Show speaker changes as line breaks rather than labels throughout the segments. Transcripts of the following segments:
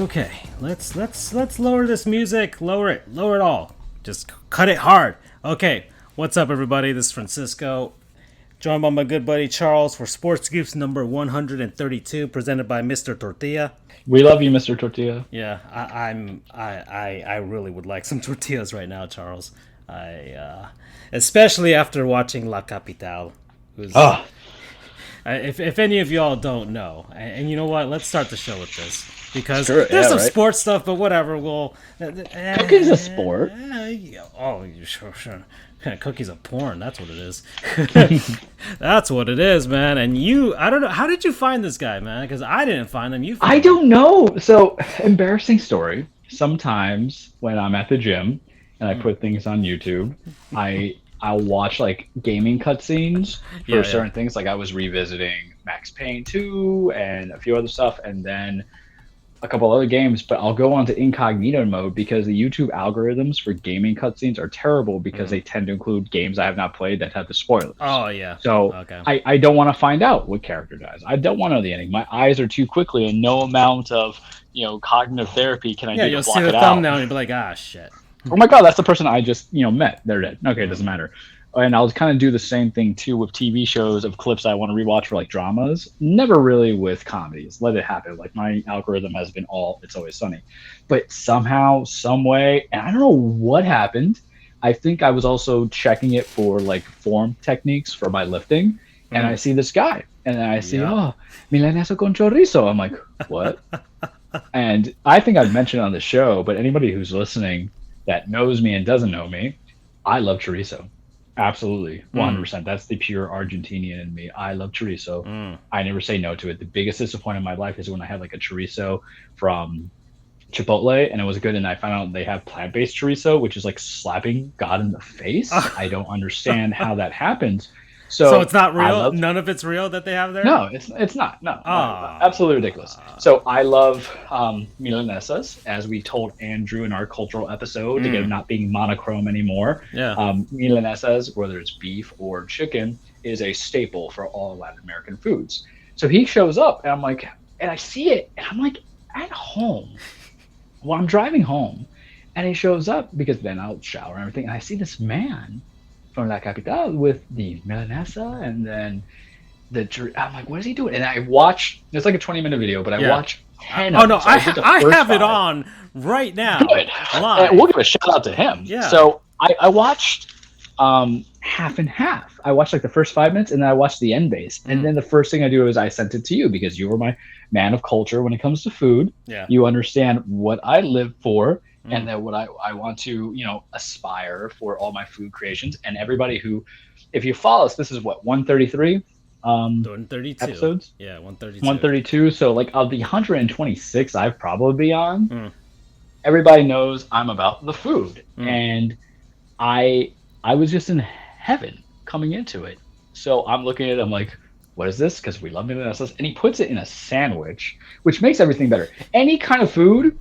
Okay, let's lower this music. Lower it all. Just cut it hard. Okay, what's up, everybody? This is Francisco, joined by my good buddy Charles for Sports Goofs number 132, presented by Mr. Tortilla.
We love you, Mr. Tortilla.
Yeah, I really would like some tortillas right now, Charles. Especially after watching La Capital. If any of y'all don't know, and you know what, let's start the show with this because there's some sports stuff, but whatever.
Cooking's a sport.
Sure. Cookies of porn. That's what it is. That's what it is, man. And I don't know. How did you find this guy, man? Because I didn't find him.
I don't know. So, embarrassing story. Sometimes when I'm at the gym and I put things on YouTube, I'll watch like gaming cutscenes for certain things. Like I was revisiting Max Payne 2 and a few other stuff, and then a couple other games. But I'll go on to incognito mode because the YouTube algorithms for gaming cutscenes are terrible because they tend to include games I have not played that have the spoilers.
Oh yeah.
So I don't want to find out what character dies. I don't want to know the ending. My eyes are too quickly, and no amount of cognitive therapy can I do to block it out.
You'll see the thumbnail and you'll be like, ah, shit.
Oh my god, that's the person I just met. They're dead. Okay, it doesn't matter. And I'll kind of do the same thing too with TV shows of clips I want to rewatch for like dramas. Never really with comedies. Let it happen. Like my algorithm has been all It's Always Sunny. But somehow, some way, and I don't know what happened. I think I was also checking it for like form techniques for my lifting, and I see this guy, and then I see milanesa con chorizo. I'm like, what? And I think I've mentioned on the show, but anybody who's listening that knows me and doesn't know me, I love chorizo. Absolutely. 100%. That's the pure Argentinian in me. I love chorizo. I never say no to it. The biggest disappointment in my life is when I had like a chorizo from Chipotle and it was good, and I found out they have plant-based chorizo, which is like slapping God in the face. I don't understand how that happens.
So it's not real? None of it's real that they have there?
No, it's not. No. Absolutely ridiculous. So I love milanesas, as we told Andrew in our cultural episode, to get them not being monochrome anymore.
Yeah.
Milanesas, whether it's beef or chicken, is a staple for all Latin American foods. So he shows up, and I'm like, and I see it, and I'm like, at home. Well, I'm driving home, and he shows up, because then I'll shower and everything, and I see this man from La Capital with the milanesa, and then I'm like, what is he doing? And I watch, it's like a 20-minute video, but I watch 10 of them.
So I have it on right now.
Good. Live. We'll give a shout out to him.
Yeah.
So I watched half and half. I watched like the first 5 minutes, and then I watched the end base. And then the first thing I do is I sent it to you because you were my man of culture when it comes to food.
Yeah.
You understand what I live for. And then what I want to, aspire for all my food creations. And everybody who, if you follow us, this is what, 133
132
episodes?
Yeah, 132.
132. So like of the 126 I've probably on, everybody knows I'm about the food. And I was just in heaven coming into it. So I'm looking at it, I'm like, what is this? Because we love milanesas. And he puts it in a sandwich, which makes everything better. Any kind of food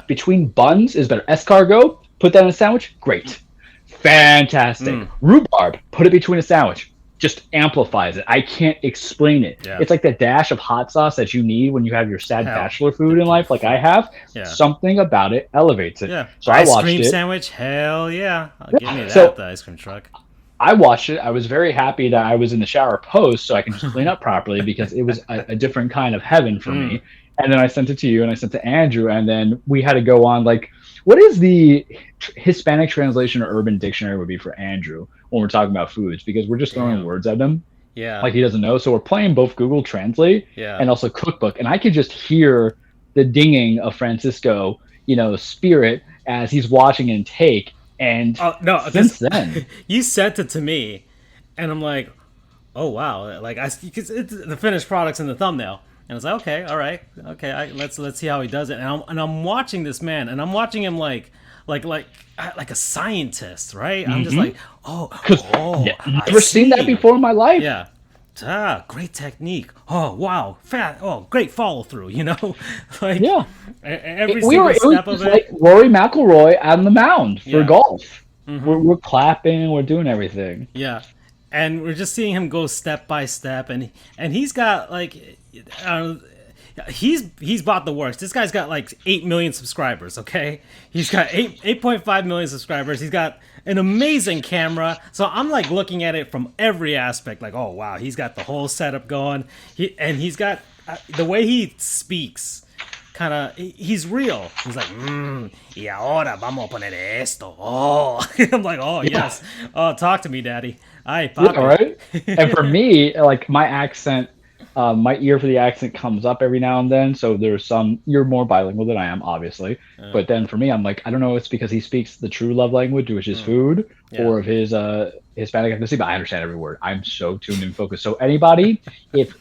between buns is better. Escargot, put that in a sandwich, great. Fantastic. Rhubarb, put it between a sandwich. Just amplifies it. I can't explain it. Yeah. It's like the dash of hot sauce that you need when you have your sad bachelor food in life, like I have. Yeah. Something about it elevates it.
Yeah.
So I watched
it. Ice cream sandwich, hell yeah. Give me that, the ice cream truck.
I watched it. I was very happy that I was in the shower post so I can just clean up properly because it was a different kind of heaven for me. And then I sent it to you and I sent it to Andrew, and then we had to go on like, what is the Hispanic translation or Urban Dictionary would be for Andrew when we're talking about foods, because we're just throwing words at him.
Yeah.
Like he doesn't know. So we're playing both Google Translate and also Cookbook. And I could just hear the dinging of Francisco, spirit as he's watching and take. And since then,
you sent it to me, and I'm like, oh wow, like because it's the finished product's in the thumbnail, and it's like, okay, all right, okay, let's see how he does it, and I'm watching this man, and I'm watching him like a scientist, right? I'm just like,
never seen that before in my life.
Yeah. Great technique. Oh wow, great follow through. Like every single step of it.
Like Rory McIlroy on the mound for golf. We're clapping, we're doing everything.
Yeah, and we're just seeing him go step by step, and he's got like he's bought the works. This guy's got like 8 million subscribers. Okay, he's got 8.5 million subscribers. He's got an amazing camera. So I'm like looking at it from every aspect. Like, oh wow, he's got the whole setup going. He's got the way he speaks. Kind of, he's real. He's like, y ahora vamos a poner esto. Oh, I'm like, oh yes. Oh, talk to me, daddy. Ay, papi.
Yeah, right. And for me, like my accent. My ear for the accent comes up every now and then, so there's some. You're more bilingual than I am, obviously, but then for me, I'm like, I don't know. It's because he speaks the true love language, which is food, or of his Hispanic ethnicity. But I understand every word. I'm so tuned and focused. So anybody, if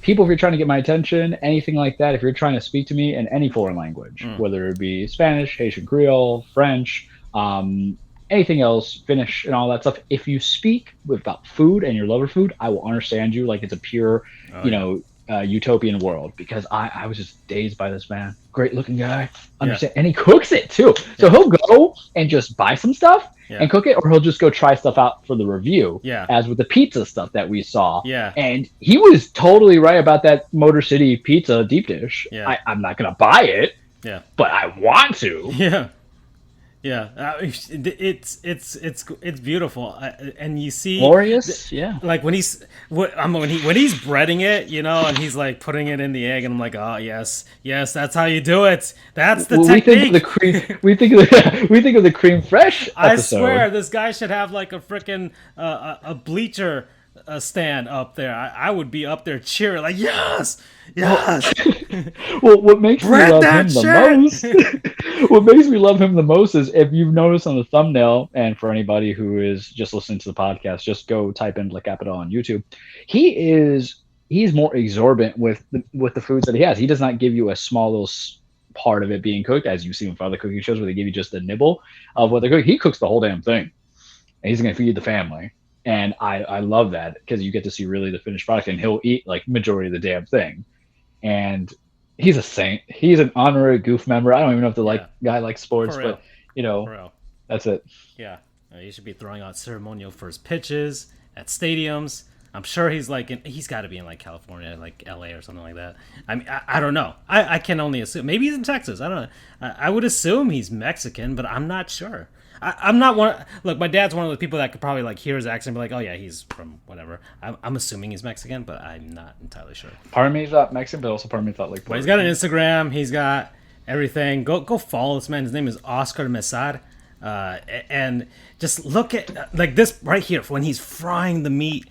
people, if you're trying to get my attention, anything like that, if you're trying to speak to me in any foreign language, whether it be Spanish, Haitian Creole, French, anything else, Finnish and all that stuff, if you speak about food and your love of food, I will understand you like it's a pure, utopian world, because I was just dazed by this man. Great looking guy. Understand. And he cooks it too. So he'll go and just buy some stuff and cook it, or he'll just go try stuff out for the review, as with the pizza stuff that we saw. And he was totally right about that Motor City pizza deep dish. I'm not going to buy it, but I want to. It's
beautiful, and you see
glorious.
Like when he's breading it, and he's like putting it in the egg, and I'm like, oh yes, that's how you do it. That's the technique.
We think of the cream fresh episode.
I swear, this guy should have like a freaking a bleacher stand up there. I would be up there cheering like, yes.
Well, what makes me love him the most? What makes me love him the most is, if you've noticed on the thumbnail, and for anybody who is just listening to the podcast, just go type in La Capital on YouTube. He's more exorbitant with the foods that he has. He does not give you a small little part of it being cooked, as you see in other cooking shows where they give you just a nibble of what they're cooking. He cooks the whole damn thing, and he's going to feed the family. And I love that, because you get to see really the finished product, and he'll eat like majority of the damn thing. And he's a saint. He's an honorary Goof member. I don't even know if the guy likes sports, but that's it.
Yeah, he should be throwing out ceremonial first pitches at stadiums. I'm sure he's he's got to be in like California, like LA or something like that. I mean, I don't know. I can only assume. Maybe he's in Texas. I don't know. I would assume he's Mexican, but I'm not sure. I'm not one. Look, my dad's one of the people that could probably like hear his accent and be like, "Oh yeah, he's from whatever." I'm assuming he's Mexican, but I'm not entirely sure.
Part of me thought Mexican, but also part of me thought like.
But he's got an Instagram. He's got everything. Go follow this man. His name is Oscar Mesar, and just look at like this right here when he's frying the meat.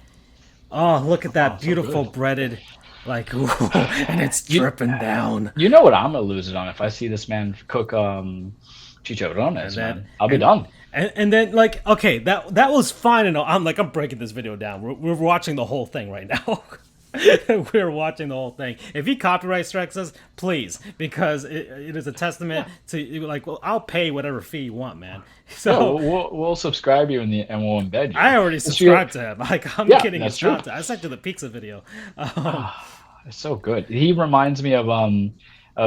Oh, look at that beautiful breaded. Like, ooh, and it's dripping down.
You know what I'm gonna lose it on if I see this man cook chicharrones, man. I'll be done.
And then, like, okay, that was fine and all. I'm breaking this video down. We're watching the whole thing right now. We're watching the whole thing. If he copyright strikes us, please, because it is a testament to, like, well, I'll pay whatever fee you want, man. So
we'll subscribe you and we'll embed you.
I already subscribed to him. Like, I'm getting his content. I sent you the pizza video.
It's so good. He reminds me of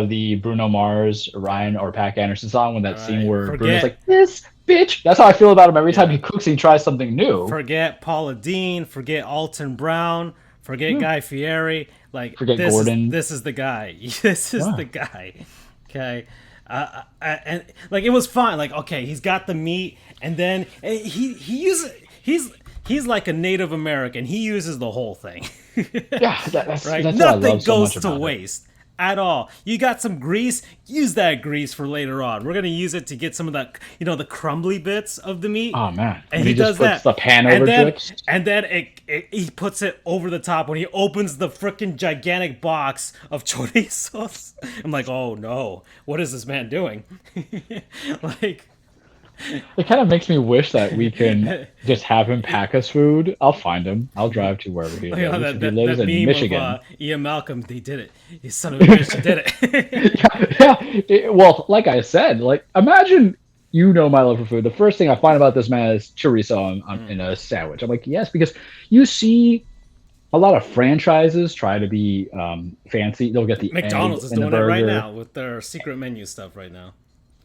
the Bruno Mars, Ryan, or Pac Anderson song, when that scene where Bruno's like, "This bitch." That's how I feel about him every time he cooks and he tries something new.
Forget Paula Deen. Forget Alton Brown. Forget Guy Fieri. Like,
forget Gordon.
This is the guy. This is the guy. Okay. And like, it was fine. Like, okay, he's got the meat, and then he's like a Native American. He uses the whole thing.
That's
right.
That's
Nothing goes to waste at all. You got some grease, use that grease for later on. We're gonna use it to get some of that, the crumbly bits of the meat.
Oh man!
And he does that.
The pan over drips.
And then he puts it over the top when he opens the freaking gigantic box of chorizos. I'm like, oh no, what is this man doing? Like.
It kind of makes me wish that we can just have him pack us food. I'll find him. I'll drive to wherever he lives. He lives in Michigan.
Of, Ian Malcolm, they did it. You son of a bitch, you did
it. Well, like I said, like, imagine my love for food. The first thing I find about this man is chorizo in a sandwich. I'm like, yes, because you see a lot of franchises try to be fancy. They'll get the
McDonald's is doing it right now with their secret menu stuff right now.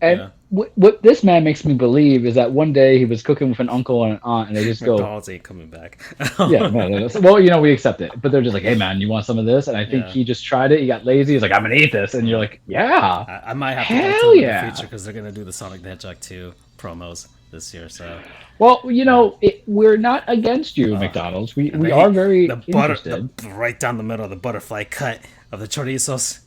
And
Yeah.
what this man makes me believe is that one day he was cooking with an uncle and an aunt, and they just go,
McDonald's ain't coming back.
yeah, no. Well, we accept it, but they're just like, hey, man, you want some of this? And I think
Yeah.
he just tried it. He got lazy. He's like, I'm gonna eat this, and you're like, yeah,
I might have to get to
hell
them in
yeah.
the future because they're gonna do the Sonic the Hedgehog 2 promos this year. So
Well, we're not against you, McDonald's. We are very interested.
right down the middle of the butterfly cut of the chorizos.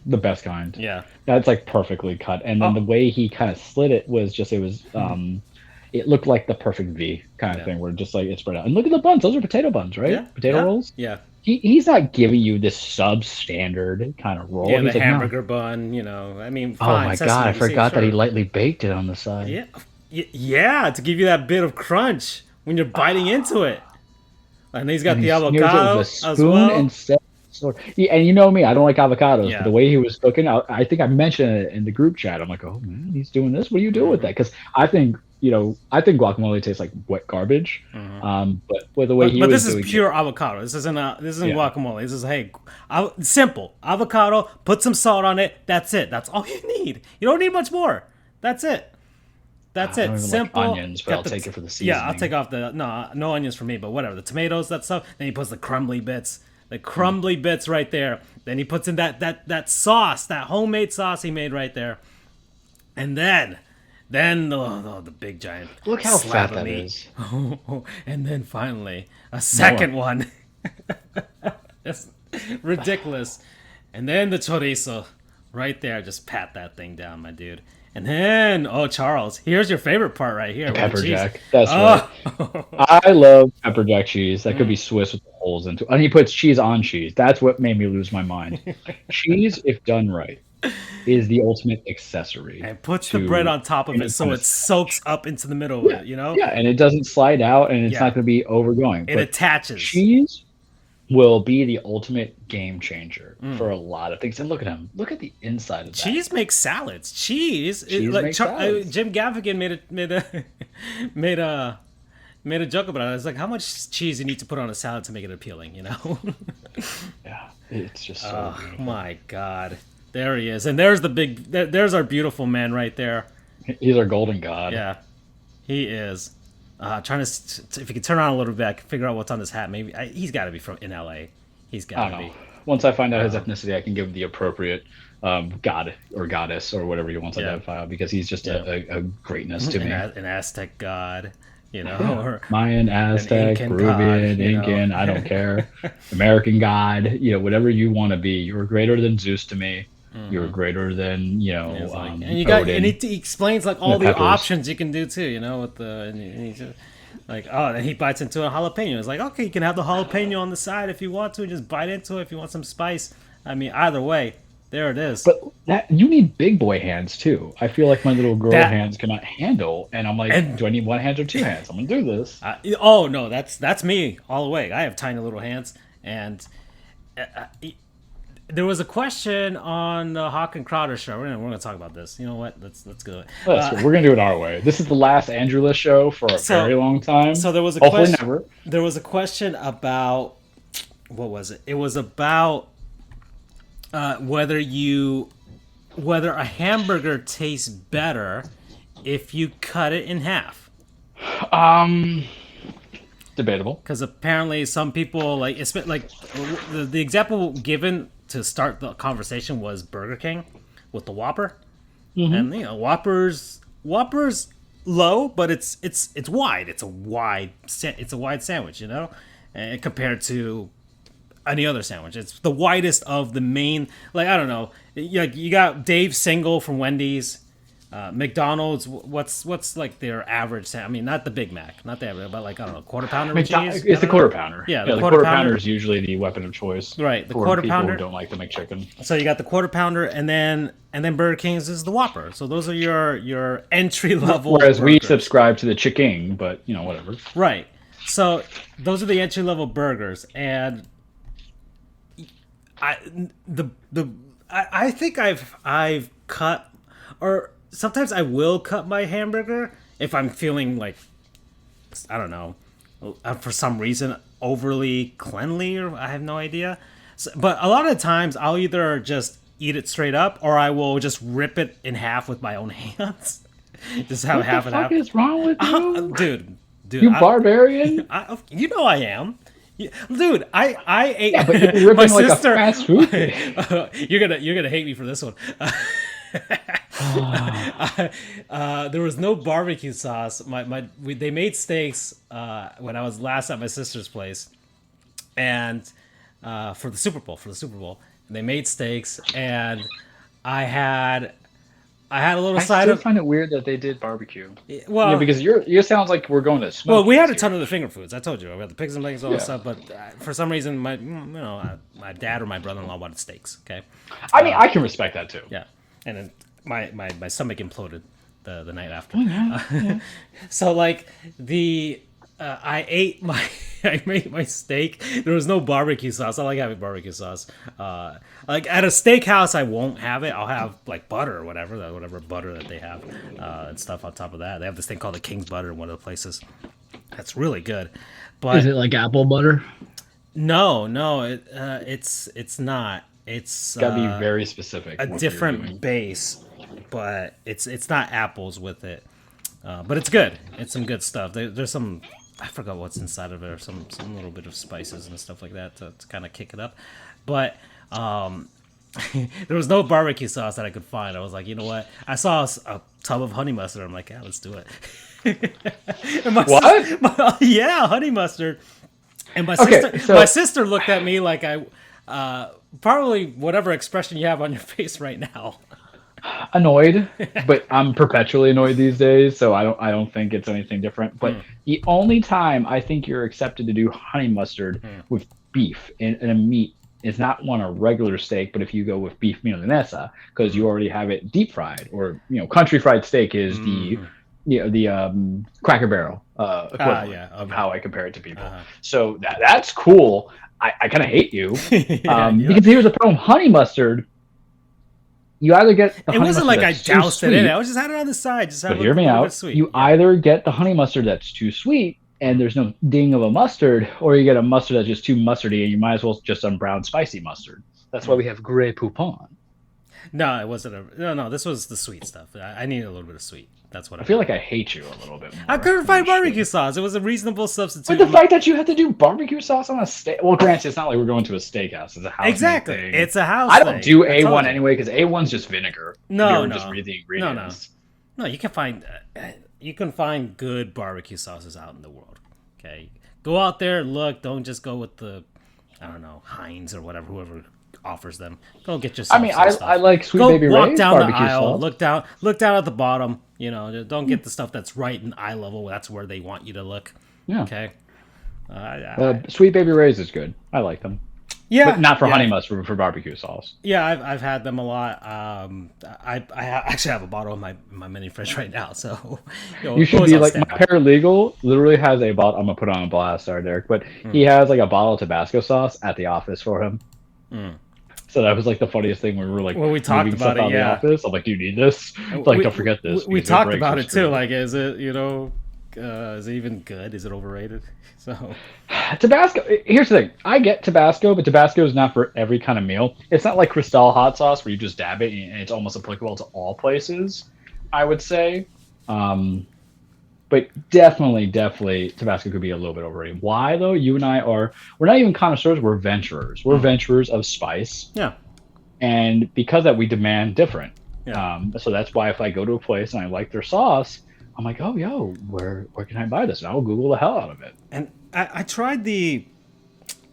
The best kind.
Yeah.
That's like perfectly cut. And then the way he kind of slit it was just, it looked like the perfect V kind of thing where just like it's spread out. And look at the buns. Those are potato buns, right?
Yeah.
Potato rolls?
Yeah.
He's not giving you this substandard kind of roll.
Yeah,
He's
the
like, no.
hamburger bun, I mean,
Oh
fine,
my
sesame,
God, I
you say,
forgot that he
sure.
lightly baked it on the side.
Yeah. Yeah, to give you that bit of crunch when you're biting into it. And he's got
And
the
he smears it
avocado
with a
as
spoon
well.
instead. Yeah, and you know me, I don't like avocados.
Yeah.
But the way he was cooking, I think I mentioned it in the group chat. I'm like, oh man, he's doing this. What do you do with that? Because I think guacamole tastes like wet garbage. But with the way
But this is pure avocado. This isn't guacamole. This is simple avocado. Put some salt on it. That's it. That's all you need. You don't need much more. That's it. That's
I
it.
don't even
Simple.
like onions, but I'll take it for the seasoning.
Yeah, I'll take off no onions for me, but whatever. The tomatoes, that stuff. Then he puts the crumbly bits. The crumbly bits right there. Then he puts in that sauce, that homemade sauce he made right there. And then the big giant.
Look how
slab
fat
of
that
meat.
is.
And then finally a second one. It's ridiculous. And then the chorizo right there. Just pat that thing down, my dude. And then, Charles, here's your favorite part right here.
Pepper
with the cheese.
jack. That's right. I love pepper jack cheese. That could be Swiss with holes into it. And he puts cheese on cheese. That's what made me lose my mind. Cheese, if done right, is the ultimate accessory.
And puts the bread on top of it so it soaks up into the middle of it,
Yeah, and it doesn't slide out and it's not going to be overgoing.
It attaches.
Cheese will be the ultimate game changer for a lot of things. And look at him. Look at the inside of that.
Cheese makes salads. Cheese
makes salads.
Jim Gaffigan made a joke about it. It's like, how much cheese you need to put on a salad to make it appealing,
Yeah, it's just so beautiful.
My God. There he is. And there's our beautiful man right there.
He's our golden god.
Yeah, he is. Trying to, if you could turn around a little bit, I can figure out what's on his hat. Maybe he's got to be in LA. He's got to be.
Once I find out his ethnicity, I can give him the appropriate god or goddess or whatever he wants to identify, because he's just a greatness to me.
An Aztec god, or
Mayan, Aztec,
Incan
Peruvian,
god,
Incan, I don't care. American god, whatever you want to be. You're greater than Zeus to me. You're greater than
and you got
Odin.
and he explains like all the
peppers.
options you can do too, with the and he's just, like, then he bites into a jalapeno. It's like, okay, you can have the jalapeno on the side if you want to, just bite into it if you want some spice. I mean, either way, there it is.
But you need big boy hands too. I feel like my little girl hands cannot handle, and I'm like, do I need one hand or two hands? I'm gonna do this.
No, that's me all the way. I have tiny little hands, and there was a question on the Hawk and Crowder show. We're gonna talk about this. You know what? Let's go.
We're gonna do it our way. This is the last Andrew List show for a very long time.
So there was a
hopefully
question.
Never.
There was a question about what was it? It was about whether a hamburger tastes better if you cut it in half.
Debatable.
Because apparently some people the example given to start the conversation was Burger King with the Whopper, and Whopper's low, but it's wide. It's a wide sandwich, and compared to any other sandwich, it's the widest of the main. Like, I don't know, you got Dave's Single from Wendy's. McDonald's, what's like their average? I mean, not the Big Mac, not the average, but like, I don't know, quarter pounder with cheese.
It's the quarter pounder.
Yeah,
the quarter pounder is usually the weapon of choice.
Right, the
for
quarter
people
pounder.
Who don't like to make chicken.
So you got the quarter pounder, and then Burger King's is the Whopper. So those are your entry level.
Whereas we
burgers.
subscribe to the chicken, but whatever.
Right. So those are the entry level burgers, and I think I've cut, or sometimes I will cut my hamburger if I'm feeling like, I don't know, for some reason overly cleanly, or I have no idea. So, but a lot of the times I'll either just eat it straight up, or I will just rip it in half with my own hands. Just have half and half.
What the fuck is wrong with you?
Dude,
you barbarian?
You know I am. Dude, I ate.
Yeah, but you're ripping
my
like
sister,
a fast food thing.
you're gonna hate me for this one. There was no barbecue sauce. They made steaks when I was last at my sister's place, and for the Super Bowl, they made steaks, and I had a little side of.
I find it weird that they did barbecue.
Well,
yeah, because you sounds like we're going to smoke.
Well, we had a ton of the finger foods. I told you, we had the pigs and blankets, all that
Yeah.
stuff. But for some reason, my dad or my brother-in-law wanted steaks. Okay.
I mean, I can respect that too.
Yeah, and then my stomach imploded the night after.
Oh, yeah.
So like I made my steak. There was no barbecue sauce. I like having barbecue sauce. Like at a steakhouse, I won't have it. I'll have like butter or whatever butter that they have and stuff on top of that. They have this thing called the King's Butter in one of the places. That's really good. But
Is it like apple butter?
no, it's not. It's
Got to be very specific.
a different base, but it's not apples with it. But it's good. It's some good stuff. There's some, I forgot what's inside of it, or some little bit of spices and stuff like that to kind of kick it up. But there was no barbecue sauce that I could find. I was like, you know what? I saw a tub of honey mustard. I'm like, yeah, let's do it.
What?
Yeah, honey mustard. And my sister looked at me like I probably whatever expression you have on your face right now.
Annoyed, but I'm perpetually annoyed these days, so I don't think it's anything different. But the only time I think you're accepted to do honey mustard with beef and a meat is not on a regular steak, but if you go with beef milanesa, because you already have it deep fried, or country fried steak is the Cracker Barrel equivalent of how I compare it to people. So that's cool. I kind of hate you because here's the problem: honey mustard. You either get the
it
honey
wasn't
mustard
like I
that's too
doused it in
sweet,
it. I was just had it on the side. Just
but hear me out. You either get the honey mustard that's too sweet and there's no ding of a mustard, or you get a mustard that's just too mustardy and you might as well just on brown spicy mustard. That's why we have Grey Poupon.
No, it wasn't no. This was the sweet stuff. I needed a little bit of sweet. That's what
I feel like I hate you a little bit more.
I couldn't find barbecue sauce. It was a reasonable substitute.
But the fact that you had to do barbecue sauce on a steak. Well, granted, it's not like we're going to a steakhouse. It's a house.
Exactly.
thing.
It's a house.
I don't
thing.
do A1 anyway because A1's just vinegar.
No,
just read the ingredients.
No. You can find good barbecue sauces out in the world. Okay, go out there, look. Don't just go with the, I don't know, Heinz or whoever offers them. Go get yourself.
I mean, I like Sweet Baby
walk
Ray's
down the
barbecue
aisle,
sauce.
look down at the bottom. Don't get the stuff that's right in eye level. That's where they want you to look.
Yeah.
Okay.
Sweet Baby Ray's is good. I like them.
Yeah,
but not for honey mustard, for barbecue sauce.
Yeah, I've had them a lot. I actually have a bottle in my mini fridge right now. So
you should be like, my paralegal literally has a bottle. I'm gonna put on a blast, sorry, Derek, but he has like a bottle of Tabasco sauce at the office for him. So that was like the funniest thing when we were like,
when we talked about it,
the office. I'm like, do you need this? Like, don't forget this.
We talked about it too. Like, is it is it even good? Is it overrated? So
Tabasco. Here's the thing: I get Tabasco, but Tabasco is not for every kind of meal. It's not like Cristal hot sauce where you just dab it and it's almost applicable to all places. I would say, but definitely, Tabasco could be a little bit overrated. Why though? You and we're not even connoisseurs. We're venturers. We're venturers of spice.
Yeah. And
because that we demand different.
Yeah.
So that's why if I go to a place and I like their sauce, I'm like, oh, yo, where can I buy this? And I'll Google the hell out of it.
And I tried the,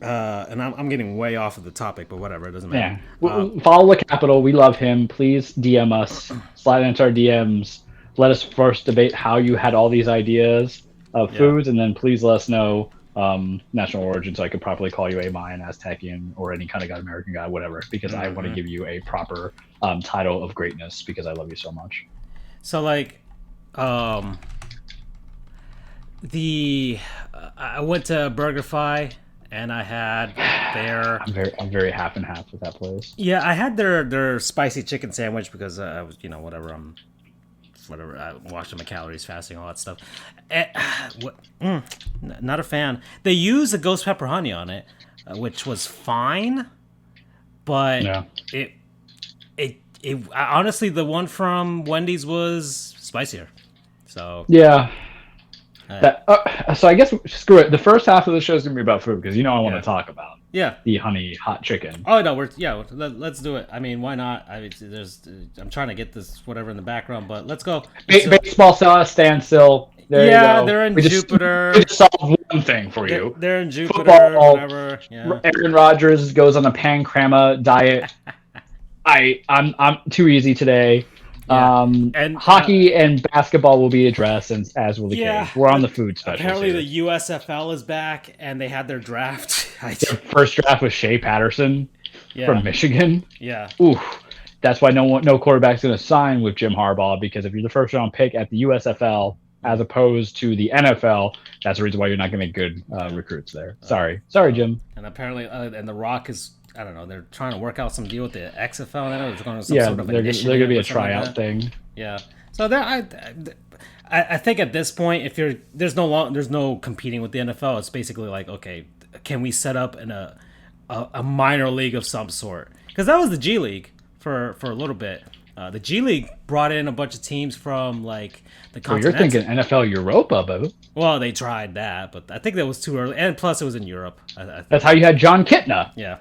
and I'm getting way off of the topic, but whatever, it doesn't matter.
Yeah. Follow the Capital. We love him. Please DM us. Slide into our DMs. Let us first debate how you had all these ideas of foods, and then please let us know national origin so I could properly call you a Mayan, Aztecian, or any kind of God, American God, whatever, because I want to give you a proper title of greatness because I love you so much.
So, like, I went to BurgerFi and I had their.
I'm very half and half with that place.
Yeah, I had their spicy chicken sandwich because I was whatever I watching my calories, fasting, all that stuff. Not a fan. They used a ghost pepper honey on it, which was fine, but Honestly, the one from Wendy's was spicier. So
Yeah. So I guess screw it. The first half of the show is gonna be about food because I want to talk about the honey hot chicken.
Oh no, let's do it. I mean, why not? I mean, I'm trying to get this whatever in the background, but let's go.
Baseball standstill. There you go.
They're in Jupiter.
We just solved one thing for you.
They're in Jupiter.
Football,
whatever. Yeah.
Aaron Rodgers goes on a pancrama diet. I'm too easy today. Yeah. And hockey and basketball will be addressed, and as will the case. We're on the food special.
Apparently, the USFL is back, and they had their draft.
Their first draft was Shea Patterson from Michigan.
Yeah.
Ooh, that's why no quarterback's going to sign with Jim Harbaugh, because if you're the first round pick at the USFL as opposed to the NFL, that's the reason why you're not going to make good recruits there. Sorry, Jim.
And apparently, and The Rock is. I don't know. They're trying to work out some deal with the XFL. They're going to some sort of initiative.
They're going to be a tryout thing.
Yeah. So I think at this point, if there's no competing with the NFL. It's basically like, okay, can we set up a minor league of some sort? Because that was the G League for a little bit. The G League brought in a bunch of teams from like the continent.
You're thinking NFL Europa, boo.
Well, they tried that, but I think that was too early. And plus, it was in Europe.
That's how you had John Kitna.
Yeah.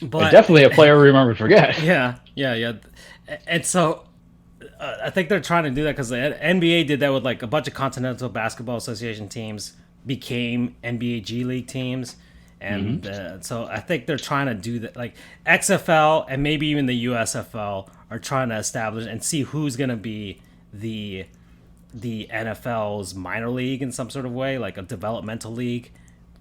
But
definitely a player we remember forget.
Yeah. And so I think they're trying to do that because the NBA did that with like a bunch of Continental Basketball Association teams became NBA G League teams. And so I think they're trying to do that. Like XFL and maybe even the USFL are trying to establish and see who's going to be the NFL's minor league in some sort of way, like a developmental league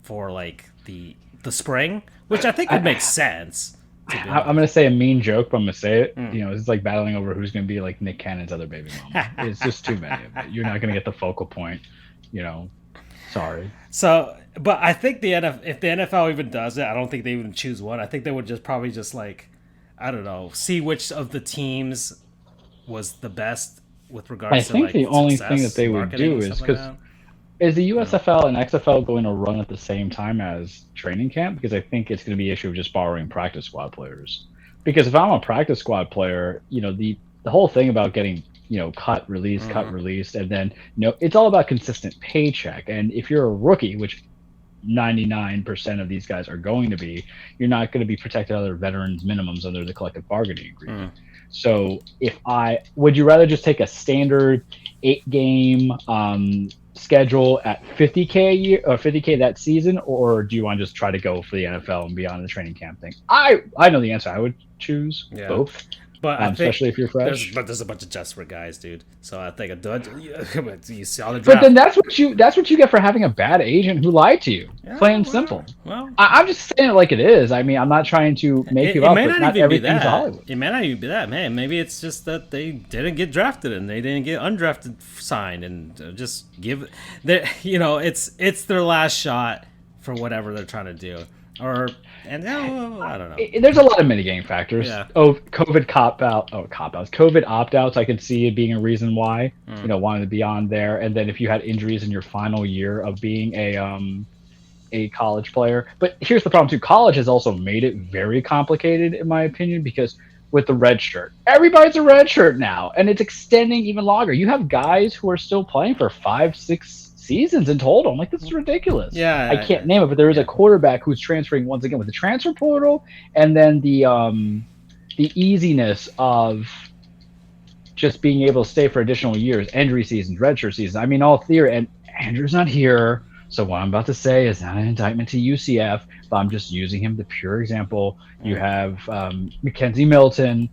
for like the spring, which I think would make sense.
I'm going to say a mean joke, but I'm going to say it. It's like battling over who's going to be like Nick Cannon's other baby mama. It's just too many of it. You're not going to get the focal point. Sorry.
So, but I think if the NFL even does it, I don't think they even choose one. I think they would probably like, I don't know, see which of the teams was the best with regards to like.
I think the only thing that they would do is because. Is the USFL and XFL going to run at the same time as training camp? Because I think it's going to be an issue of just borrowing practice squad players. Because if I'm a practice squad player, the whole thing about getting cut, release, and then it's all about consistent paycheck. And if you're a rookie, which 99% of these guys are going to be, you're not going to be protected under veterans minimums under the collective bargaining agreement. So would you rather just take a standard 8-game schedule at $50K a year or $50K that season, or do you want to just try to go for the NFL and beyond the training camp thing? I know the answer. I would choose both. But especially if you're fresh.
There's a bunch of desperate guys, dude. So I think you saw the draft.
But then that's what you get for having a bad agent who lied to you. Plain and simple. Well, I'm just saying it like it is. I mean, I'm not trying to make you up, but not everything's Hollywood.
It may not even be that, man. Maybe it's just that they didn't get drafted and they didn't get undrafted signed, and just give it's their last shot for whatever they're trying to do. I don't know.
There's a lot of mitigating factors. Yeah. COVID COVID opt-outs. I could see it being a reason why. Wanting to be on there, and then if you had injuries in your final year of being a college player. But here's the problem too. College has also made it very complicated, in my opinion, because with the red shirt, everybody's a red shirt now, and it's extending even longer. You have guys who are still playing for 5-6 seasons in total. I'm like, this is ridiculous.
Yeah,
I can't name it, but there is a quarterback who's transferring once again with the transfer portal, and then the easiness of just being able to stay for additional years, injury seasons, redshirt seasons. I mean, all theory. And Andrew's not here, so what I'm about to say is not an indictment to UCF, but I'm just using him the pure example. You have Mackenzie Milton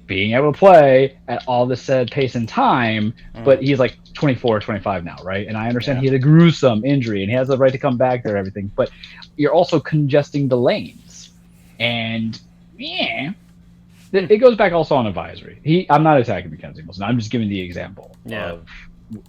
being able to play at all the said pace and time, but he's like 24, 25 now, right? And I understand he had a gruesome injury and he has the right to come back there and everything, but you're also congesting the lanes. And it goes back also on advisory. I'm not attacking Mackenzie Wilson. I'm just giving the example of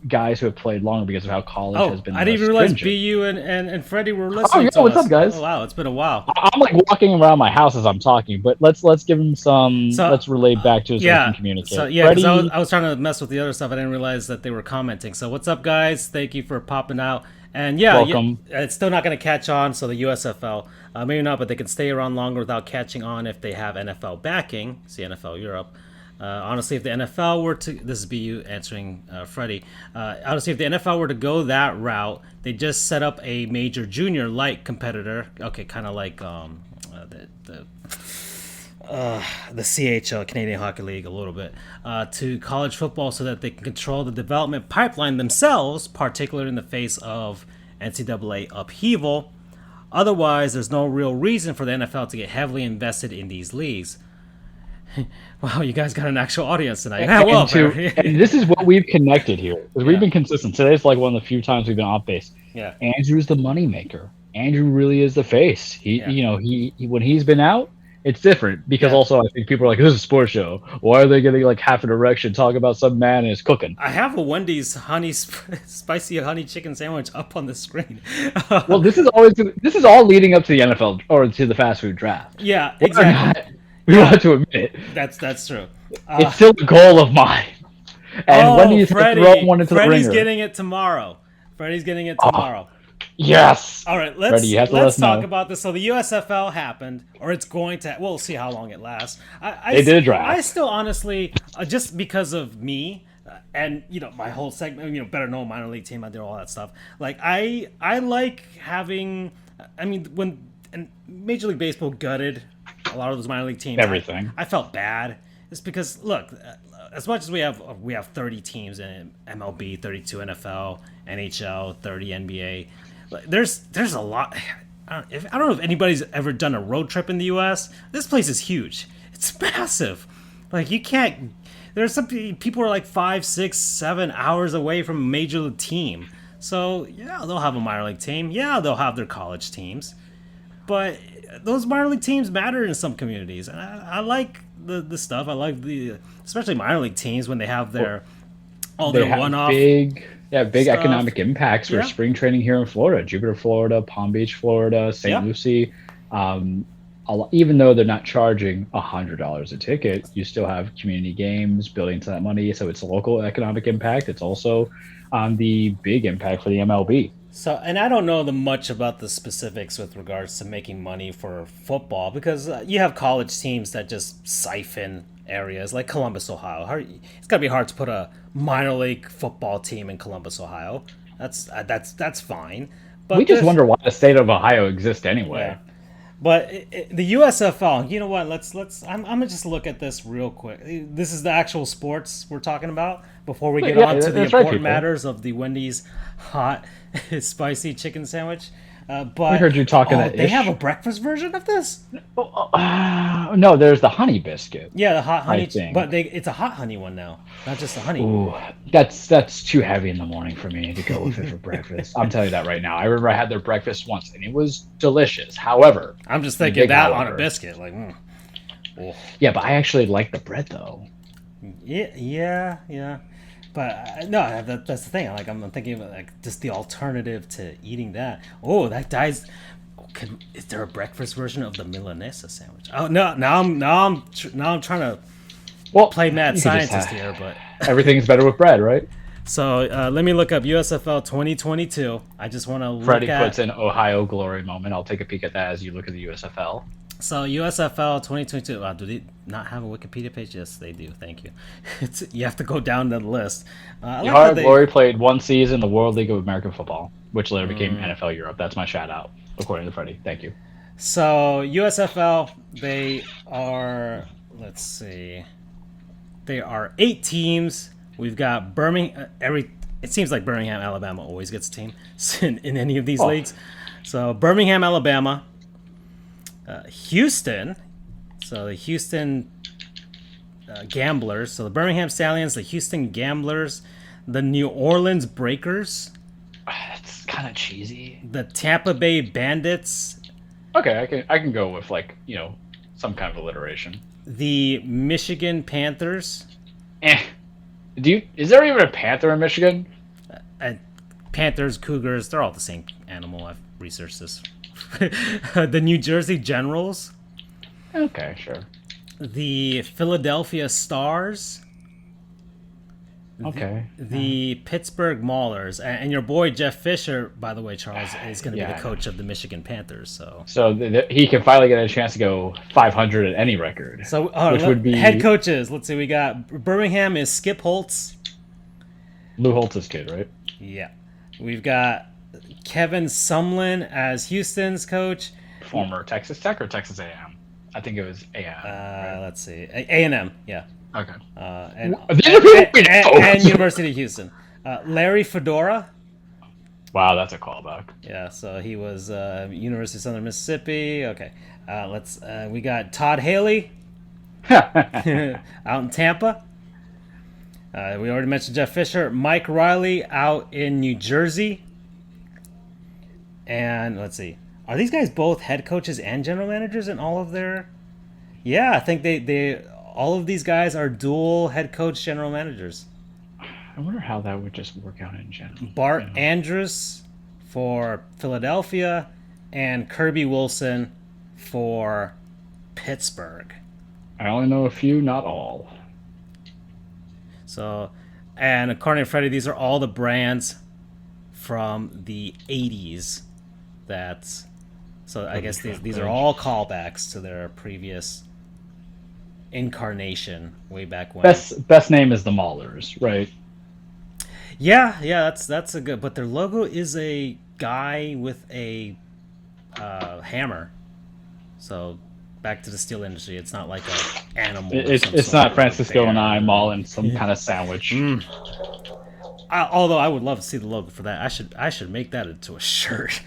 guys who have played longer because of how college has been.
I didn't even realize BU and Freddie were listening to
what's
us.
Up, guys?
Oh, wow, it's been a while.
I'm like walking around my house as I'm talking, but let's give him some. Let's relay back to us so we can communicate.
So, Freddie, I was trying to mess with the other stuff. I didn't realize that they were commenting. So what's up, guys? Thank you for popping out. And welcome. It's still not going to catch on. So the USFL. Maybe not, but they can stay around longer without catching on if they have NFL backing. See NFL Europe. Honestly, if the NFL were to, this is BU answering Freddie. Honestly, if the NFL were to go that route, they just set up a major junior light competitor. Okay, kind of like the CHL, Canadian Hockey League, a little bit, to college football so that they can control the development pipeline themselves, particularly in the face of NCAA upheaval. Otherwise, there's no real reason for the NFL to get heavily invested in these leagues. Wow, you guys got an actual audience tonight.
And this is what we've connected here, because we've been consistent. Today's like one of the few times we've been off base.
Yeah,
Andrew's the moneymaker. Andrew really is the face. He when he's been out, it's different because also I think people are like, this is a sports show. Why are they getting like half an erection talking about some man and his cooking?
I have a Wendy's spicy honey chicken sandwich up on the screen.
Well, this is all leading up to the NFL or to the fast food draft.
Yeah, exactly.
We want to admit it.
That's true.
It's still a goal of mine. And Wendy's throwing one into the ringer.
Freddie's getting it tomorrow.
Yes.
All right, let's talk about this. So the USFL happened, or it's going to. We'll see how long it lasts.
They did a draft.
I still honestly, just because of me, and my whole segment, better know minor league team. I did all that stuff. Like I like having. I mean, when Major League Baseball gutted a lot of those minor league teams,
everything.
I felt bad. It's because look, as much as we have 30 teams in MLB, 32 NFL, NHL, 30 NBA. There's a lot. I don't know if anybody's ever done a road trip in the U.S. This place is huge. It's massive. Like you can't. There's some people are like 5, 6, 7 hours away from a major league team. So yeah, they'll have a minor league team. Yeah, they'll have their college teams. But those minor league teams matter in some communities, and I like the stuff. I like especially minor league teams when they have their one-off
big economic impacts for spring training here in Florida, Jupiter, Florida, Palm Beach, Florida, St. Lucie. Even though they're not charging $100 a ticket, you still have community games building into that money. So it's a local economic impact. It's also the big impact for the MLB.
So, and I don't know much about the specifics with regards to making money for football because you have college teams that just siphon areas like Columbus, Ohio. It's gotta be hard to put a minor league football team in Columbus, Ohio. That's fine. But
we just wonder why the state of Ohio exists anyway.
Yeah. But the USFL, you know what? I'm gonna just look at this real quick. This is the actual sports we're talking about before we get on to the important matters of the Wendy's hot, spicy chicken sandwich. But
I heard you talking that
they have a breakfast version of this?
No, there's the honey biscuit.
Yeah, the hot honey. But it's a hot honey one now, not just the honey.
Ooh, that's too heavy in the morning for me to go with it for breakfast. I'm telling you that right now. I remember I had their breakfast once, and it was delicious. However,
I'm just thinking that on a biscuit, like.
Yeah, but I actually like the bread though.
Yeah. But no, that's the thing. I'm thinking about like just the alternative to eating that. Oh, that dies. Is there a breakfast version of the Milanesa sandwich? Oh no! Now I'm trying to play mad scientist here, but
everything's better with bread, right?
So let me look up USFL 2022. I just want to look
Freddie puts in Ohio glory moment. I'll take a peek at that as you look at the USFL.
So USFL 2022. Do they not have a Wikipedia page? Yes, they do. Thank you. You have to go down the list.
Ohio Glory played one season in the World League of American Football, which later became NFL Europe. That's my shout out, according to Freddie. Thank you.
So USFL, they are. Let's see. They are 8 teams. We've got Birmingham. It seems like Birmingham, Alabama always gets a team in any of these leagues. So Birmingham, Alabama. Houston, so the Houston Gamblers, so the Birmingham Stallions, the Houston Gamblers, the New Orleans Breakers.
That's kind of cheesy.
The Tampa Bay Bandits.
Okay, I can go with some kind of alliteration.
The Michigan Panthers.
Is there even a panther in Michigan?
Panthers, Cougars, they're all the same animal. I've researched this. The New Jersey Generals.
Okay, sure.
The Philadelphia Stars.
Okay.
The Pittsburgh Maulers, and your boy Jeff Fisher, by the way, Charles, is going to be the coach of the Michigan Panthers.
So he can finally get a chance to go 500 at any record.
So
which would be
head coaches. Let's see, we got Birmingham is Skip Holtz,
Lou Holtz's kid, right?
Yeah, we've got Kevin Sumlin as Houston's coach.
Former Texas Tech or Texas A&M? I think it was A&M. Right?
Let's see, A&M, yeah.
Okay.
And
and
University of Houston. Larry Fedora.
Wow, that's a callback.
Yeah, so he was University of Southern Mississippi. Okay, we got Todd Haley out in Tampa. We already mentioned Jeff Fisher. Mike Riley out in New Jersey. And let's see, are these guys both head coaches and general managers in all of their? Yeah, I think they all of these guys are dual head coach general managers.
I wonder how that would just work out in general.
Bart Andrus for Philadelphia and Kirby Wilson for Pittsburgh.
I only know a few, not all.
So, and according to Freddie, these are all the brands from the 80s. So I guess these are all callbacks to their previous incarnation way back when.
Best name is the Maulers, right?
Yeah, that's a good. But their logo is a guy with a hammer. So back to the steel industry. It's not like an animal.
It's not Francisco and I mauling some kind of sandwich.
Although I would love to see the logo for that. I should make that into a shirt.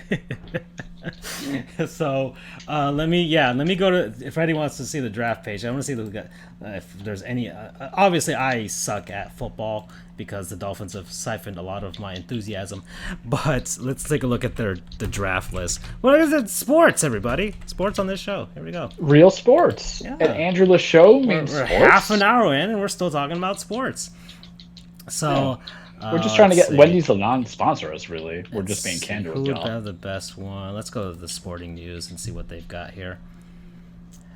So let me go to, if Freddie wants to see the draft page. I want to see if there's any. Obviously, I suck at football because the Dolphins have siphoned a lot of my enthusiasm. But let's take a look at the draft list. What is it? Sports, everybody. Sports on this show. Here we go.
Real sports.
Yeah.
And Andrew show means
we're
sports.
half an hour in, and we're still talking about sports. So.
Yeah. We're just trying to get Wendy's to non-sponsor us, really. We're just being candid with
y'all. Who would
y'all.
have the best one? Let's go to the sporting news and see what they've got here.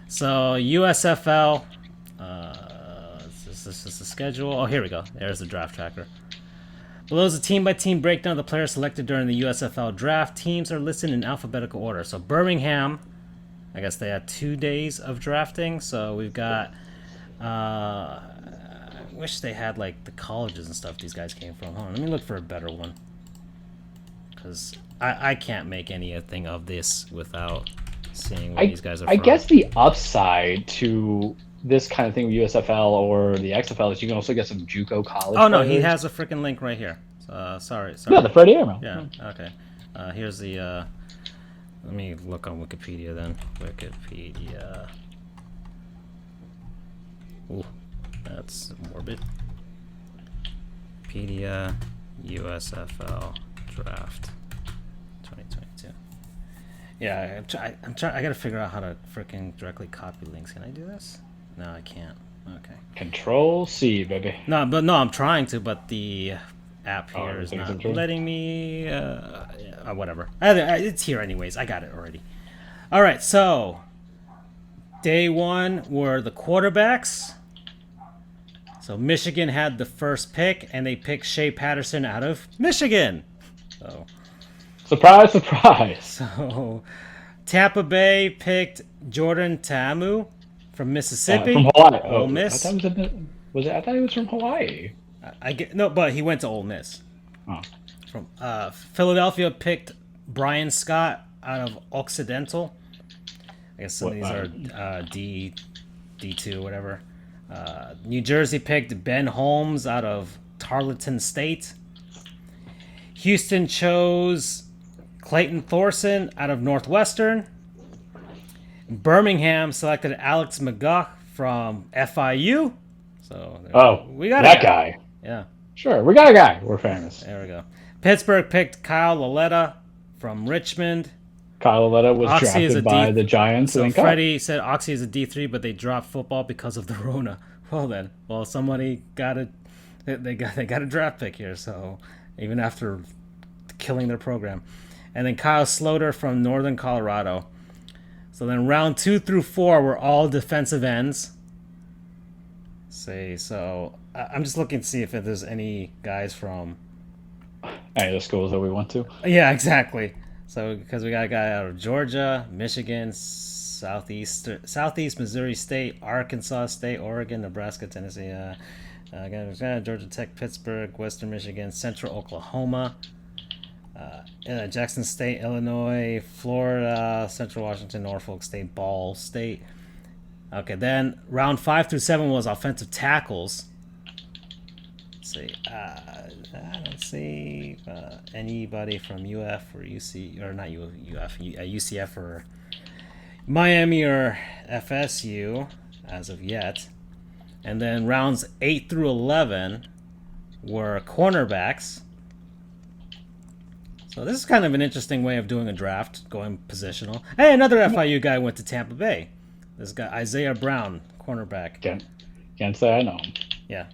So, USFL. This is the schedule. Oh, here we go. There's the draft tracker. Below is a team-by-team breakdown of the players selected during the USFL draft. Teams are listed in alphabetical order. So, Birmingham, I guess they had 2 days of drafting. So, we've got... I wish they had like the colleges and stuff these guys came from. Hold on, let me look for a better one, because I can't make anything of this without seeing where these guys are from.
I guess the upside to this kind of thing with USFL or the XFL is you can also get some JUCO college.
Oh no,
players.
he has a freaking link right here. Sorry.
Yeah, the Freddie Airmail.
Yeah. Okay. Here's the. Let me look on Wikipedia then. Wikipedia. Ooh. That's morbid. Wikipedia USFL draft 2022. Yeah, I'm trying. I gotta figure out how to freaking directly copy links. Can I do this? No, I can't. Okay.
Control C, baby.
No, I'm trying to, but the app here is not
control?
letting me. Whatever. It's here anyways. I got it already. All right. So day one were the quarterbacks. So Michigan had the first pick, and they picked Shea Patterson out of Michigan. So,
surprise, surprise.
So Tampa Bay picked Jordan Ta'amu from Mississippi.
From Hawaii.
Ole Miss.
I thought he was from Hawaii.
No, but he went to Ole Miss.
Oh.
From Philadelphia picked Brian Scott out of Occidental. I guess some of these are D2 or whatever. New Jersey picked Ben Holmes out of Tarleton State. Houston chose Clayton Thorson out of Northwestern. Birmingham selected Alex McGuff from FIU. So we got
that guy.
Yeah.
Sure, we got a guy. We're famous.
There we go. Pittsburgh picked Kyle Laletta from Richmond.
Kyle Laletta was drafted by the Giants.
So Freddie said Oxy is a D3, but they dropped football because of the Rona. Well, somebody got it. They got a draft pick here. So even after killing their program, and then Kyle Sloter from Northern Colorado. So then round 2 through 4 were all defensive ends. See, so I'm just looking to see if there's any guys from.
Any of the schools that we went to.
Yeah, exactly. So because we got a guy out of Georgia, Michigan, Southeast Missouri State, Arkansas State, Oregon, Nebraska, Tennessee, Georgia Tech, Pittsburgh, Western Michigan, Central Oklahoma, Jackson State, Illinois, Florida, Central Washington, Norfolk State, Ball State. Okay, then round 5 through 7 was offensive tackles. Let's see. I don't see anybody from UF or UC, or not UF, UCF or Miami or FSU as of yet. And then rounds 8 through 11 were cornerbacks. So this is kind of an interesting way of doing a draft, going positional. Hey, another FIU guy went to Tampa Bay. This guy, Isaiah Brown, cornerback.
Can't say I know him.
Yeah.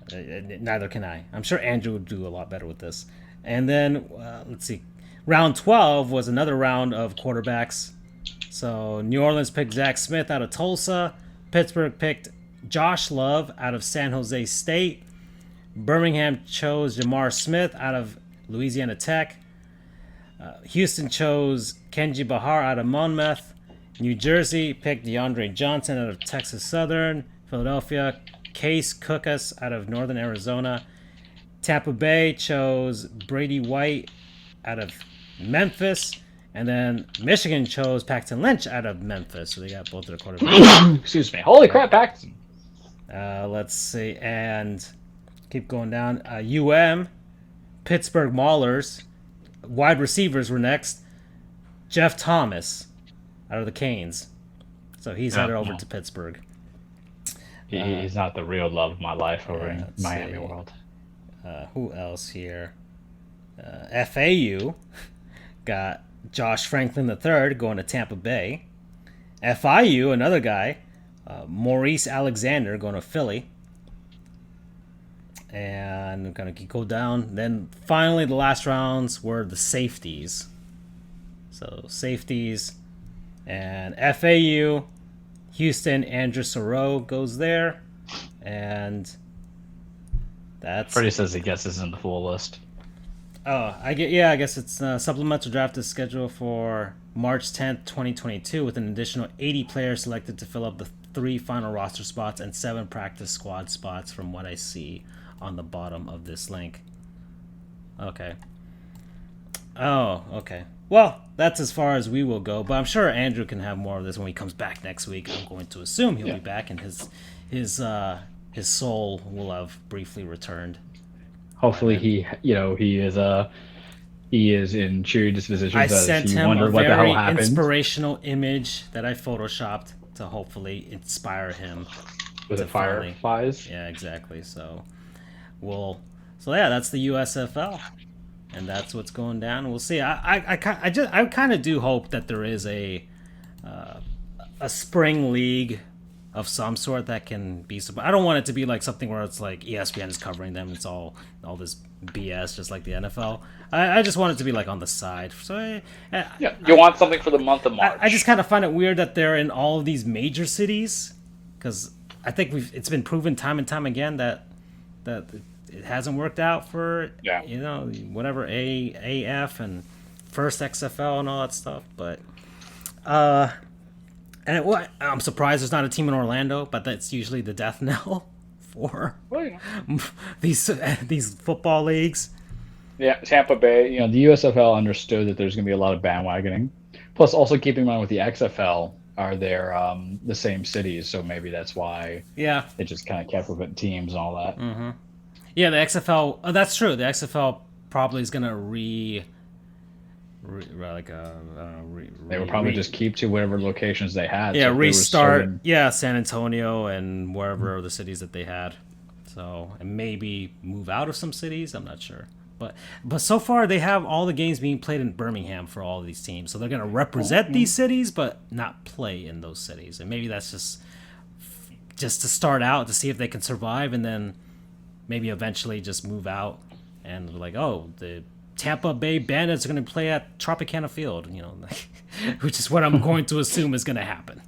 Neither can I. I'm sure Andrew would do a lot better with this. And then, let's see. Round 12 was another round of quarterbacks. So New Orleans picked Zach Smith out of Tulsa. Pittsburgh picked Josh Love out of San Jose State. Birmingham chose Jamar Smith out of Louisiana Tech. Houston chose Kenji Bahar out of Monmouth. New Jersey picked DeAndre Johnson out of Texas Southern. Philadelphia, Case Cookus out of Northern Arizona. Tampa Bay chose Brady White out of Memphis. And then Michigan chose Paxton Lynch out of Memphis. So they got both their quarterbacks.
Excuse me. Holy crap, Paxton.
Let's see. And keep going down. Pittsburgh Maulers. Wide receivers were next. Jeff Thomas out of the Canes. So he's headed over to Pittsburgh.
He's not the real love of my life over in Miami World.
Who else here? FAU got Josh Franklin III going to Tampa Bay. FIU, another guy, Maurice Alexander going to Philly. And I'm going to go down. Then finally the last rounds were the safeties. So safeties and FAU, Houston, Andrew Sorrow goes there. And that's...
Freddie says he guesses in the full list.
Oh, I guess it's supplemental draft is scheduled for March 10th, 2022 with an additional 80 players selected to fill up the 3 final roster spots and 7 practice squad spots from what I see on the bottom of this link. Okay. Oh, okay. Well, that's as far as we will go, but I'm sure Andrew can have more of this when he comes back next week. I'm going to assume he'll be back and his soul will have briefly returned.
Hopefully he is in cheery disposition.
I sent him a very inspirational image that I photoshopped to hopefully inspire him.
Was it fireflies?
Yeah, exactly. So that's the USFL, and that's what's going down. We'll see. I kind of do hope that there is a spring league of some sort that can be. I don't want it to be like something where it's like ESPN is covering them. It's all this BS, just like the NFL. I just want it to be like on the side. So
you want something for the month of March.
I just kind of find it weird that they're in all of these major cities, because I think it's been proven time and time again that it hasn't worked out for whatever AF and first XFL and all that stuff. But I'm surprised there's not a team in Orlando, but that's usually the death knell for these football leagues.
Yeah, Tampa Bay. The USFL understood that there's going to be a lot of bandwagoning. Plus, also keep in mind with the XFL, are there the same cities, so maybe that's why. Yeah, it just kind of kept with teams and all that.
Mm-hmm. Yeah, the XFL. Oh, that's true. The XFL probably is going to
they would probably just keep to whatever locations they had.
Yeah, so restart. San Antonio and wherever the cities that they had. So, and maybe move out of some cities. I'm not sure. But so far they have all the games being played in Birmingham for all of these teams. So they're going to represent these cities, but not play in those cities. And maybe that's just to start out to see if they can survive, and then maybe eventually just move out and like, oh, the Tampa Bay Bandits are going to play at Tropicana Field, which is what I'm going to assume is going to happen.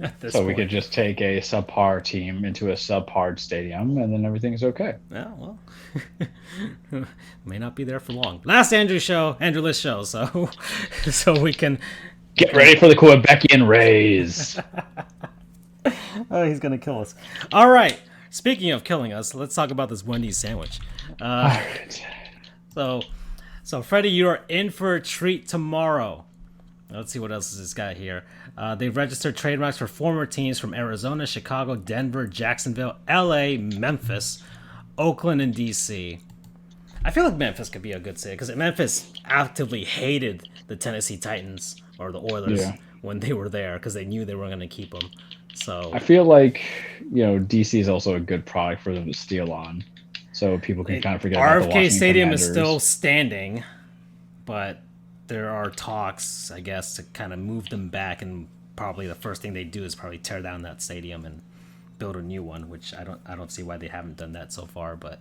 at this
So we
point.
could just take a subpar team into a subpar stadium, and then everything's okay.
Yeah, well, may not be there for long. Last Andrew List show, so so we can.
Get ready for the Quebecian Rays.
Oh, he's gonna kill us. All right. Speaking of killing us, let's talk about this Wendy's sandwich.
All right.
So Freddie, you are in for a treat tomorrow. Let's see what else is this guy here. They've registered trademarks for former teams from Arizona, Chicago, Denver, Jacksonville, LA, Memphis, Oakland, and DC. I feel like Memphis could be a good city because Memphis actively hated the Tennessee Titans or the Oilers when they were there because they knew they were going to keep them. So
I feel like DC is also a good product for them to steal on, so people can kind of forget about the
RFK
Washington
Stadium
Commanders.
is still standing, but there are talks, I guess, to kind of move them back, and probably the first thing they do is probably tear down that stadium and build a new one, which I don't see why they haven't done that so far, but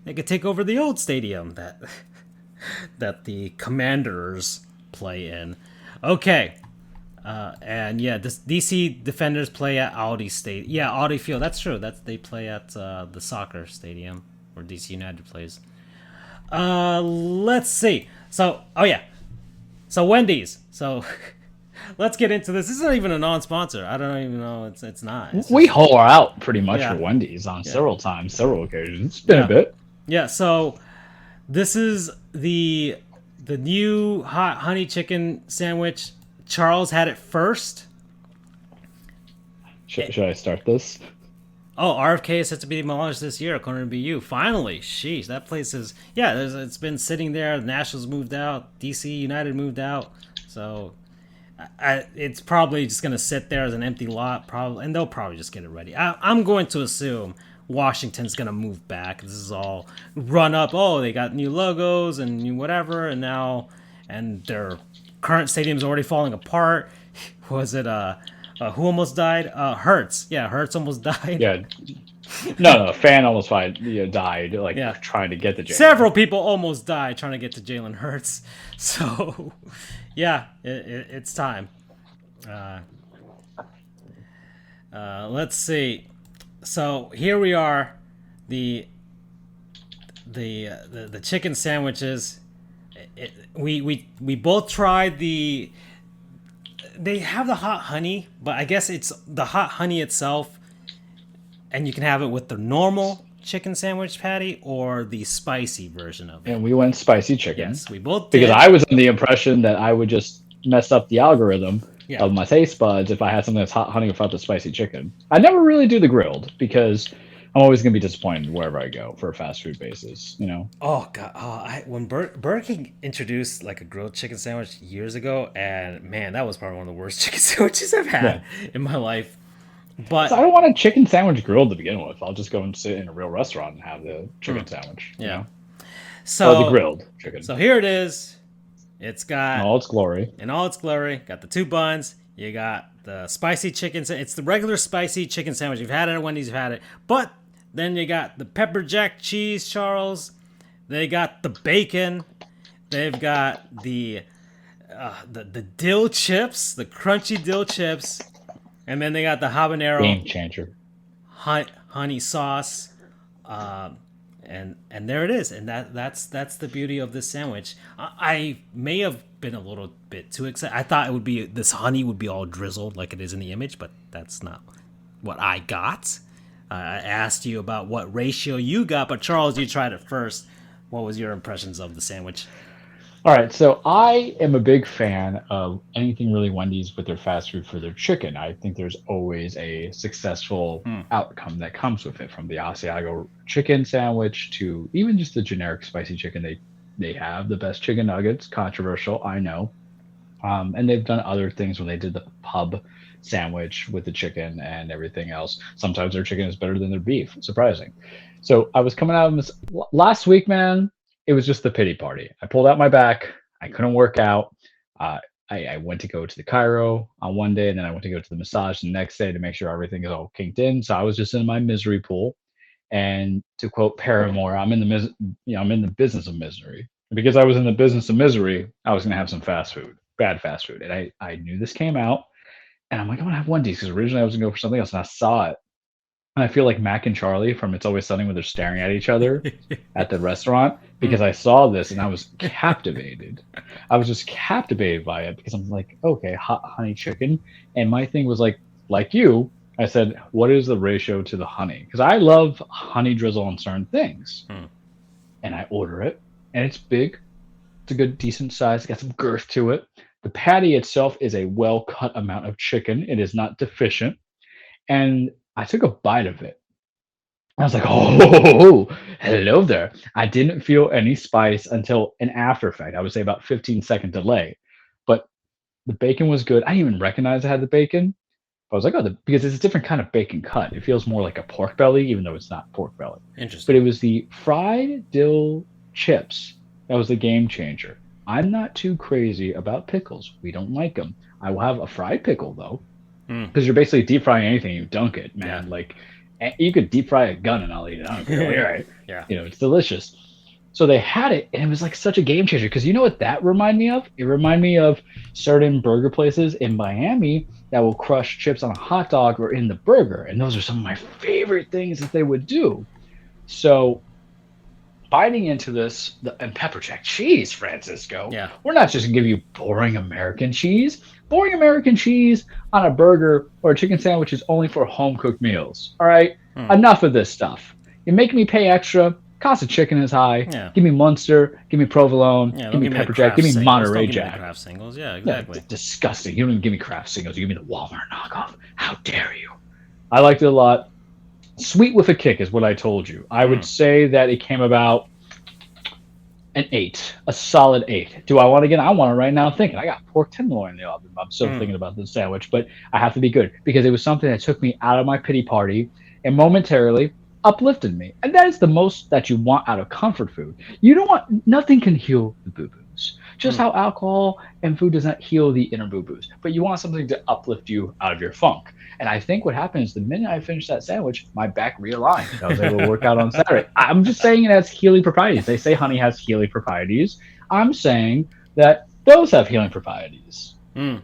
they could take over the old stadium that the Commanders play in. Okay. And yeah, this DC Defenders play at Audi State. Yeah, Audi Field. That's true. They play at the soccer stadium where DC United plays. Let's see. So, so Wendy's. So, let's get into this. This isn't even a non-sponsor. I don't even know. It's not. It's
We haul out pretty much
Yeah.
for Wendy's on several occasions. It's been a bit.
Yeah. So, this is the new hot honey chicken sandwich. Charles had it first.
Should I start this?
Oh, RFK is set to be demolished this year, according to BU. Finally, sheesh, that place is it's been sitting there. The Nationals moved out, DC United moved out, so it's probably just gonna sit there as an empty lot, probably, and they'll probably just get it ready. I'm going to assume Washington's gonna move back. This is all run up. Oh, they got new logos and new whatever, and their current stadium's already falling apart. Was it who almost died? Hertz. Yeah, Hertz almost died.
Yeah. No, fan almost died. Trying to get the Jalen.
Several people almost died trying to get to Jalen Hurts. So, yeah, it's time. Let's see. So here we are, the chicken sandwiches. We both tried the. They have the hot honey, but I guess it's the hot honey itself, and you can have it with the normal chicken sandwich patty or the spicy version of it.
And we went spicy chicken.
Yes, we both did.
Because I was under the impression that I would just mess up the algorithm of my taste buds if I had something that's hot honey without the spicy chicken. I never really do the grilled because I'm always going to be disappointed wherever I go for a fast food basis,
Oh god! When Burger King introduced like a grilled chicken sandwich years ago, and man, that was probably one of the worst chicken sandwiches I've had in my life. But
I don't want a chicken sandwich grilled to begin with. I'll just go and sit in a real restaurant and have the chicken sandwich.
So
or the grilled chicken.
So here it is. It's got
in all its glory.
In all its glory, got the two buns. You got the spicy chicken. It's the regular spicy chicken sandwich. You've had it at Wendy's. You've had it, but then you got the pepper jack cheese, Charles. They got the bacon. They've got the dill chips, the crunchy dill chips, and then they got the habanero
Game changer.
honey sauce. And there it is, and that's the beauty of this sandwich. I may have been a little bit too excited. I thought this honey would be all drizzled like it is in the image, but that's not what I got. I asked you about what ratio you got, but Charles, you tried it first. What was your impressions of the sandwich?
All right, so I am a big fan of anything really Wendy's with their fast food for their chicken. I think there's always a successful outcome that comes with it, from the Asiago chicken sandwich to even just the generic spicy chicken. They have the best chicken nuggets. Controversial, I know. And they've done other things when they did the pub sandwich with the chicken and everything else. Sometimes their chicken is better than their beef. Surprising. So I was coming out of this last week, man. It was just the pity party. I pulled out my back. I couldn't work out. I went to go to the chiro on one day, and then I went to go to the massage the next day to make sure everything is all kinked in. So I was just in my misery pool. And to quote Paramore, I'm in the business of misery. And because I was in the business of misery, I was going to have some fast food, bad fast food. And I knew this came out. And I'm like, I'm gonna have Wendy's because originally I was gonna go for something else, and I saw it, and I feel like Mac and Charlie from It's Always Sunny when they're staring at each other at the restaurant because I saw this and I was captivated. I was just captivated by it because I'm like, okay, hot honey chicken, and my thing was like you. I said, what is the ratio to the honey? Because I love honey drizzle on certain things, and I order it, and it's big. It's a good, decent size. It's got some girth to it. The patty itself is a well cut amount of chicken. It is not deficient. And I took a bite of it. I was like, oh, hello there. I didn't feel any spice until an after effect. I would say about 15-second delay. But the bacon was good. I didn't even recognize I had the bacon. I was like, oh, because it's a different kind of bacon cut. It feels more like a pork belly, even though it's not pork belly.
Interesting.
But it was the fried dill chips that was the game changer. I'm not too crazy about pickles. We don't like them. I will have a fried pickle, though, because you're basically deep frying anything. You dunk it, man.
Yeah.
Like, you could deep fry a gun and I'll eat it. I don't care. Right?
Yeah.
You know, it's delicious. So they had it, and it was like such a game changer. Because you know what that reminded me of? It reminded me of certain burger places in Miami that will crush chips on a hot dog or in the burger. And those are some of my favorite things that they would do. So biting into this, and pepper jack cheese, Francisco.
Yeah.
We're not just going to give you boring American cheese. Boring American cheese on a burger or a chicken sandwich is only for home-cooked meals. All right? Enough of this stuff. You make me pay extra. Cost of chicken is high.
Yeah.
Give me Munster. Give me provolone.
Yeah,
give me pepper
the
jack.
Kraft
Give me
singles.
Monterey
Don't give me
Jack.
the Kraft singles. Yeah,
Yeah,
exactly.
disgusting. You don't even give me Kraft singles. You give me the Walmart knockoff. How dare you? I liked it a lot. Sweet with a kick is what I told you. I would say that it came about an 8, a solid 8. Do I want to get? I want it right now. Thinking I got pork tenderloin in the oven. I'm still thinking about this sandwich, but I have to be good because it was something that took me out of my pity party and momentarily uplifted me. And that is the most that you want out of comfort food. You don't want, nothing can heal the boo-boos. Just how alcohol and food does not heal the inner boo-boos. But you want something to uplift you out of your funk. And I think what happened is the minute I finished that sandwich, my back realigned. I was able to work out on Saturday. I'm just saying it has healing properties. They say honey has healing properties. I'm saying that those have healing properties. That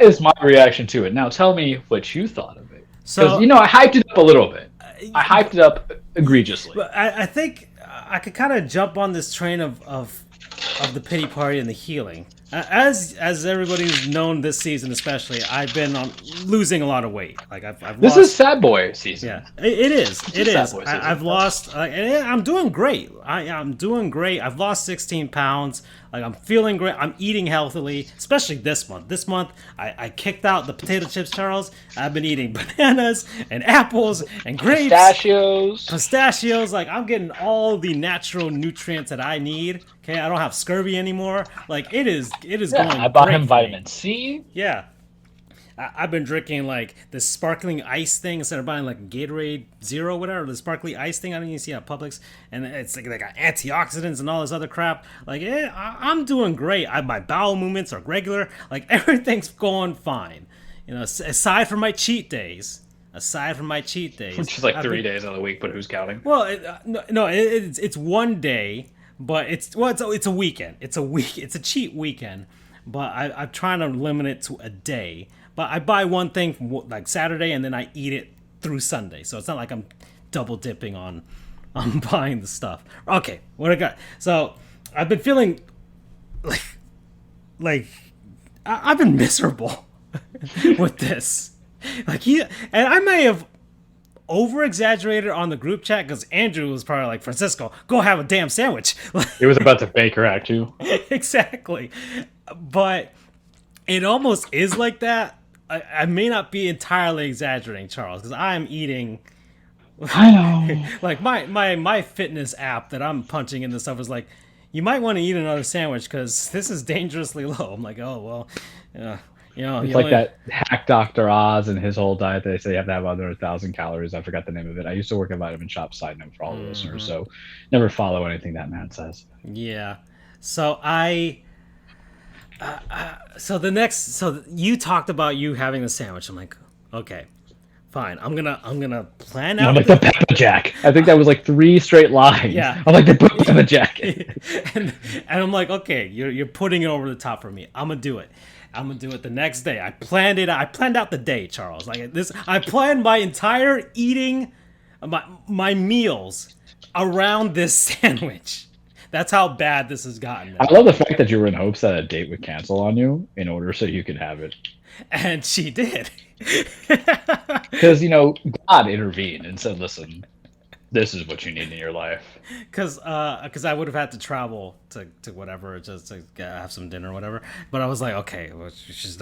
is my reaction to it. Now tell me what you thought of it. Because, you know, I hyped it up a little bit. I hyped it up egregiously.
But I think I could kind of jump on this train of the pity party and the healing. As everybody's known this season, especially, I've been losing a lot of weight. Like I've
this
lost,
is sad boy season.
Yeah, it is. It is.
Sad boy season.
I've lost. And I'm doing great. I'm doing great. I've lost 16 pounds. Like I'm feeling great. I'm eating healthily, especially this month. This month, I kicked out the potato chips, Charles. I've been eating bananas and apples and grapes, pistachios. Like I'm getting all the natural nutrients that I need. Okay, I don't have scurvy anymore. Like it is going.
I bought
great
him
for
vitamin
me.
C.
Yeah. I've been drinking like this sparkling ice thing instead of buying like Gatorade Zero, whatever, the sparkling ice thing I don't even see at Publix, and it's like they got antioxidants and all this other crap. Like, I'm doing great. My bowel movements are regular. Like everything's going fine. You know, aside from my cheat days.
Which is like 3 days out of the week, but who's counting?
Well, it's one day, but it's a weekend. It's a cheat weekend, but I'm trying to limit it to a day. But I buy one thing from like Saturday and then I eat it through Sunday. So it's not like I'm double dipping on buying the stuff. Okay, what I got? So I've been feeling like I've been miserable with this. And I may have over exaggerated on the group chat because Andrew was probably like, Francisco, go have a damn sandwich.
It was about to bake her act too.
Exactly. But it almost is like that. I may not be entirely exaggerating, Charles, because I am eating.
I know.
Like my fitness app that I'm punching in this stuff is like, you might want to eat another sandwich because this is dangerously low. I'm like, oh well,
it's like that hack Dr. Oz and his whole diet. They say you have to have under 1,000 calories. I forgot the name of it. I used to work at Vitamin Shop. Side note for all the listeners. So never follow anything that man says.
Yeah. So so you talked about you having the sandwich. I'm like, okay, fine. I'm gonna plan out.
I'm like the pepper jack. I think that was like 3 straight lines.
Yeah.
I'm like the pepper jack.
and I'm like, okay, you're putting it over the top for me. I'm gonna do it. I'm gonna do it the next day. I planned it. I planned out the day, Charles. Like this, I planned my entire eating, my meals around this sandwich. That's how bad this has gotten.
I love the fact that you were in hopes that a date would cancel on you in order so you could have it.
And she did.
Because, you know, God intervened and said, listen, this is what you need in your life.
Because I would have had to travel to whatever, just to have some dinner or whatever. But I was like, okay, well, she's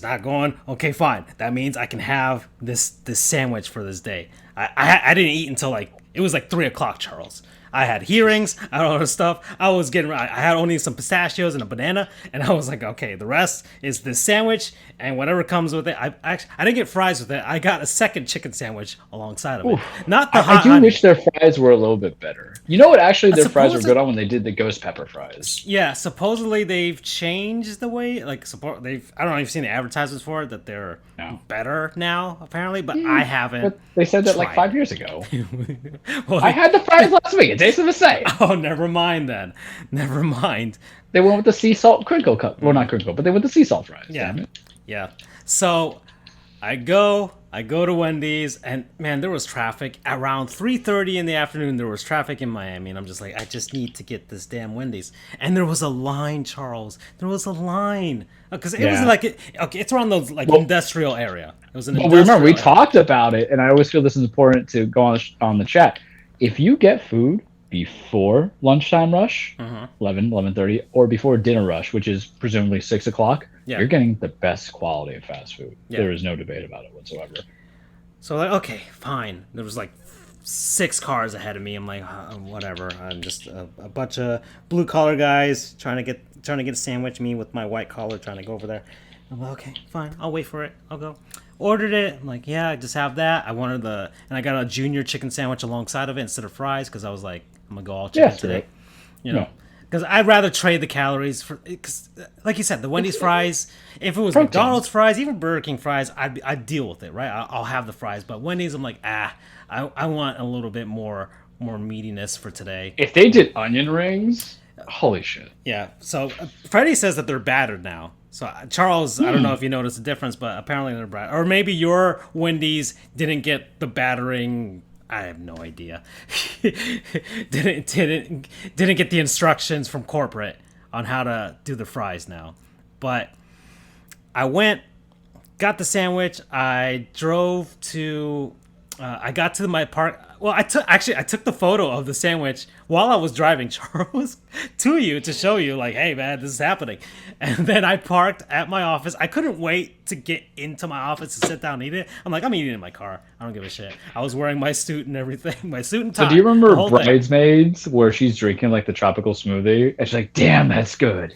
not going. Okay, fine. That means I can have this sandwich for this day. I didn't eat until it was 3:00, Charles. I had hearings, I had all this stuff. I had only some pistachios and a banana, and I was like, okay, the rest is this sandwich and whatever comes with it. I didn't get fries with it. I got a second chicken sandwich alongside of it. Not the hot
honey. Wish their fries were a little bit better. You know what? Actually, their fries were good on when they did the ghost pepper fries.
Yeah, supposedly they've changed the way. I don't know if you've seen the advertisements for it that they're better now, apparently, but I haven't. But
they said that 5 years ago. Well, I had the fries last week. It tasted the same.
Oh, never mind then. Never mind.
They went with the sea salt crinkle cut. Well, not crinkle, but they went with the sea salt fries.
Yeah. Damn it. Yeah. So I go to Wendy's, and man, there was traffic around 3:30 in the afternoon. There was traffic in Miami, and I'm just like, I just need to get this damn Wendy's. And there was a line, Charles. There was a line because it was it's around those industrial area. It was an.
Well, remember we talked about it, and I always feel this is important to go on the chat. If you get food before lunchtime rush, 11:30, or before dinner rush, which is presumably 6 o'clock, you're getting the best quality of fast food. Yeah. There is no debate about it whatsoever.
So okay, fine. There was 6 cars ahead of me. I'm like, whatever. I'm just a bunch of blue collar guys trying to get a sandwich. Me with my white collar trying to go over there. I'm like, okay, fine. I'll wait for it. I'll go. Ordered it. I'm like, yeah, just have that. And I got a junior chicken sandwich alongside of it instead of fries because I was like, I'm gonna go all chicken today. You know, because I'd rather trade the calories for. Because, like you said, the Wendy's fries. If it was protein. McDonald's fries, even Burger King fries, I'd deal with it, right? I'll have the fries. But Wendy's, I'm like, I want a little bit more meatiness for today.
If they did onion rings, holy shit.
Yeah. So Freddie says that they're battered now. So Charles, I don't know if you noticed the difference, but apparently they're battered. Or maybe your Wendy's didn't get the battering. I have no idea. didn't get the instructions from corporate on how to do the fries now. But I went, got the sandwich. I drove to. I got to my park. Well, I took the photo of the sandwich while I was driving, Charles, to you to show you, hey, man, this is happening. And then I parked at my office. I couldn't wait to get into my office to sit down and eat it. I'm like, I'm eating it in my car. I don't give a shit. I was wearing my suit and everything, my suit and tie.
So do you remember Bridesmaids where she's drinking the tropical smoothie and she's like, damn, that's good.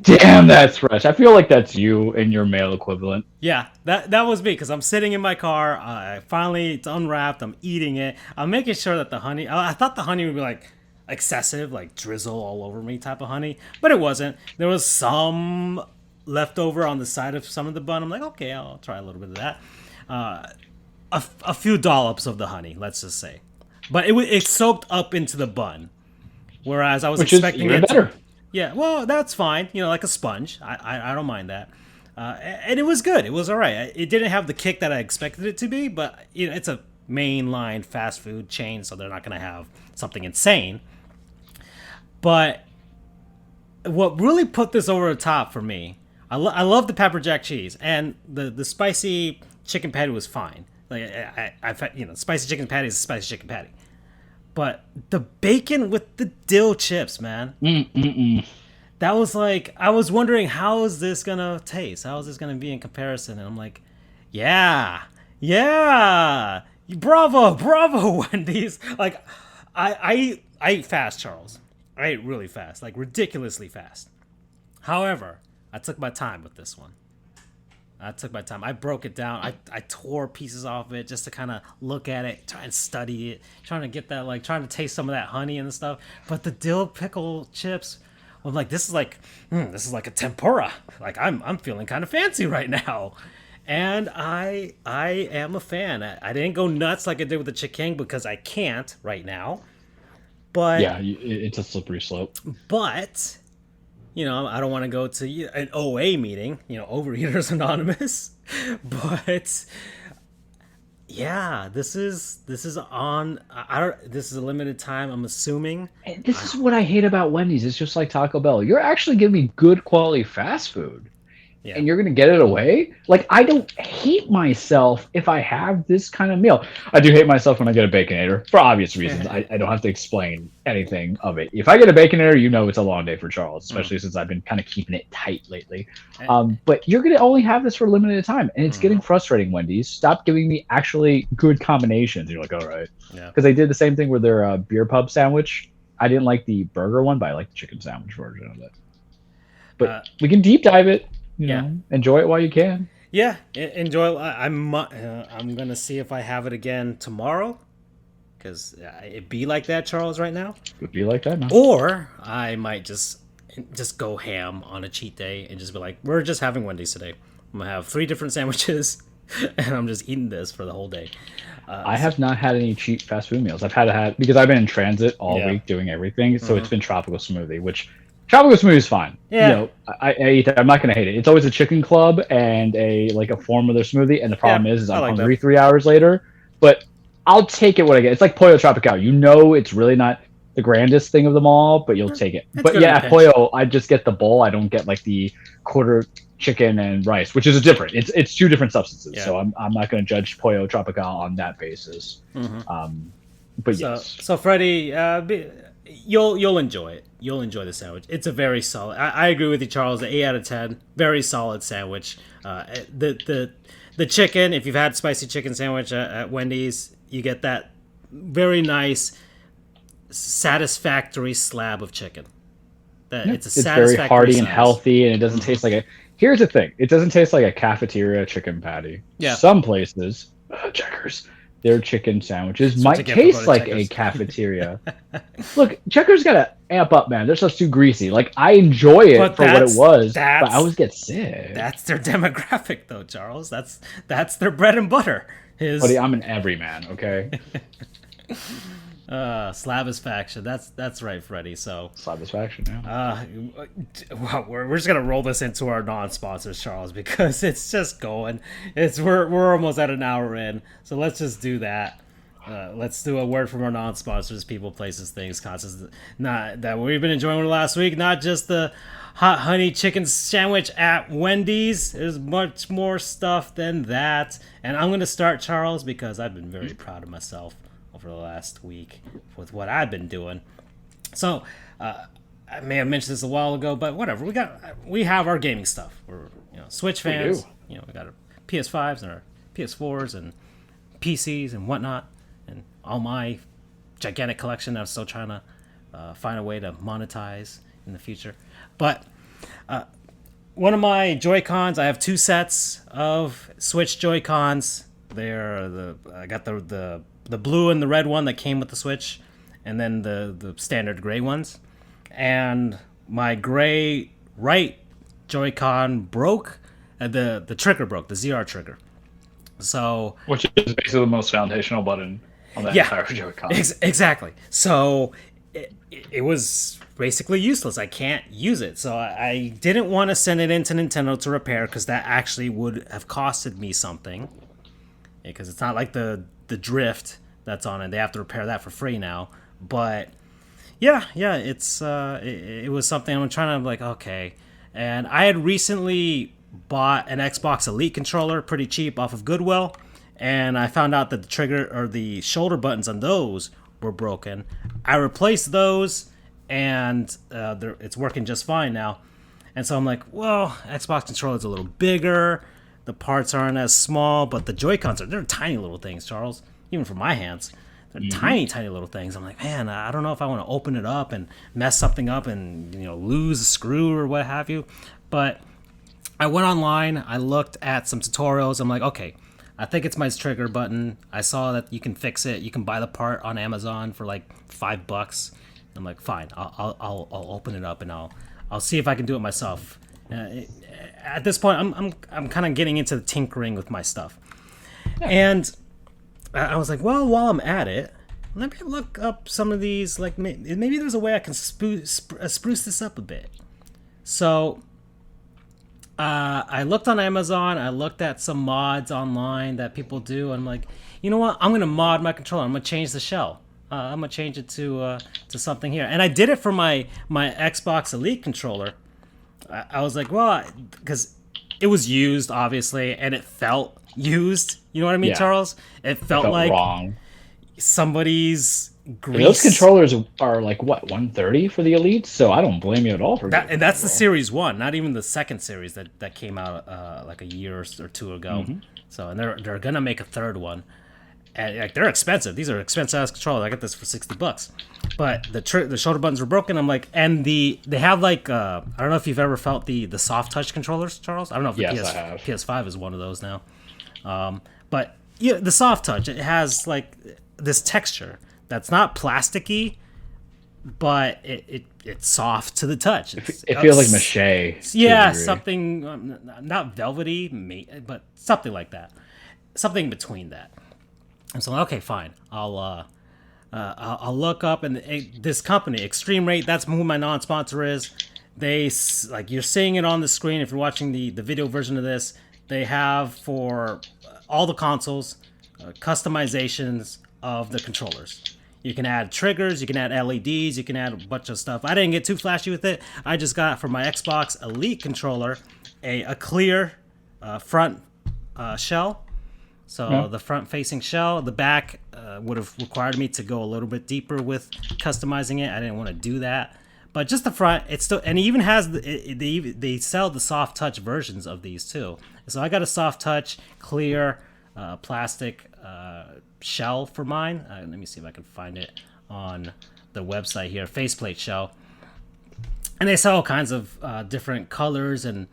Damn, that's fresh. I feel like that's you and your male equivalent.
Yeah, that was me because I'm sitting in my car. Finally, it's unwrapped. I'm eating it. I'm making sure that the honey. I thought the honey would be excessive, drizzle all over me type of honey, but it wasn't. There was some leftover on the side of some of the bun. I'm like, okay, I'll try a little bit of that. A few dollops of the honey, let's just say, but it soaked up into the bun, whereas I was expecting it
better.
Yeah, well, that's fine. Like a sponge. I don't mind that. And it was good. It was all right. It didn't have the kick that I expected it to be, but it's a mainline fast food chain, so they're not going to have something insane. But what really put this over the top for me, I love the pepper jack cheese, and the spicy chicken patty was fine. Spicy chicken patty is a spicy chicken patty. But the bacon with the dill chips, man. That was I was wondering, how is this going to taste? How is this going to be in comparison? And I'm like, yeah. Bravo, Wendy's. I ate fast, Charles. I ate really fast, ridiculously fast. However, I took my time with this one. I broke it down. I tore pieces off of it just to kind of look at it, try and study it, trying to get that, trying to taste some of that honey and stuff. But the dill pickle chips, I'm like, this is like a tempura. I'm feeling kind of fancy right now. And I am a fan. I didn't go nuts like I did with the chicken because I can't right now. But
yeah, it's a slippery slope.
But You know, I don't want to go to an OA meeting, Overeaters Anonymous, but yeah, this is on. I don't. This is a limited time. I'm assuming.
And this is what I hate about Wendy's. It's just like Taco Bell. You're actually giving me good quality fast food.
Yeah.
And you're going to get it away? Like, I don't hate myself if I have this kind of meal. I do hate myself when I get a Baconator, for obvious reasons. I don't have to explain anything of it. If I get a Baconator, it's a long day for Charles, especially since I've been kind of keeping it tight lately. But you're going to only have this for a limited time, and it's getting frustrating, Wendy's. Stop giving me actually good combinations. You're like, all right. Because they did the same thing with their beer pub sandwich. I didn't like the burger one, but I like the chicken sandwich version of it. But we can deep dive it. Enjoy it while you can.
Yeah, enjoy. I'm gonna see if I have it again tomorrow, because it be like that, Charles. Right now,
it be like that now.
Or I might just go ham on a cheat day and just be like, we're just having Wendy's today. I'm gonna have 3 different sandwiches, and I'm just eating this for the whole day.
I have not had any cheap fast food meals. I've had because I've been in transit all week doing everything, so it's been tropical smoothie, which. Tropical smoothie is fine.
Yeah.
I eat that. I'm not gonna hate it. It's always a chicken club and a form of their smoothie. And the problem is I'm hungry 3 hours later. But I'll take it when I get. It's like Pollo Tropical. It's really not the grandest thing of them all, but you'll take it. But yeah, at Pollo, I just get the bowl. I don't get the quarter chicken and rice, which is different. It's 2 different substances. Yeah. So I'm not gonna judge Pollo Tropical on that basis. But yes.
So Freddie, you'll enjoy it. You'll enjoy the sandwich. It's a very solid. I agree with you, Charles. 8 out of 10. Very solid sandwich. The chicken. If you've had spicy chicken sandwich at Wendy's, you get that very nice, satisfactory slab of chicken. It's
very hearty and healthy, and it doesn't taste like a. Here's the thing: it doesn't taste like a cafeteria chicken patty.
Yeah.
Some places, Checkers. Their chicken sandwiches might taste like a cafeteria. Look, Checkers gotta amp up, man. They're just too greasy. I enjoy it for what it was, but I always get sick.
That's their demographic, though, Charles. That's their bread and butter.
Buddy, I'm an everyman, okay?
Slavisfaction. That's right, Freddie. So
Slavisfaction, yeah.
We're just gonna roll this into our non-sponsors, Charles, because it's just going. We're almost at an hour in, so let's just do that. Let's do a word from our non-sponsors, people, places, things, concepts. Not that we've been enjoying last week. Not just the hot honey chicken sandwich at Wendy's. There's much more stuff than that, and I'm gonna start, Charles, because I've been very proud of myself over the last week with what I've been doing. So I may have mentioned this a while ago, but whatever. We have our gaming stuff. We're Switch fans. We got our PS5s and our PS4s and PCs and whatnot, and all my gigantic collection that I'm still trying to find a way to monetize in the future. But one of my Joy-Cons, I have 2 sets of Switch Joy-Cons. I got the blue and the red one that came with the Switch, and then the standard gray ones. And my gray right Joy-Con broke. The trigger broke, the ZR trigger. So,
which is basically the most foundational button on that entire Joy-Con.
Exactly. So it was basically useless. I can't use it. So I didn't want to send it into Nintendo to repair, because that actually would have costed me something. Because it's not like the drift that's on it. They have to repair that for free now. But yeah, it was something I'm trying to okay. And I had recently bought an Xbox Elite controller pretty cheap off of Goodwill, and I found out that the trigger or the shoulder buttons on those were broken. I replaced those, and it's working just fine now. And so I'm like, well, Xbox controller's a little bigger. The parts aren't as small, but the Joy-Cons they're tiny little things, Charles. Even for my hands, they're tiny, tiny little things. I'm like, man, I don't know if I want to open it up and mess something up and lose a screw or what have you. But I went online. I looked at some tutorials. I'm like, okay, I think it's my trigger button. I saw that you can fix it. You can buy the part on Amazon for $5. I'm like, fine, I'll open it up and I'll see if I can do it myself. At this point, I'm kind of getting into the tinkering with my stuff, and I was like, well, while I'm at it, let me look up some of these. Maybe there's a way I can spruce this up a bit. So I looked on Amazon. I looked at some mods online that people do. And I'm like, you know what? I'm gonna mod my controller. I'm gonna change the shell. I'm gonna change it to something here. And I did it for my Xbox Elite controller. I was like, well, because it was used obviously, and it felt used. You know what I mean,
Yeah.
Charles? It felt like
wrong.
somebody's grease.
Those controllers are like what 130 for the Elite, so I don't blame you at all for
that, and that's the Series 1, not even the second series that came out like a year or two ago. So, and they're gonna make a third one, and like they're expensive. These are expensive ass controllers. I got this for $60, but the shoulder buttons were broken. I'm like, and they have like I don't know if you've ever felt the soft touch controllers, Charles. I don't know if the
Yes, I have.
PS5 is one of those now, but yeah, the soft touch, it has like this texture that's not plasticky, but it's soft to the touch.
It feels like mache.
Yeah, something not velvety, but something like that. Something between that. And so, okay, fine. I'll look up, and this company, ExtremeRate, that's who my non-sponsor is. They, like, you're seeing it on the screen if you're watching the video version of this. They have for all the consoles customizations of the controllers. You can add triggers, you can add LEDs, you can add a bunch of stuff. I didn't get too flashy with it. I just got for my Xbox Elite controller a clear front shell. So the front-facing shell, the back would have required me to go a little bit deeper with customizing it. I didn't want to do that, but just the front, it's still, and it even has they sell the soft touch versions of these too. So I got a soft touch clear plastic shell for mine. Let me see if I can find it on the website here. Faceplate shell, and they sell all kinds of different colors and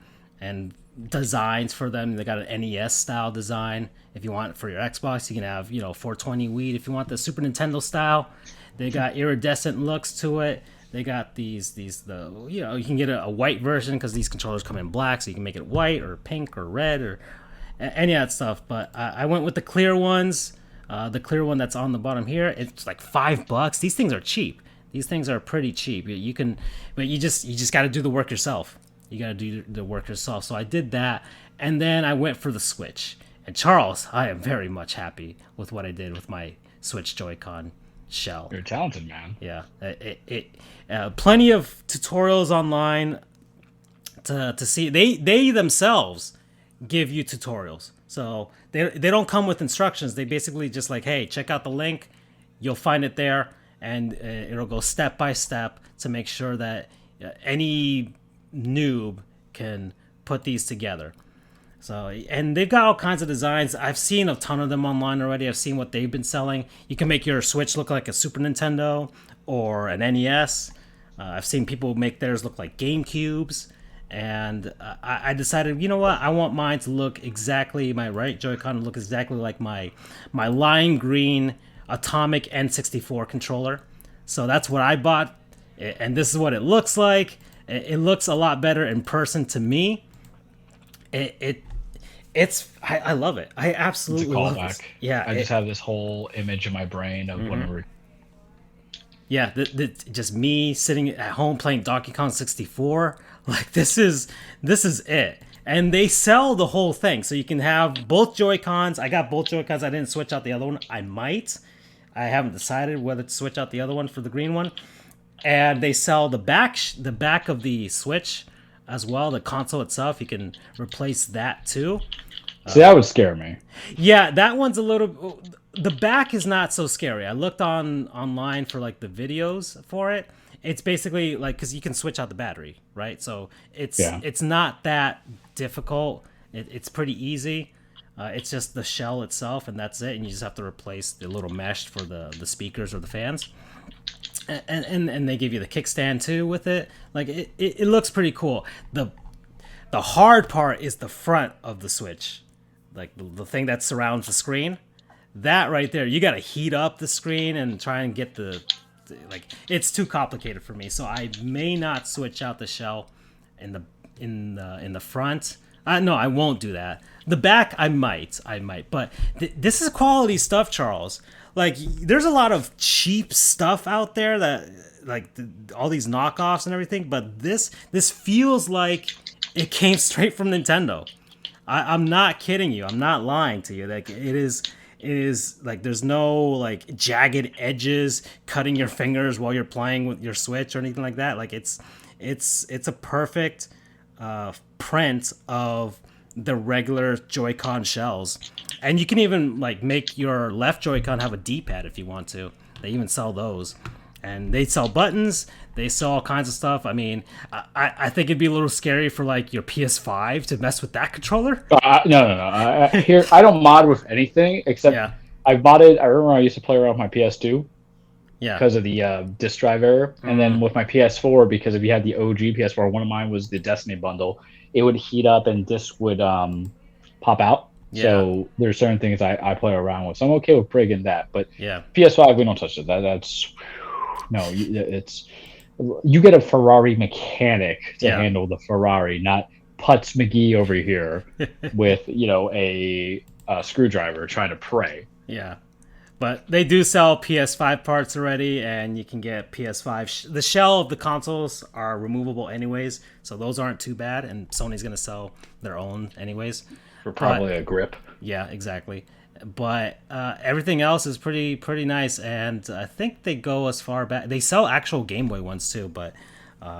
designs for them. They got an NES style design. If you want it for your Xbox, you can have 420 Wii. If you want the Super Nintendo style, they got iridescent looks to it. They got you can get a white version because these controllers come in black, so you can make it white or pink or red or any of that stuff. But I went with the clear ones. The clear one that's on the bottom here, it's like $5. These things are cheap. These things are pretty cheap. But you just got to do the work yourself. You got to do the work yourself. So I did that, and then I went for the Switch. And Charles, I am very much happy with what I did with my Switch Joy-Con shell.
You're talented, man.
Yeah, plenty of tutorials online to see. They themselves give you tutorials, so they don't come with instructions. They basically just like, hey, check out the link, you'll find it there, and it'll go step by step to make sure that any noob can put these together. So, and they've got all kinds of designs. I've seen a ton of them online already. I've seen what they've been selling. You can make your Switch look like a Super Nintendo or an NES. I've seen people make theirs look like GameCubes. And I decided, you know what? I want mine to look exactly, my right Joy-Con to look exactly like my lime green Atomic N64 controller. So that's what I bought. And this is what it looks like. It looks a lot better in person to me. I love it. I absolutely love it. Yeah,
I just have this whole image in my brain of whenever.
Yeah, just me sitting at home playing Donkey Kong 64. Like this is it. And they sell the whole thing, so you can have both Joy-Cons. I got both Joy-Cons. I didn't switch out the other one. I might. I haven't decided whether to switch out the other one for the green one. And they sell the back of the Switch as well, the console itself. You can replace that too.
See, that would scare me.
Yeah, that one's a little. The back is not so scary. I looked online for like the videos for it. It's basically like, because you can switch out the battery, right? So it's not that difficult. It's pretty easy. It's just the shell itself, and that's it. And you just have to replace the little mesh for the speakers or the fans. And they give you the kickstand too with it. Like it looks pretty cool. The hard part is the front of the Switch, like the thing that surrounds the screen. That right there, you got to heat up the screen and try and get it's too complicated for me. So I may not switch out the shell in the front. No, I won't do that. The back, I might, but this is quality stuff, Charles. Like, there's a lot of cheap stuff out there that, like, all these knockoffs and everything. But this feels like it came straight from Nintendo. I'm not kidding you. I'm not lying to you. Like, it is like there's no like jagged edges cutting your fingers while you're playing with your Switch or anything like that. Like, it's a perfect print of the regular Joy-Con shells, and you can even like make your left Joy-Con have a D-pad if you want to. They even sell those, and they sell buttons. They sell all kinds of stuff. I mean, I think it'd be a little scary for like your PS5 to mess with that controller.
No. Here, I don't mod with anything except
Yeah,
I've modded. I remember I used to play around with my PS2
yeah,
because of the disk drive error, and then with my PS4 because if you had the OG PS4, one of mine was the Destiny bundle. It would heat up and disc would pop out.
yeah,
So there's certain things I play around with. So I'm okay with brigging that. But
yeah.
PS5, we don't touch it. That's no. It's you get a Ferrari mechanic to
Yeah.
handle the Ferrari, not Putz McGee over here with a screwdriver trying to pray.
Yeah. But they do sell PS5 parts already, and you can get PS5. The shell of the consoles are removable anyways, so those aren't too bad. And Sony's gonna sell their own anyways.
For probably a grip.
Yeah, exactly. But everything else is pretty nice, and I think they go as far back. They sell actual Game Boy ones too, but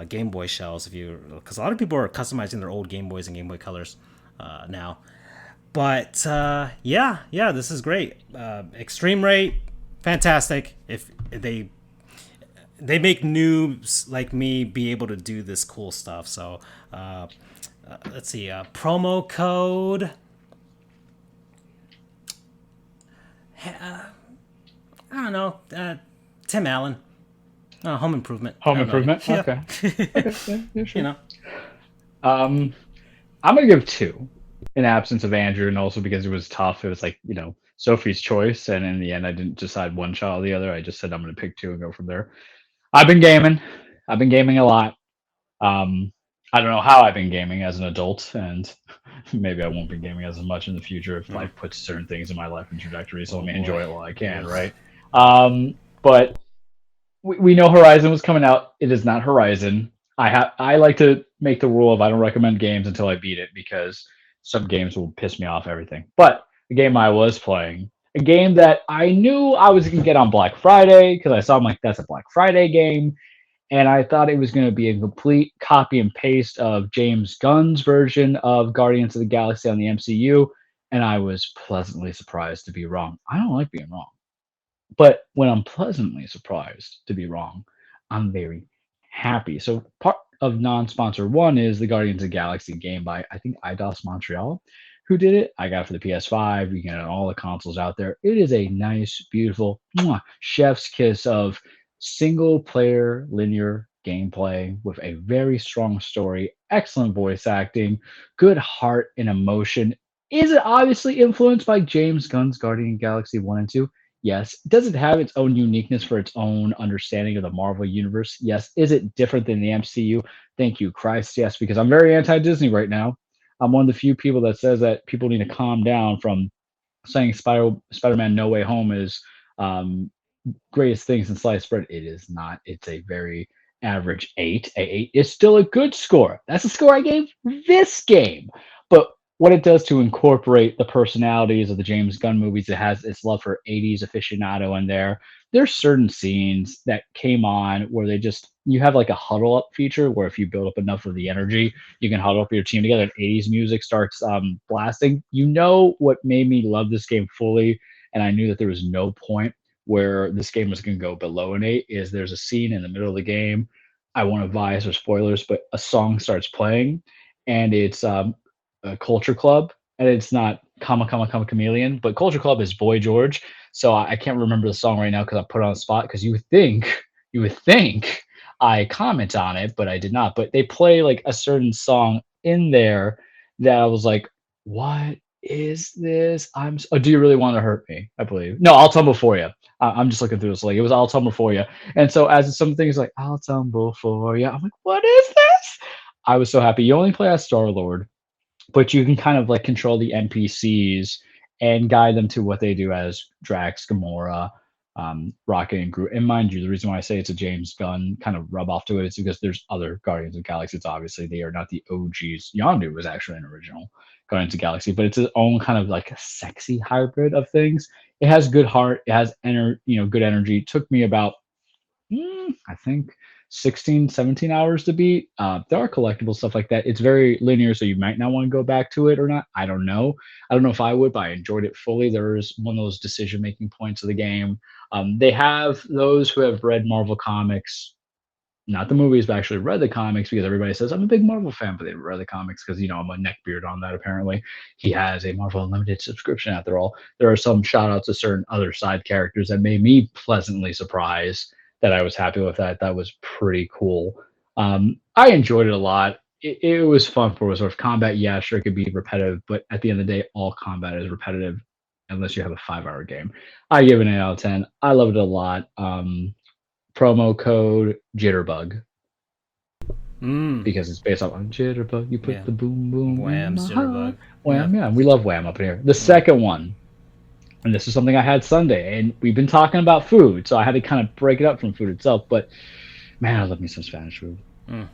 Game Boy shells, because a lot of people are customizing their old Game Boys and Game Boy Colors now. But yeah, this is great. ExtremeRate, fantastic. If they make noobs like me be able to do this cool stuff. So let's see, promo code. I don't know. Tim Allen, Home Improvement.
Home Improvement.
Yeah.
Okay. Okay. Yeah, sure.
You know.
I'm gonna give 2 in absence of Andrew, and also because it was tough. It was like Sophie's choice, and in the end, I didn't decide one child or the other. I just said I'm gonna pick 2 and go from there. I've been gaming. I've been gaming a lot. I don't know how I've been gaming as an adult, and maybe I won't be gaming as much in the future if life puts certain things in my life in trajectory. So let me enjoy it while I can, right? But we know Horizon was coming out. It is not Horizon. I like to make the rule of I don't recommend games until I beat it because some games will piss me off everything. But the game I was playing, a game that I knew I was going to get on Black Friday because I saw I'm like, that's a Black Friday game. And I thought it was going to be a complete copy and paste of James Gunn's version of Guardians of the Galaxy on the MCU. And I was pleasantly surprised to be wrong. I don't like being wrong. But when I'm pleasantly surprised to be wrong, I'm very happy. So part of non-sponsor 1 is the Guardians of the Galaxy game by, I think, Eidos Montreal, who did it. I got it for the PS5. You can get it on all the consoles out there. It is a nice, beautiful chef's kiss of single-player linear gameplay with a very strong story, excellent voice acting, good heart and emotion. Is it obviously influenced by James Gunn's Guardian Galaxy 1 and 2? Yes. Does it have its own uniqueness for its own understanding of the Marvel Universe? Yes. Is it different than the MCU? Thank you, Christ. Yes, because I'm very anti-Disney right now. I'm one of the few people that says that people need to calm down from saying Spider-Man No Way Home is greatest things in sliced bread. It is not. It's a very average 8. A 8 is still a good score. That's the score I gave this game. But what it does to incorporate the personalities of the James Gunn movies, it has its love for 80s aficionado in there. There's certain scenes that came on where you have like a huddle up feature where if you build up enough of the energy, you can huddle up your team together and 80s music starts blasting. What made me love this game fully, and I knew that there was no point where this game was going to go below an 8, is there's a scene in the middle of the game. I won't advise or spoilers, but a song starts playing, and it's a Culture Club, and it's not Comma Chameleon, but Culture Club is Boy George. So I can't remember the song right now because I put it on the spot. Because you would think I comment on it, but I did not. But they play like a certain song in there that I was like, what is this? Do you really want to hurt me? I believe. No, I'll tumble for you. I'm just looking through this. Like it was I'll tumble for you. And so as some things like I'll tumble for you, I'm like, what is this? I was so happy. You only play as Star-Lord. but you can kind of like control the NPCs and guide them to what they do as Drax, Gamora, Rocket, and Groot. And mind you, the reason why I say it's a James Gunn kind of rub off to it is because there's other Guardians of the Galaxy. It's obviously they are not the OGs. Yondu was actually an original Guardians of the Galaxy, but it's its own kind of like sexy hybrid of things. It has good heart. It has good energy. It took me about I think 16, 17 hours to beat. There are collectible stuff like that. It's very linear, so you might not want to go back to it or not. I don't know. I don't know if I would, but I enjoyed it fully. There's one of those decision-making points of the game. They have those who have read Marvel comics, not the movies, but actually read the comics, because everybody says I'm a big Marvel fan, but they read the comics because I'm a neckbeard on that. Apparently, he has a Marvel Unlimited subscription. After all, there are some shout outs to certain other side characters that made me pleasantly surprised that I was happy with that. That was pretty cool. I enjoyed it a lot. It was fun for sort of combat. Yeah, sure, it could be repetitive, but at the end of the day, all combat is repetitive unless you have a 5-hour game. I give it an 8 out of 10. I loved it a lot. Promo code Jitterbug. Because it's based off on Jitterbug. You put the boom boom
Wham's Jitterbug.
Wham, yeah. We love Wham up in here. The second one, and this is something I had Sunday, and we've been talking about food, so I had to kind of break it up from food itself. But man, I love me some Spanish food.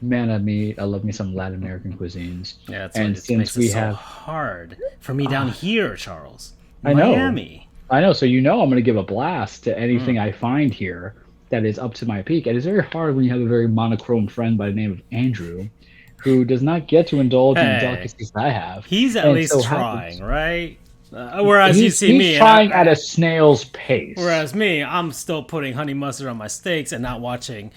Man, I love me some Latin American cuisines.
Yeah, that's and since we have hard for me down here, Charles, Miami.
I know. So I'm going to give a blast to anything I find here that is up to my peak. And it's very hard when you have a very monochrome friend by the name of Andrew, who does not get to indulge in delicacies that I have.
He's at least trying, right? Whereas you see me,
he's trying at a snail's pace.
Whereas me, I'm still putting honey mustard on my steaks and not watching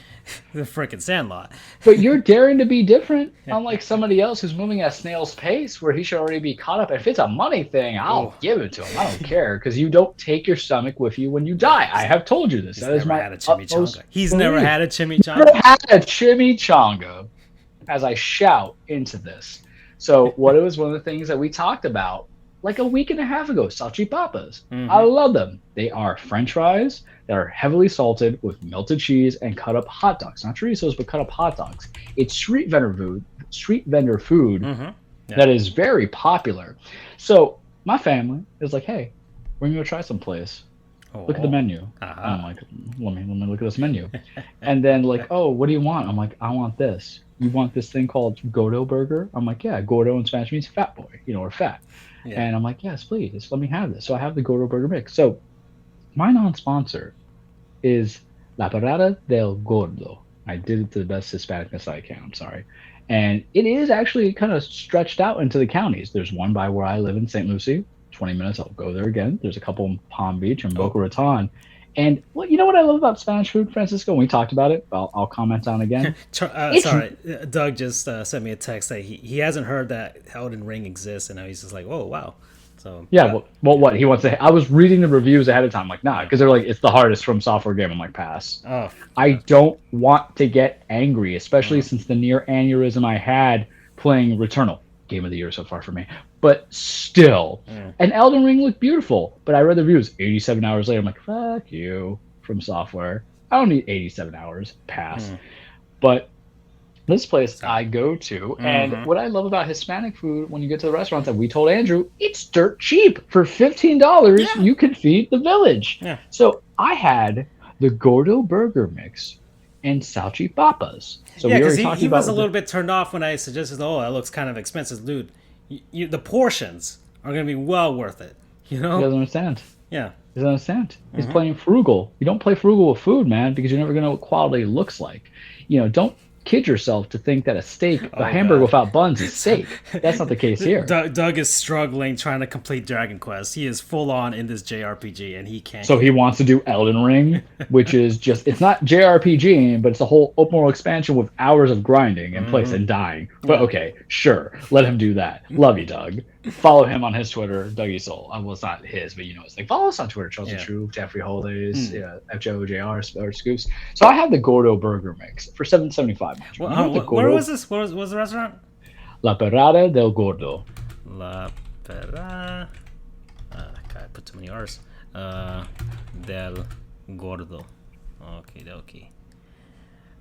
the frickin' Sandlot.
But you're daring to be different, unlike somebody else who's moving at a snail's pace, where he should already be caught up. If it's a money thing, I'll give it to him. I don't care, because you don't take your stomach with you when you die. I have told you this.
He's never had a chimichanga. He's never had a chimichanga.
Never had a chimichanga. As I shout into this, so what it was one of the things that we talked about like a week and a half ago, salchipapas. I love them. They are French fries that are heavily salted with melted cheese and cut up hot dogs. Not chorizos, but cut up hot dogs. It's street vendor food that is very popular. So my family is like, hey, we're going to go try some place. Look at the menu. I'm like, let me look at this menu. And then like, oh, what do you want? I'm like, I want this. You want this thing called Gordo burger? I'm like, yeah, Gordo in Spanish means fat boy, or fat. Yeah. And I'm like, yes, please, just let me have this. So I have the Gordo burger mix. So my non-sponsor is La Perrada del Gordo. I did it to the best Hispanicness I can. I'm sorry. And it is actually kind of stretched out into the counties. There's one by where I live in St. Lucie. 20 minutes, I'll go there again. There's a couple in Palm Beach and Boca Raton. And what I love about Spanish food, Francisco, and we talked about it, I'll comment on again.
Sorry, Doug just sent me a text that he hasn't heard that Elden Ring exists, and now he's just like, oh, wow. So
yeah, well, what he wants to. I was reading the reviews ahead of time, like, nah, because they're like, it's the hardest From Software game. I'm like, pass.
Oh,
I don't want to get angry, especially since the near aneurysm I had playing Returnal. Game of the year so far for me. But still, and Elden Ring looked beautiful. But I read the reviews 87 hours later. I'm like, fuck you, From Software. I don't need 87 hours. Pass. But this place I go to, and what I love about Hispanic food, when you get to the restaurants that we told Andrew, it's dirt cheap. For $15, you can feed the village.
Yeah.
So I had the Gordo Burger Mix and salchipapas. So
because he was a little bit turned off when I suggested, oh, that looks kind of expensive. Dude, the portions are going to be well worth it.
He doesn't understand.
Yeah.
He doesn't understand. He's playing frugal. You don't play frugal with food, man, because you're never going to know what quality looks like. Don't kid yourself to think that a hamburger without buns is steak. That's not the case here.
Doug is struggling trying to complete Dragon Quest. He is full on in this JRPG, and he can't.
So he wants to do Elden Ring, which is it's not JRPG, but it's a whole open world expansion with hours of grinding and place and dying. But okay, sure, let him do that. Love you, Doug. Follow him on his Twitter, Dougie Soul. Well, it's not his, but it's like, follow us on Twitter, Chelsea True, Jeffrey Holidays, FJOJR, or Goofs. So I have the Gordo Burger Mix for $7.75.
Where was this? What was the restaurant?
La Perrada del Gordo.
La Perrada. I put too many R's. Del Gordo. Okay.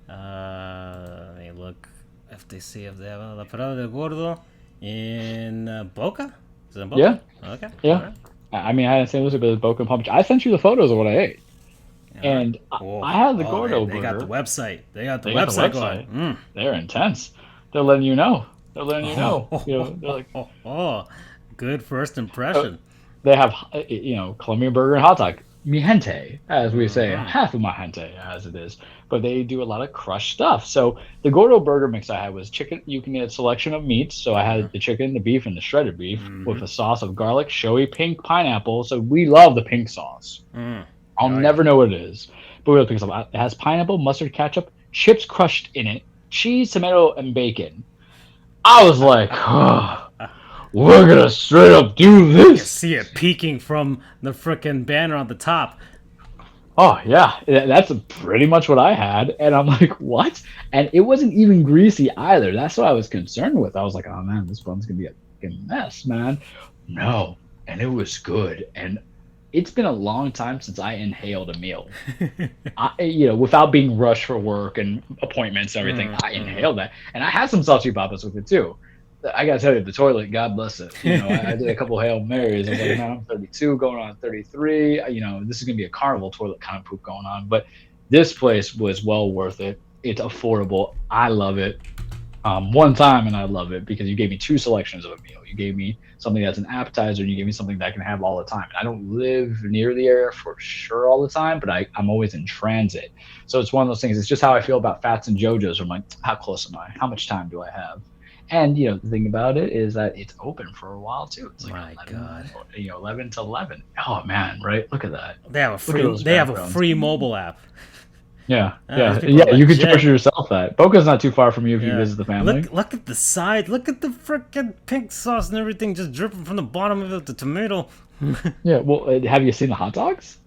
Let me look if they have La Perrada del Gordo In Boca? Is it in Boca?
Yeah,
Okay.
yeah.
All right.
I mean, I didn't say this was Boca and Pumpkin. I sent you the photos of what I ate,
All right.
and
Cool.
I had the
Oh,
Gordo
they got the
burger.
website. They got the
They got the
website
website.
going.
They're intense. They're letting you know. They're letting you know.
Oh,
You know, they're like,
good first impression.
they have, Colombian burger and hot dog. Mi gente, as we say, half of my gente, as it is. But they do a lot of crushed stuff. So the Gordo burger mix I had was chicken. You can get a selection of meats. So I had the chicken, the beef, and the shredded beef with a sauce of garlic, showy pink pineapple. So we love the pink sauce. I'll never know what it is, but we love pink sauce. It has pineapple, mustard, ketchup, chips crushed in it, cheese, tomato, and bacon. I was like, we're gonna straight up do this.
See it peeking from the frickin' banner on the top.
Oh yeah, that's pretty much what I had, and I'm like, what? And it wasn't even greasy either. That's what I was concerned with. I was like, oh man, this bun's gonna be a fucking mess, man. No, and it was good. And it's been a long time since I inhaled a meal. Without being rushed for work and appointments and everything. I inhaled that, and I had some salty papas with it too. I gotta tell you, the toilet, God bless it. I did a couple Hail Marys. I was like, man, I'm 32, going on 33. This is gonna be a carnival toilet kind of poop going on. But this place was well worth it. It's affordable. I love it. One time, and I love it because you gave me two selections of a meal. You gave me something that's an appetizer, and you gave me something that I can have all the time. And I don't live near the area for sure all the time, but I'm always in transit. So it's one of those things. It's just how I feel about Fats and JoJo's. I'm like, how close am I? How much time do I have? And the thing about it is that it's open for a while too. It's like
My
11,
God.
11 to 11. Oh man, right? Look at that.
They have a free mobile app.
Yeah,
These people
yeah.
are
You can
legit.
charge yourself that. Boca's not too far from you if you visit the family.
Look at the side. Look at the frickin' pink sauce and everything just dripping from the bottom of it. The tomato.
Yeah. Well, have you seen the hot dogs?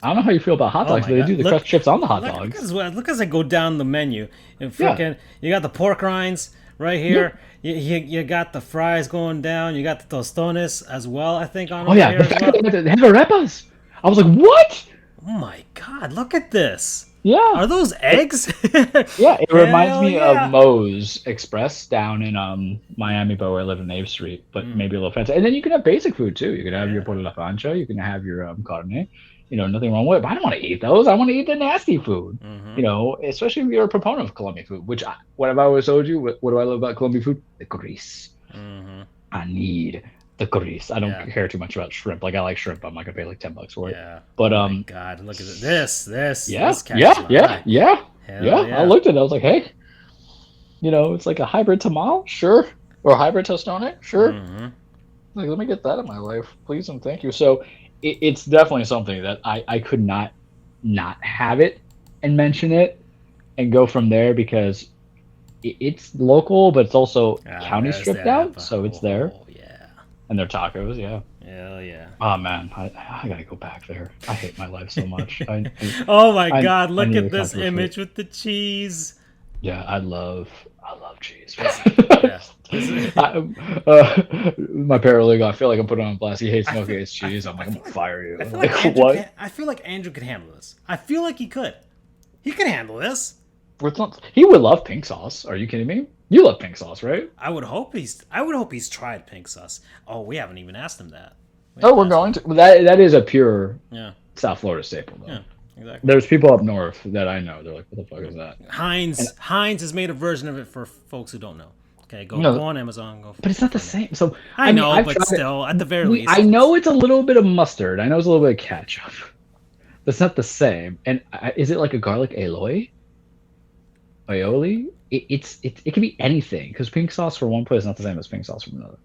I don't know how you feel about hot dogs,
my
but they
God.
do the crushed chips on the hot
Look
dogs.
as I go down the menu. And frickin', you got the pork rinds right here. You got the fries going down. You got the tostones as well, I think, on
Oh yeah,
here as well.
they have arepas. I was like, what?
Oh my God, look at this.
Yeah.
Are those eggs?
Yeah, it reminds me
yeah.
of Moe's Express down in Miami, but where I live in Nave Street, but maybe a little fancy. And then you can have basic food too. You can have your pollo la plancha. You can have your carne. Nothing wrong with it. But I don't want to eat those. I want to eat the nasty food. Especially if you're a proponent of Colombian food. Which, what have I always told you? What do I love about Colombian food? The grease. I need the grease. I don't care too much about shrimp. Like I like shrimp. I'm not gonna pay like $10 for it.
Yeah.
But
oh my God, look at this.
Yeah,
this catches my eye.
yeah.
Yeah.
I looked at it. I was like, hey, it's like a hybrid tamal, sure, or a hybrid tostone, sure. Like, let me get that in my life, please and thank you. So it's definitely something that I could not have it and mention it and go from there because it's local, but it's also county stripped out, so it's there.
Oh yeah.
And their tacos, yeah.
Hell yeah.
Oh man, I gotta go back there. I hate my life so much.
Oh my God!
I
Look
need
at
a
this
comfort
image
food.
with the cheese.
Yeah, I love cheese.
Yeah.
My paralegal, I feel like I'm putting on blast. He hates milk, hates cheese. I'm like, I'm gonna fire you.
I feel like Andrew could handle this. I feel like he could. He could handle this.
He would love pink sauce. Are you kidding me? You love pink sauce, right?
I would hope he's tried pink sauce. Oh, we haven't even asked him that.
We're going to. That is a pure South Florida staple, though.
Yeah, exactly.
There's people up north that I know. They're like, what the fuck is that?
Heinz has made a version of it for folks who don't know. Okay, go on Amazon.
But it's not the same. So
I know, but still, at the very least,
I know it's a little bit of mustard. I know it's a little bit of ketchup. That's not the same. And is it like a garlic aioli? It can be anything because pink sauce for one place is not the same as pink sauce from another.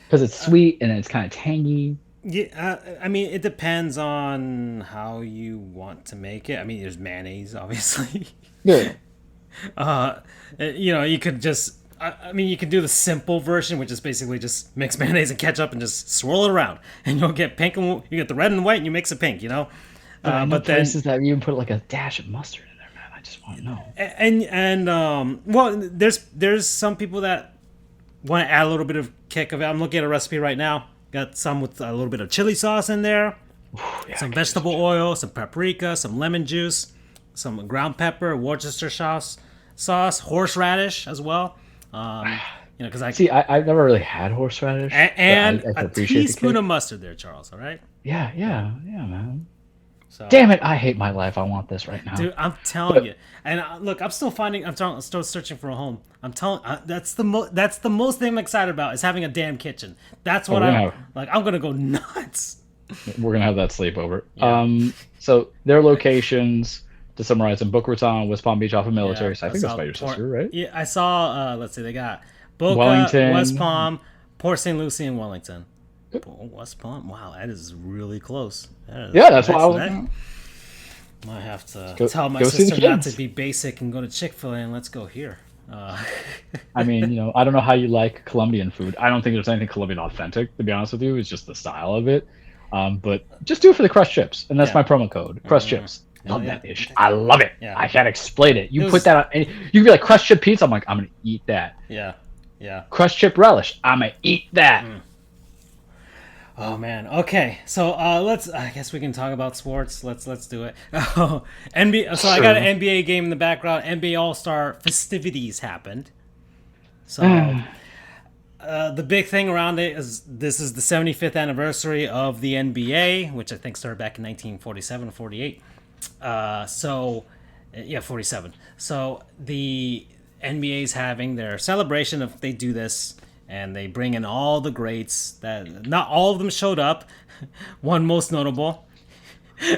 Because it's sweet and it's kind of tangy.
Yeah, I mean, it depends on how you want to make it. I mean, there's mayonnaise, obviously.
Yeah.
You could just. you could do the simple version, which is basically just mix mayonnaise and ketchup and just swirl it around, and you'll get pink and you get the red and white, and you mix it pink.
But places that you put like a dash of mustard in there, man. I just want to know.
And well, there's some people that want to add a little bit of kick of it. I'm looking at a recipe right now. Got some with a little bit of chili sauce in there, some vegetable oil, some paprika, some lemon juice, some ground pepper, Worcestershire sauce, horseradish as well. Because I
I've never really had horseradish,
and
but I
a
appreciate the
teaspoon
kick.
of mustard there, Charles. All right.
Yeah, man.
So,
Damn it, I hate my life. I want this right now.
dude, I'm telling
But
you. And look, I'm still finding. I'm still searching for a home. I'm telling. That's the most thing I'm excited about is having a damn kitchen. That's what
we're
I'm
gonna
like. I'm gonna go nuts.
we're gonna have that sleepover.
Yeah.
So their locations to summarize in Boca Raton, West Palm Beach, off of Military. So I think that's by your sister, right?
Yeah, I saw. Let's see, they got Boca, West
Wellington.
Palm, Port St. Lucie, and Wellington. West Palm. Wow, that is really close.
Yeah, that's why I was.
Might have to
Go-
tell my
go see the
sister not to
kids.
be basic and go to Chick-fil-A and let's go here.
I mean, I don't know how you like Colombian food. I don't think there's anything Colombian authentic, to be honest with you. It's just the style of it. But just do it for the crushed chips, and that's
Yeah.
my promo code. Crushed chips. Love
yeah.
that dish. I love it.
Yeah.
I can't explain it. You
It
put
was-
that on, and you'd be like crushed chip pizza. I'm like, I'm gonna eat that.
Yeah.
Crushed chip relish. I'm gonna eat that.
Oh man. Okay. So let's. I guess we can talk about sports. Let's do it. NBA. So I got an NBA game in the background. NBA All Star festivities happened. So the big thing around it is this is the 75th anniversary of the NBA, which I think started back in 1947 or 48. Yeah, 47. So the NBA's having their celebration of they do this and they bring in all the greats that not all of them showed up. One most notable.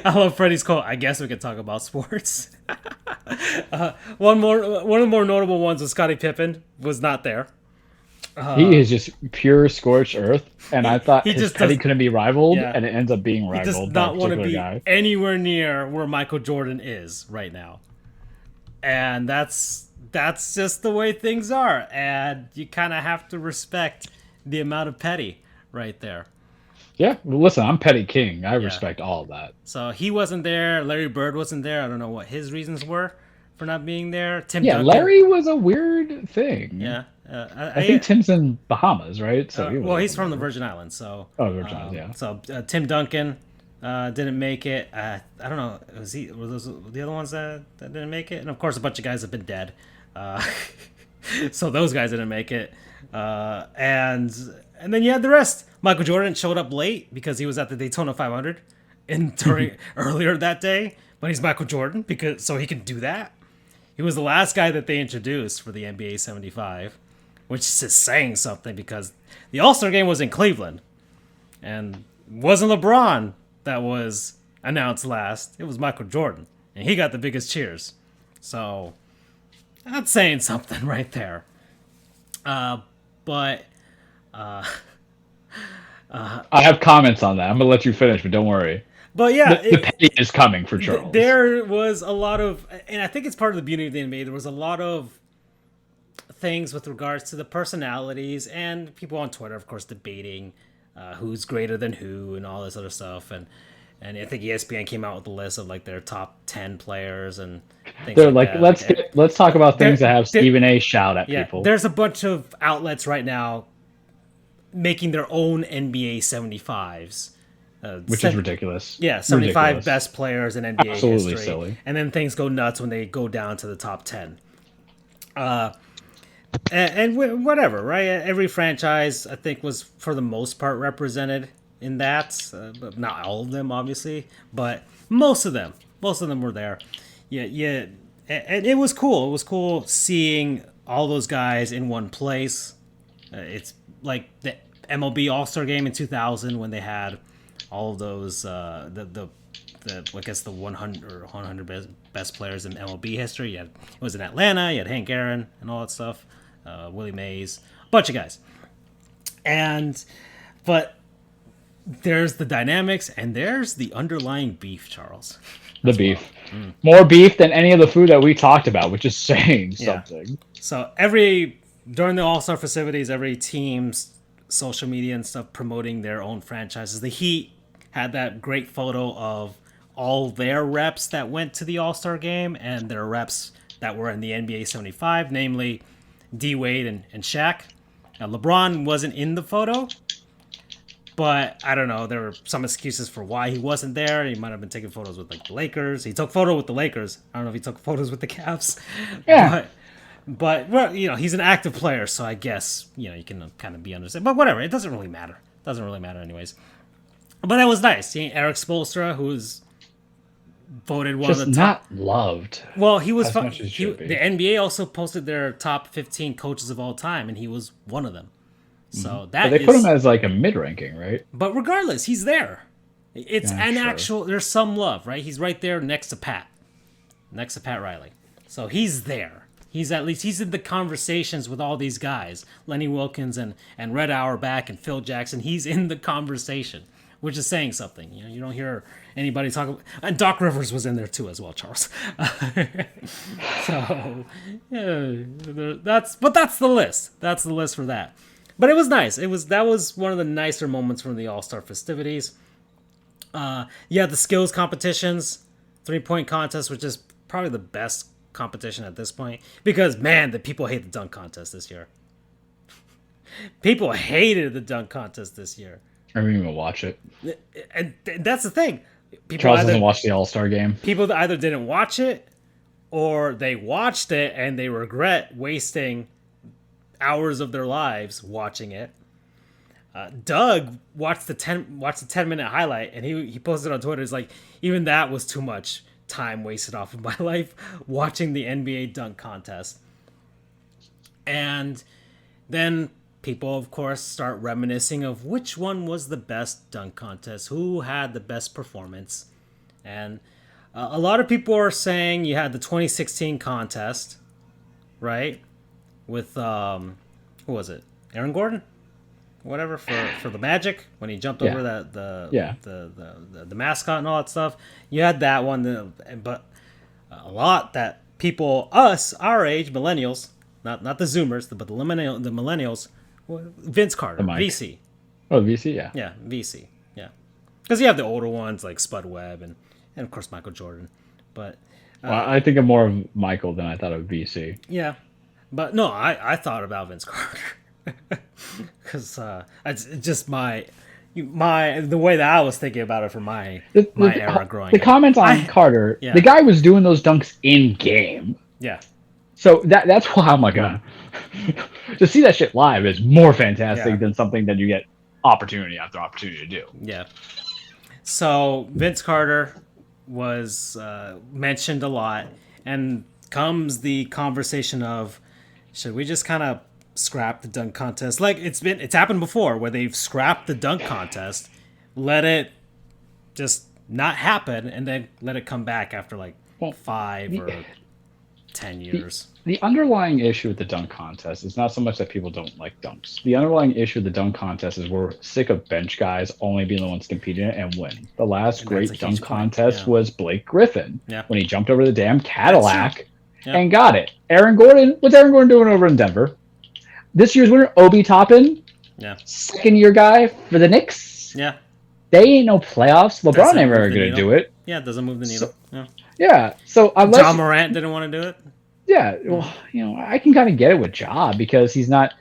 I love Freddie's quote. I guess we could talk about sports. One of the more notable ones was Scottie Pippen was not there.
He is just pure scorched earth, and I thought
he
his
just
petty
does-
couldn't be rivaled,
Yeah.
and it ends up being
He
rivaled
does
by a
not want to
particular
be
guy.
anywhere near where Michael Jordan is right now. And that's just the way things are. And you kind of have to respect the amount of petty right there.
Yeah, well, listen, I'm petty king. I respect all of that.
So he wasn't there. Larry Bird wasn't there. I don't know what his reasons were for not being there. Tim
Yeah,
Duncan.
Larry was a weird thing.
Yeah.
I think Tim's in Bahamas, right? So
he's from the Virgin Islands. So
Virgin Islands, yeah.
So Tim Duncan didn't make it. I don't know. Were those the other ones that didn't make it? And of course, a bunch of guys have been dead. So those guys didn't make it. And then you had the rest. Michael Jordan showed up late because he was at the Daytona 500 during earlier that day. But he's Michael Jordan so he can do that. He was the last guy that they introduced for the NBA 75, which is saying something because the All-Star game was in Cleveland. And it wasn't LeBron that was announced last. It was Michael Jordan. And he got the biggest cheers. So that's saying something right there. But
I have comments on that. I'm gonna let you finish, but don't worry.
yeah,
The petty is coming for Charles.
there was a lot of, and I think it's part of the beauty of the NBA. There was a lot of things with regards to the personalities and people on Twitter, of course, debating who's greater than who and all this other stuff. And I think ESPN came out with a list of like their top 10 players and things
They're
like
like,
that.
let's talk about things that have
there-
Stephen A. shout at
Yeah,
people.
there's a bunch of outlets right now making their own NBA 75s.
Which is ridiculous.
Yeah, 75
Ridiculous.
best players in NBA
Absolutely
history.
silly.
And then things go nuts when they go down to the top 10. And whatever, right? Every franchise, I think, was for the most part represented in that. But not all of them, obviously. But most of them were there. Yeah. And it was cool. It was cool seeing all those guys in one place. It's like the MLB All-Star Game in 2000 when they had all of those the I guess the 100 or 100 best players in MLB history. It was in Atlanta. You had Hank Aaron and all that stuff. Willie Mays, a bunch of guys. But there's the dynamics and there's the underlying beef, Charles.
The beef. More beef than any of the food that we talked about, which is saying
Yeah.
something.
So during the All-Star festivities, every team's social media and stuff promoting their own franchises. The Heat had that great photo of all their reps that went to the All-Star game and their reps that were in the NBA 75, namely D Wade and Shaq. Now, LeBron wasn't in the photo, but I don't know. There were some excuses for why he wasn't there. He might have been taking photos with like the Lakers. He took photo with the Lakers. I don't know if he took photos with the Cavs.
Yeah.
But well, he's an active player, so I guess you can kind of be understood. But whatever, it doesn't really matter. Doesn't really matter anyways. But that was nice seeing Eric Spoelstra, who's voted one
Just
of the top.
not loved.
Well, he was.
As much as should be.
The NBA also posted their top 15 coaches of all time, and he was one of them. So
But they put him as like a mid-ranking, right?
But regardless, he's there. It's
Yeah,
an
sure.
actual. There's some love, right? He's right there next to Pat Riley. So he's there. He's in the conversations with all these guys, Lenny Wilkins and Red Auerbach and Phil Jackson. He's in the conversation, which is saying something. You don't hear anybody talk about. And Doc Rivers was in there too as well, Charles. So yeah, that's the list. That's the list for that. But it was nice. That was one of the nicer moments from the All-Star festivities. The skills competitions, 3-point contest, which is probably the best competition at this point, because man, the people hate the dunk contest this year. People hated the dunk contest this year.
I didn't even watch it.
And that's the thing.
Charles doesn't watch the All-Star game.
People either didn't watch it or they watched it and they regret wasting hours of their lives watching it. Doug watched the 10-minute highlight, and he posted on Twitter. It's like, even that was too much time wasted off of my life watching the NBA dunk contest. And then people, of course, start reminiscing of which one was the best dunk contest, who had the best performance. And a lot of people are saying you had the 2016 contest, right? With who was it? Aaron Gordon? Whatever, for the Magic, when he jumped over the mascot and all that stuff. You had that one, but a lot that people, our age, millennials, not the Zoomers, but the millennials, Vince Carter, VC.
Oh, VC, yeah.
Yeah, VC, yeah. Because you have the older ones like Spud Webb and of course Michael Jordan. But
I think I'm more of Michael than I thought of VC.
Yeah, but no, I thought about Vince Carter. Because it's just the way that I was thinking about it for my era growing up.
The comment on Carter, the guy was doing those dunks in game.
Yeah.
So that's why I'm like, to see that shit live is more fantastic than something that you get opportunity after opportunity to do.
Yeah. So Vince Carter was mentioned a lot, and comes the conversation of, should we just kind of scrap the dunk contest? Like it's happened before where they've scrapped the dunk contest, let it just not happen, and then let it come back after 5 or 10 years.
The underlying issue with the dunk contest is not so much that people don't like dunks. The underlying issue with the dunk contest is we're sick of bench guys only being the ones competing in it and win. The last great dunk contest was Blake Griffin when he jumped over the damn Cadillac and got it. What's Aaron Gordon doing over in Denver? This year's winner, Obi Toppin, second-year guy for the Knicks.
Yeah.
They ain't no playoffs. LeBron ain't ever going to do it.
Yeah, it doesn't move the needle.
So
John Morant didn't want to do it.
Yeah, well, I can kind of get it with Ja because he's not,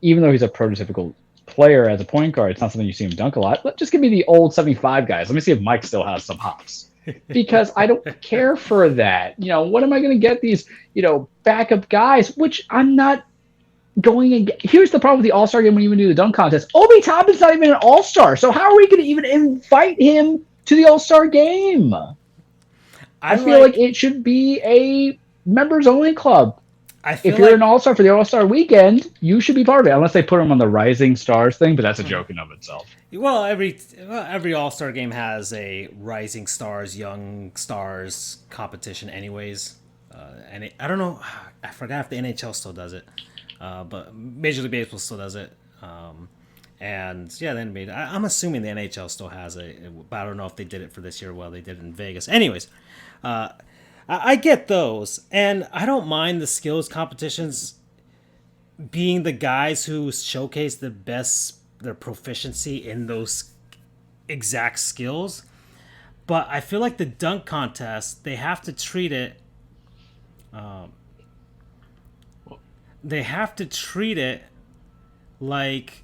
even though he's a prototypical player as a point guard, it's not something you see him dunk a lot. Just give me the old 75 guys. Let me see if Mike still has some hops. Because I don't care for that. What am I going to get these, backup guys, which I'm not going and get. Here's the problem with the All-Star game when you even do the dunk contest. Obi Toppin's not even an All-Star, so how are we going to even invite him to the All-Star game? I feel like it should be a members-only club. If you're an All-Star for the All-Star weekend, you should be part of it, unless they put him on the Rising Stars thing, but that's a joke in of itself.
Well, every All-Star game has a Rising Stars, Young Stars competition anyways. And I don't know, I forgot if the NHL still does it. But Major League Baseball still does it. And the NBA, I'm assuming the NHL still has it, but I don't know if they did it for this year. Well, they did it in Vegas. Anyways, I get those, and I don't mind the skills competitions being the guys who showcase their proficiency in those exact skills. But I feel like the dunk contest, they have to treat it. They have to treat it like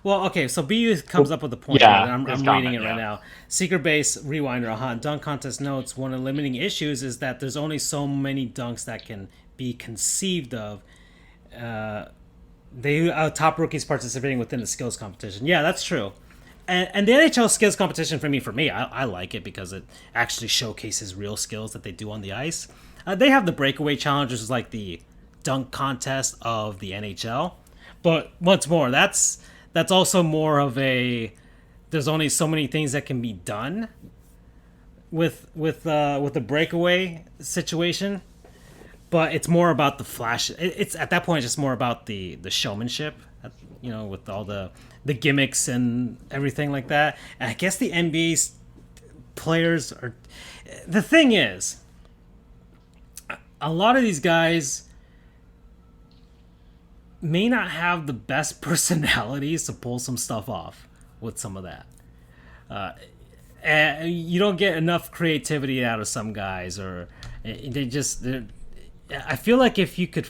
Well, okay, so BU comes up with a point here,
Yeah,
and I'm
his
reading
comment,
it right
yeah.
now. Secret Base Rewinder, dunk contest notes, one of the limiting issues is that there's only so many dunks that can be conceived of. They top rookies participating within the skills competition. Yeah, that's true. And the NHL skills competition for me, I like it because it actually showcases real skills that they do on the ice. They have the breakaway challenges like the dunk contest of the NHL, but once more, that's also more of a there's only so many things that can be done with the breakaway situation, but it's more about the flash. It's at that point, it's just more about the showmanship, with all the gimmicks and everything like that. And I guess the NBA's players are. The thing is, a lot of these guys may not have the best personalities to pull some stuff off with some of that. And you don't get enough creativity out of some guys, or I feel like if you could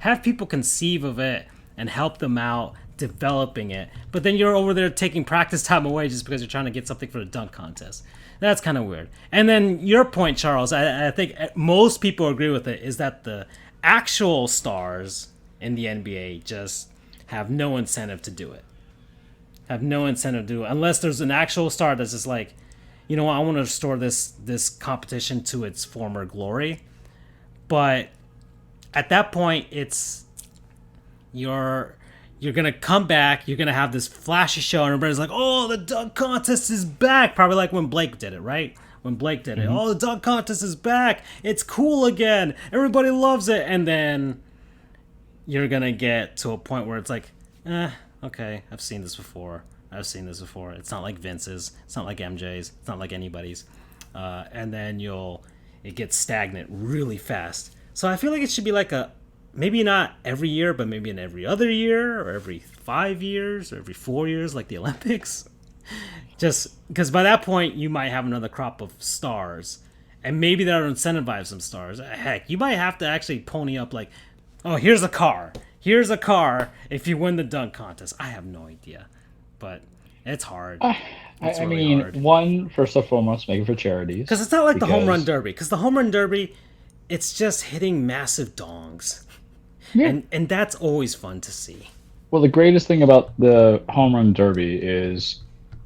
have people conceive of it and help them out developing it, but then you're over there taking practice time away just because you're trying to get something for the dunk contest. That's kind of weird. And then your point, Charles, I think most people agree with it, is that the actual stars in the NBA just have no incentive to do it. Unless there's an actual star that's just like, you know what, I want to restore this competition to its former glory. But at that point, it's you're gonna come back. You're gonna have this flashy show, and everybody's like, "Oh, the dunk contest is back!" Probably like when Blake did it, right? When Blake did it, "Oh, the dunk contest is back! It's cool again. Everybody loves it." And then you're gonna get to a point where it's like, okay, I've seen this before. It's not like Vince's. It's not like MJ's. It's not like anybody's. And then it gets stagnant really fast. So I feel like it should be like maybe not every year, but maybe in every other year, or every 5 years, or every 4 years, like the Olympics. Just because by that point you might have another crop of stars, and maybe that'll incentivize some stars. Heck, you might have to actually pony up like, oh, here's a car if you win the dunk contest. I have no idea, but it's hard.
I mean, hard. First and foremost, make it for charities.
Because it's not like the home run derby. Because the home run derby, it's just hitting massive dongs. Yeah. And that's always fun to see.
Well, the greatest thing about the home run derby is,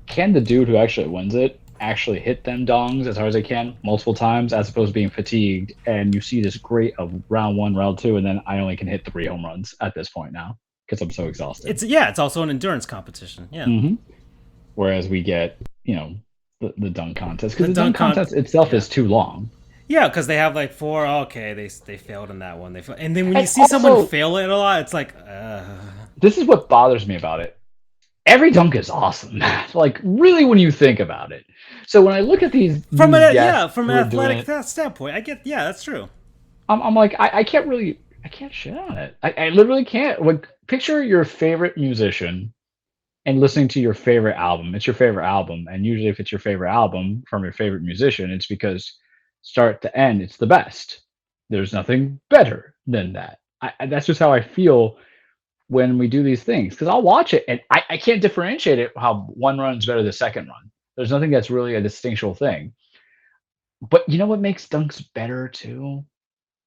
can the dude who actually wins it actually hit them dongs as hard as they can multiple times, as opposed to being fatigued, and you see this great of round 1, round 2, and then I only can hit 3 home runs at this point now because I'm so exhausted.
It's also an endurance competition. Yeah.
Mm-hmm. Whereas we get, the dunk contest, because the dunk contest itself is too long.
Yeah, because they have like 4. Okay, they failed in that one. And then when you see someone fail it a lot, it's like.
This is what bothers me about it. Every dunk is awesome. Like, really, when you think about it. So when I look at these
from an athletic standpoint, I get. Yeah, that's true.
I'm like, I can't shit on it. I literally can't. Like, picture your favorite musician and listening to your favorite album. It's your favorite album, and usually if it's your favorite album from your favorite musician, it's because start to end, it's the best. There's nothing better than that. That's just how I feel when we do these things, because I'll watch it and I can't differentiate it how one run's better than the second run. There's nothing that's really a distinctual thing. But you know what makes dunks better too?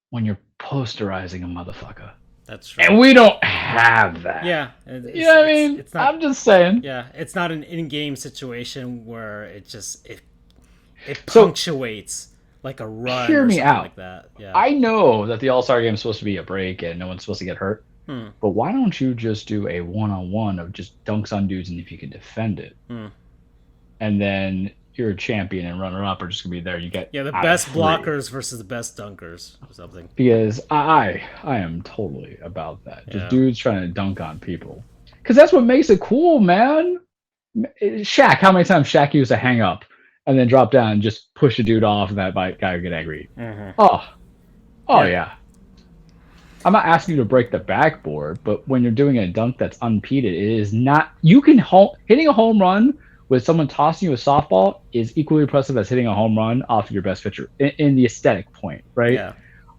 When you're posterizing a motherfucker.
That's true.
And we don't have that.
Yeah.
You know what I mean? It's not, I'm just saying.
Yeah, it's not an in-game situation where it punctuates like a run.
Hear
or
me
something
out.
Like that. Yeah.
I know that the All-Star Game is supposed to be a break and no one's supposed to get hurt. But why don't you just do a one-on-one of just dunks on dudes, and if you can defend it, and then you're a champion and runner-up are just gonna be there. You get
the best blockers versus the best dunkers or something.
Because I am totally about that. Just dudes trying to dunk on people, because that's what makes it cool, man. Shaq, how many times Shaq used to hang up and then drop down and just push a dude off, and that guy would get angry. Oh yeah. I'm not asking you to break the backboard, but when you're doing a dunk that's unpeated, it is not. You can hitting a home run with someone tossing you a softball is equally impressive as hitting a home run off of your best pitcher in the aesthetic point, right?
Yeah.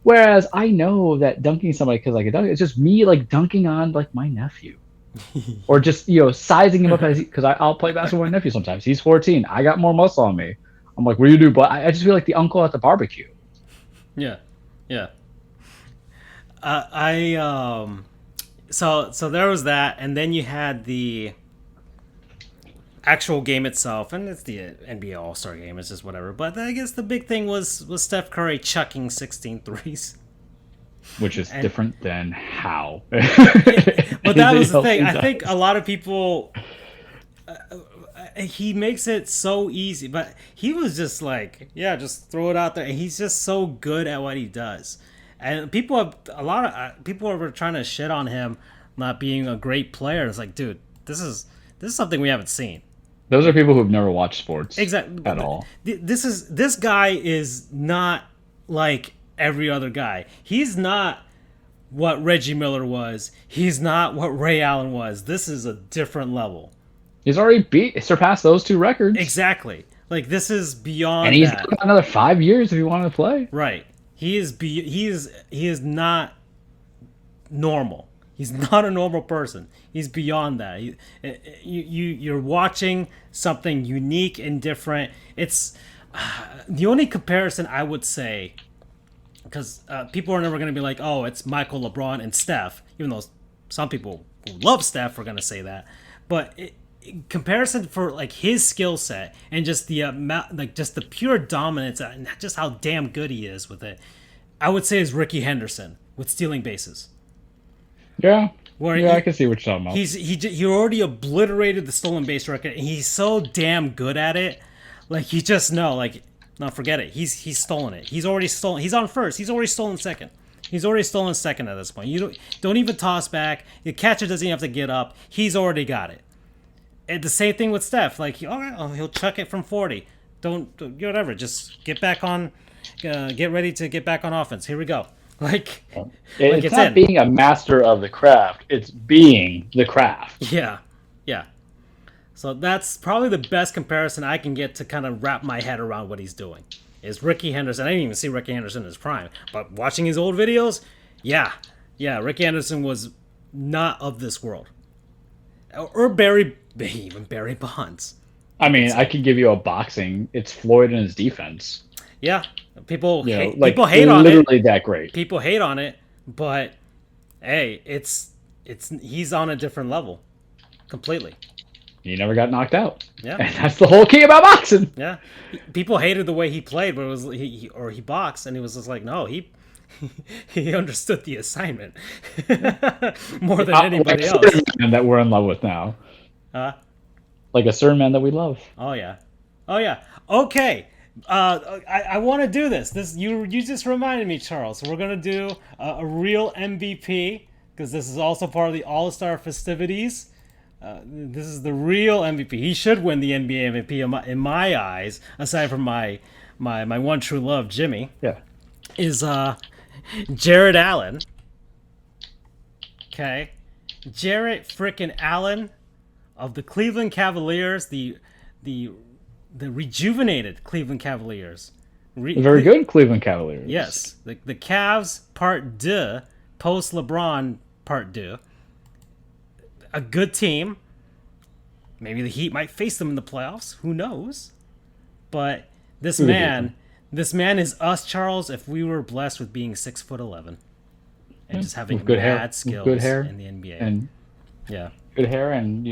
Whereas I know that dunking somebody because I can dunk, it's just me like dunking on like my nephew. or just sizing him up as because I'll play basketball with my nephew sometimes. He's 14. I got more muscle on me. I'm like, what do you do? But I just feel like the uncle at the barbecue.
Yeah, yeah. So there was that, and then you had the actual game itself, and it's the NBA All-Star game. It's just whatever. But I guess the big thing was Steph Curry chucking 16 threes.
Which is different than how.
But that was the thing. I think a lot of people, he makes it so easy, but he was just like, yeah, just throw it out there. And he's just so good at what he does. And a lot of people were trying to shit on him not being a great player. It's like, dude, this is something we haven't seen.
Those are people who've never watched sports
exactly
at all.
This guy is not like every other guy. He's not what Reggie Miller was. He's not what Ray Allen was. This is a different level.
He's already surpassed those two records.
Exactly. Like, this is beyond.
And he's
got
another 5 years if he wanted to play.
Right. He is not normal. He's not a normal person. He's beyond that. You're watching something unique and different. It's the only comparison I would say, because people are never going to be like, oh, it's Michael, LeBron, and Steph, even though some people who love Steph are going to say that. But comparison for like his skill set and just the amount, like just the pure dominance and just how damn good he is with it, I would say is Ricky Henderson with stealing bases.
Yeah. I can see what you're talking about.
He already obliterated the stolen base record, and he's so damn good at it. Like, you just know, like, no, forget it. He's stolen it. He's already stolen. He's on first. He's already stolen second. He's already stolen second at this point. You don't even toss back. The catcher doesn't even have to get up. He's already got it. And the same thing with Steph. Like, he'll chuck it from 40. Don't whatever. Just get back on. Get ready to get back on offense. Here we go. Like
it's not being a master of the craft, it's being the craft.
Yeah. So that's probably the best comparison I can get to kind of wrap my head around what he's doing. Is Ricky Henderson. I didn't even see Ricky Henderson in his prime, but watching his old videos, yeah, Ricky Henderson was not of this world. Or even Barry Bonds.
I mean, I could give you a boxing. It's Floyd and his defense.
Yeah. People hate on it.
Literally that great.
People hate on it, but hey, he's on a different level, completely.
He never got knocked out.
Yeah,
and that's the whole key about boxing.
Yeah, people hated the way he played, but it was he boxed, and he was just like, no, he understood the assignment more than anybody else.
A certain man that we're in love with now. Like a certain man that we love.
Oh yeah. Okay. I want to do this. You just reminded me, Charles. So we're gonna do a real MVP because this is also part of the All-Star festivities. This is the real MVP. He should win the NBA MVP in my eyes. Aside from my one true love, Jimmy.
Yeah.
Is Jarrett Allen. Okay, Jarrett frickin' Allen of the Cleveland Cavaliers, the rejuvenated Cleveland Cavaliers.
Very good Cleveland Cavaliers.
Yes. The Cavs part 2, post LeBron part 2. A good team. Maybe the Heat might face them in the playoffs. Who knows? But this man is us, Charles, if we were blessed with being 6'11" and just having mad skills
good hair
in the NBA.
And good hair and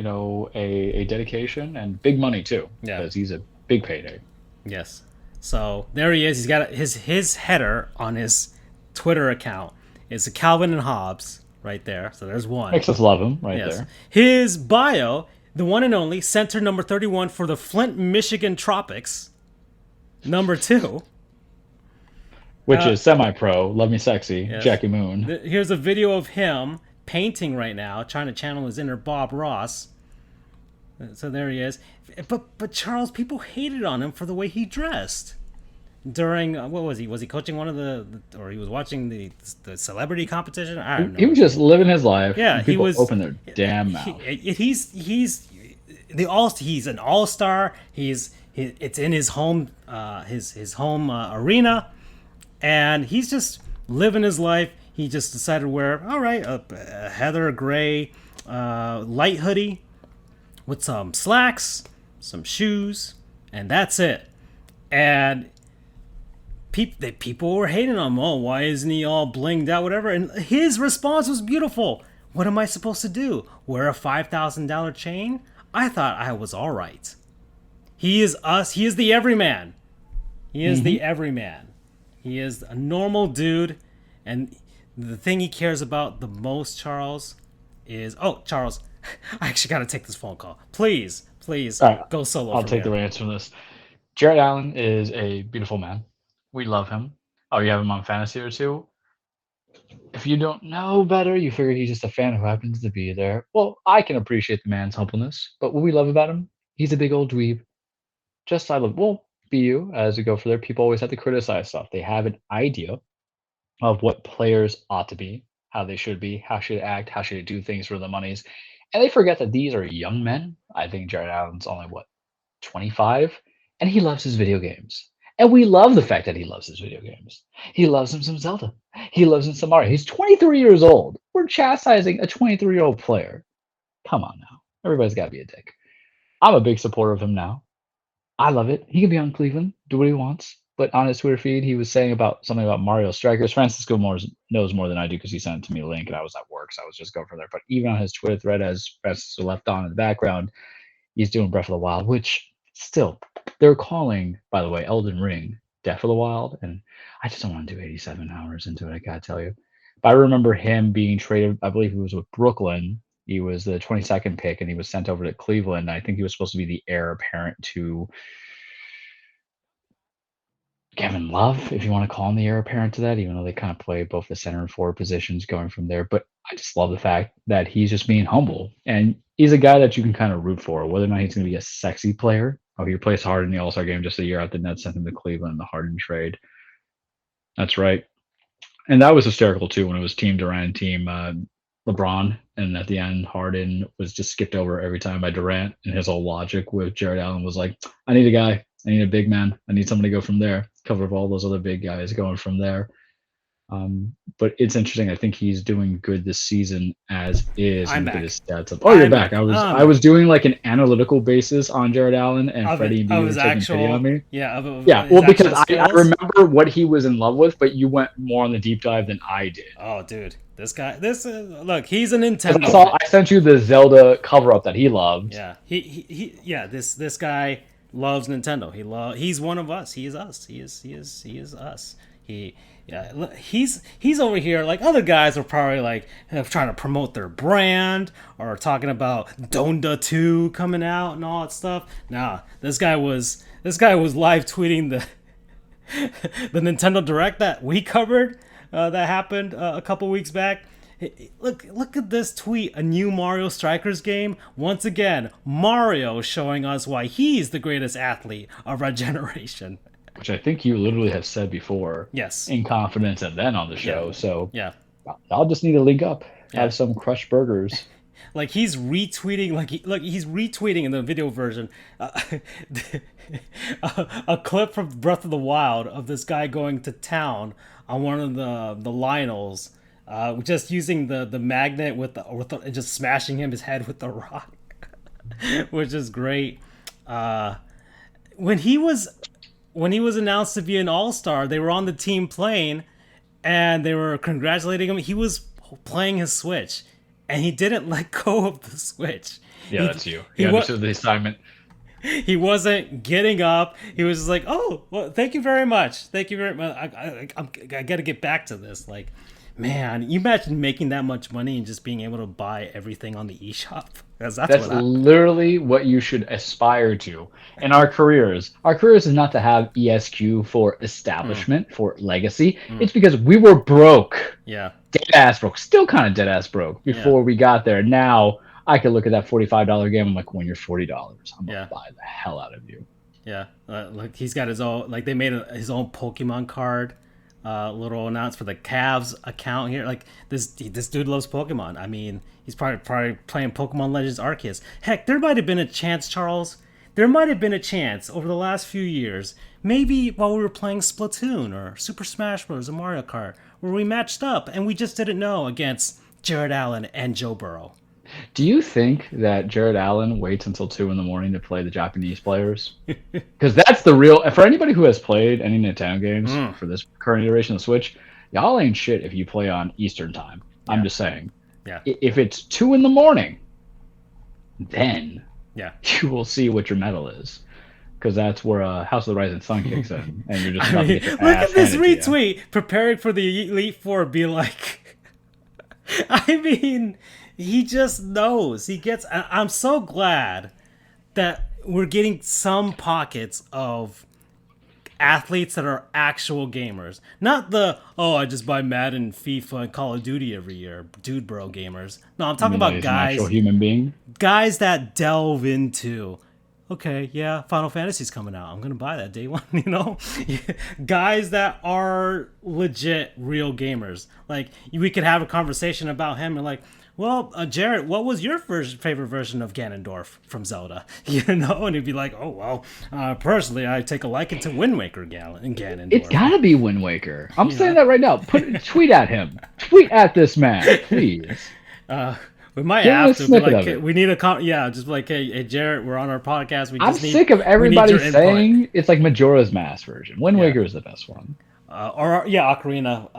a dedication and big money too. Yeah, because he's a big payday.
Yes. So there he is. He's got his header on his Twitter account. It's a Calvin and Hobbes right there. So there's one.
Makes us love him there.
His bio, the one and only center number 31 for the Flint, Michigan Tropics. Number 2.
Which is semi-pro, Love Me Sexy, yes. Jackie Moon.
Here's a video of him painting right now, trying to channel his inner Bob Ross. So there he is. But Charles, people hated on him for the way he dressed during what was he? Was he coaching one of or he was watching the celebrity competition? I don't know.
He was just living his life.
Yeah,
he was open their damn mouth.
He's an all-star. It's in his home his home arena, and he's just living his life. He just decided to wear a heather gray light hoodie with some slacks, some shoes, and that's it. And people were hating on him. Oh, why isn't he all blinged out, whatever? And his response was beautiful. What am I supposed to do? Wear a $5,000 chain? I thought I was all right. He is us. He is the everyman. He is the everyman. He is a normal dude. And the thing he cares about the most, Charles, is... Oh, Charles, I actually got to take this phone call. Please,
right,
go solo.
I'll take the reins from this. Jarrett Allen is a beautiful man. We love him. Oh, you have him on fantasy or two? If you don't know better, you figure he's just a fan who happens to be there. Well, I can appreciate the man's humbleness, but what we love about him, he's a big old dweeb. Just I love, well, BU, as we go further, people always have to criticize stuff. They have an idea of what players ought to be, how they should be, how should they act, how should they do things for the monies. And they forget that these are young men. I think Jarrett Allen's only, 25? And he loves his video games. And we love the fact that he loves his video games. He loves him some Zelda. He loves him some Mario. He's 23 years old. We're chastising a 23-year-old player. Come on now. Everybody's got to be a dick. I'm a big supporter of him now. I love it. He can be on Cleveland, do what he wants. But on his Twitter feed, he was saying about something about Mario Strikers. Francisco knows more than I do because he sent it to me a link, and I was at work, so I was just going from there. But even on his Twitter thread, as Francisco left on in the background, he's doing Breath of the Wild, which still, they're calling, by the way, Elden Ring Death of the Wild, and I just don't want to do 87 hours into it, I gotta tell you. But I remember him being traded, I believe he was with Brooklyn. He was the 22nd pick, and he was sent over to Cleveland. I think he was supposed to be the heir apparent to Kevin Love, if you want to call him the heir apparent to that, even though they kind of play both the center and forward positions going from there. But I just love the fact that he's just being humble. And he's a guy that you can kind of root for, whether or not he's going to be a sexy player. Oh, he plays hard in the All-Star game just a year after the Nets sent him to Cleveland in the Harden trade. That's right. And that was hysterical, too, when it was Team Durant, Team LeBron. And at the end, Harden was just skipped over every time by Durant. And his whole logic with Jarrett Allen was like, I need a guy. I need a big man. I need someone to go from there. Cover of all those other big guys going from there. But it's interesting. I think he's doing good this season as is.
I'm back.
His stats up. Oh, you're back. I was doing like an analytical basis on Jarrett Allen, and Freddie and B was taking pity on me.
Yeah.
Well, because I remember what he was in love with, but you went more on the deep dive than I did.
Oh, dude. This guy, look, he's a Nintendo.
I sent you the Zelda cover up that he loved.
Yeah. This guy loves Nintendo. He's one of us. He is us. He is us. He's over here like other guys are probably like trying to promote their brand or talking about Donda 2 coming out and all that stuff. Nah, this guy was live tweeting the Nintendo Direct that we covered that happened a couple weeks back. Look at this tweet. A new Mario Strikers game. Once again, Mario showing us why he's the greatest athlete of our generation.
Which I think you literally have said before.
Yes. In
confidence and then on the show.
Yeah.
So
yeah,
I'll just need to link up.
Yeah.
Have some crushed burgers.
Like he's retweeting, he's retweeting in the video version a clip from Breath of the Wild of this guy going to town on one of the Lionels. Just using the magnet with the just smashing his head with the rock, which is great. When he was announced to be an all-star, they were on the team plane, and they were congratulating him. He was playing his Switch, and he didn't let go of the Switch.
Yeah, that's you. He understood the assignment.
He wasn't getting up. He was just like, "Oh, well, thank you very much. Thank you very much. I got to get back to this." Like, man, you imagine making that much money and just being able to buy everything on the eShop? That's
literally what you should aspire to in our careers. Our careers is not to have ESQ for establishment, for legacy. It's because we were broke.
Yeah.
Dead ass broke. Still kind of dead ass broke before we got there. Now I could look at that $45 game. I'm like, when you're $40, I'm going to buy the hell out of you.
Yeah. Like he's got his own, like they made his own Pokemon card. Little announce for the Cavs account here. Like this dude loves Pokemon. I mean, he's probably playing Pokemon Legends Arceus. Heck, there might have been a chance, Charles. There might have been a chance over the last few years, maybe while we were playing Splatoon or Super Smash Bros. Or Mario Kart, where we matched up and we just didn't know against Jarrett Allen and Joe Burrow.
Do you think that Jared Allen waits until 2 in the morning to play the Japanese players? Because that's the real. For anybody who has played any Nintendo games for this current iteration of Switch, y'all ain't shit if you play on Eastern time. I'm just saying.
Yeah.
If it's 2 in the morning, then
Yeah.
you will see what your medal is. Because that's where House of the Rising Sun kicks in, and you're just about to get your
Look
ass
at this
handed to you.
retweet preparing for the Elite Four. Be like, I mean, he just knows. He gets. I'm so glad that we're getting some pockets of athletes that are actual gamers, not the I just buy Madden, FIFA, and Call of Duty every year, dude, bro gamers. No, I'm talking about
He's
guys,
an actual human being.
guys that delve into. Okay, yeah, Final Fantasy's coming out. I'm gonna buy that day one. You know, guys that are legit, real gamers. Like we could have a conversation about him and like, well, Jarrett, what was your favorite version of Ganondorf from Zelda? You know, and he'd be like, oh well, personally, I take a liking to Wind Waker Ganondorf.
It's gotta be Wind Waker. I'm saying that right now. Tweet at him. Tweet at this man, please.
We might
Give me a
have to be
snippet
like,
of it.
we need a just like, hey, Jarrett, we're on our podcast.
I'm sick of everybody saying it's like Majora's Mask version. Wind Waker is the best one.
Ocarina.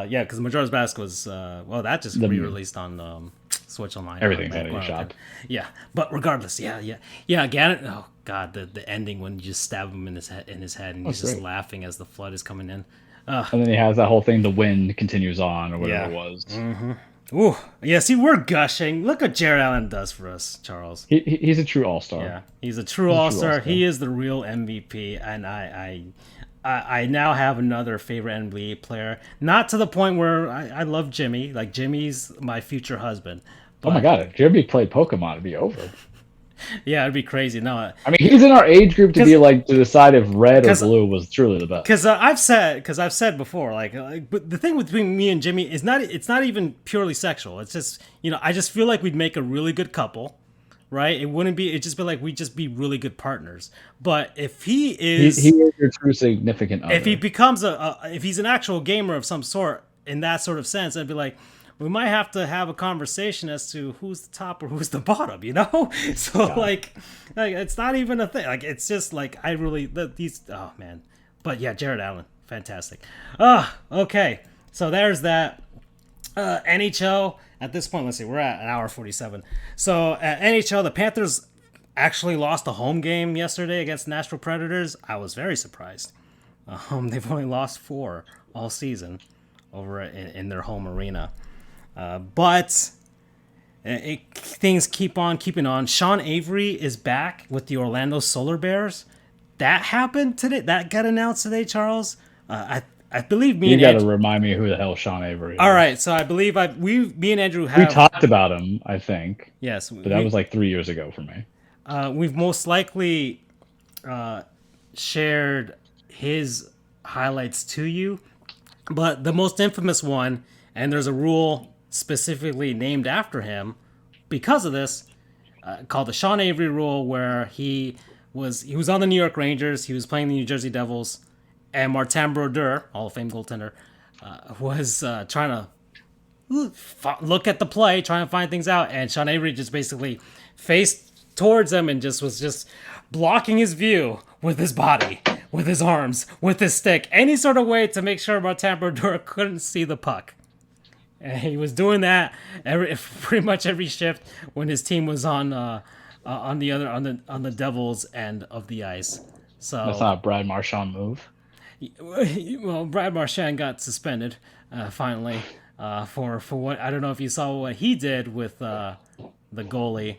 Yeah, because Majora's Mask was that just re-released on Switch Online.
Everything's out of your shop.
Yeah, but regardless, yeah. Ganon. Oh God, the ending when you just stab him in his head, and he's just laughing as the flood is coming in.
And then he has that whole thing. The wind continues on, or whatever it was.
Mm-hmm. Ooh, yeah. See, we're gushing. Look what Jared Allen does for us, Charles.
He's a true all-star.
Yeah, he's a true all-star. He is the real MVP, and I now have another favorite NBA player. Not to the point where I love Jimmy. Like Jimmy's my future husband.
But, oh my God! If Jimmy played Pokemon, it'd be over.
Yeah, it'd be crazy. No,
I mean he's in our age group to decide if red or blue was truly the best.
Because I've said before, but the thing between me and Jimmy is it's not even purely sexual. It's just I just feel like we'd make a really good couple, right? It'd just be like we'd just be really good partners. But if he is
your true significant other.
If he becomes if he's an actual gamer of some sort in that sort of sense, I'd be like, we might have to have a conversation as to who's the top or who's the bottom, you know? So like it's not even a thing. Like it's just like oh man. But yeah, Jared Allen, fantastic. Okay. So there's that. NHL at this point, let's see, we're at an hour 47. So at NHL, the Panthers actually lost a home game yesterday against Nashville Predators. I was very surprised. They've only lost 4 all season over in their home arena. But things keep on keeping on. Sean Avery is back with the Orlando Solar Bears. That happened today. That got announced today, Charles. I believe me. You got
to remind me who the hell Sean Avery is.
All right, so I believe me and Andrew have.
We talked about him, I think.
Yes,
but that was like 3 years ago for me.
We've most likely shared his highlights to you, but the most infamous one, and there's a rule specifically named after him because of this, called the Sean Avery rule, where he was on the New York Rangers, he was playing the New Jersey Devils, and Martin Brodeur, Hall of Fame goaltender, was trying to look at the play, trying to find things out, and Sean Avery just basically faced towards him and was just blocking his view with his body, with his arms, with his stick, any sort of way to make sure Martin Brodeur couldn't see the puck. And he was doing that pretty much every shift when his team was on the Devils' end of the ice. So
that's not a Brad Marchand move.
Well, Brad Marchand got suspended finally for what, I don't know if you saw what he did with the goalie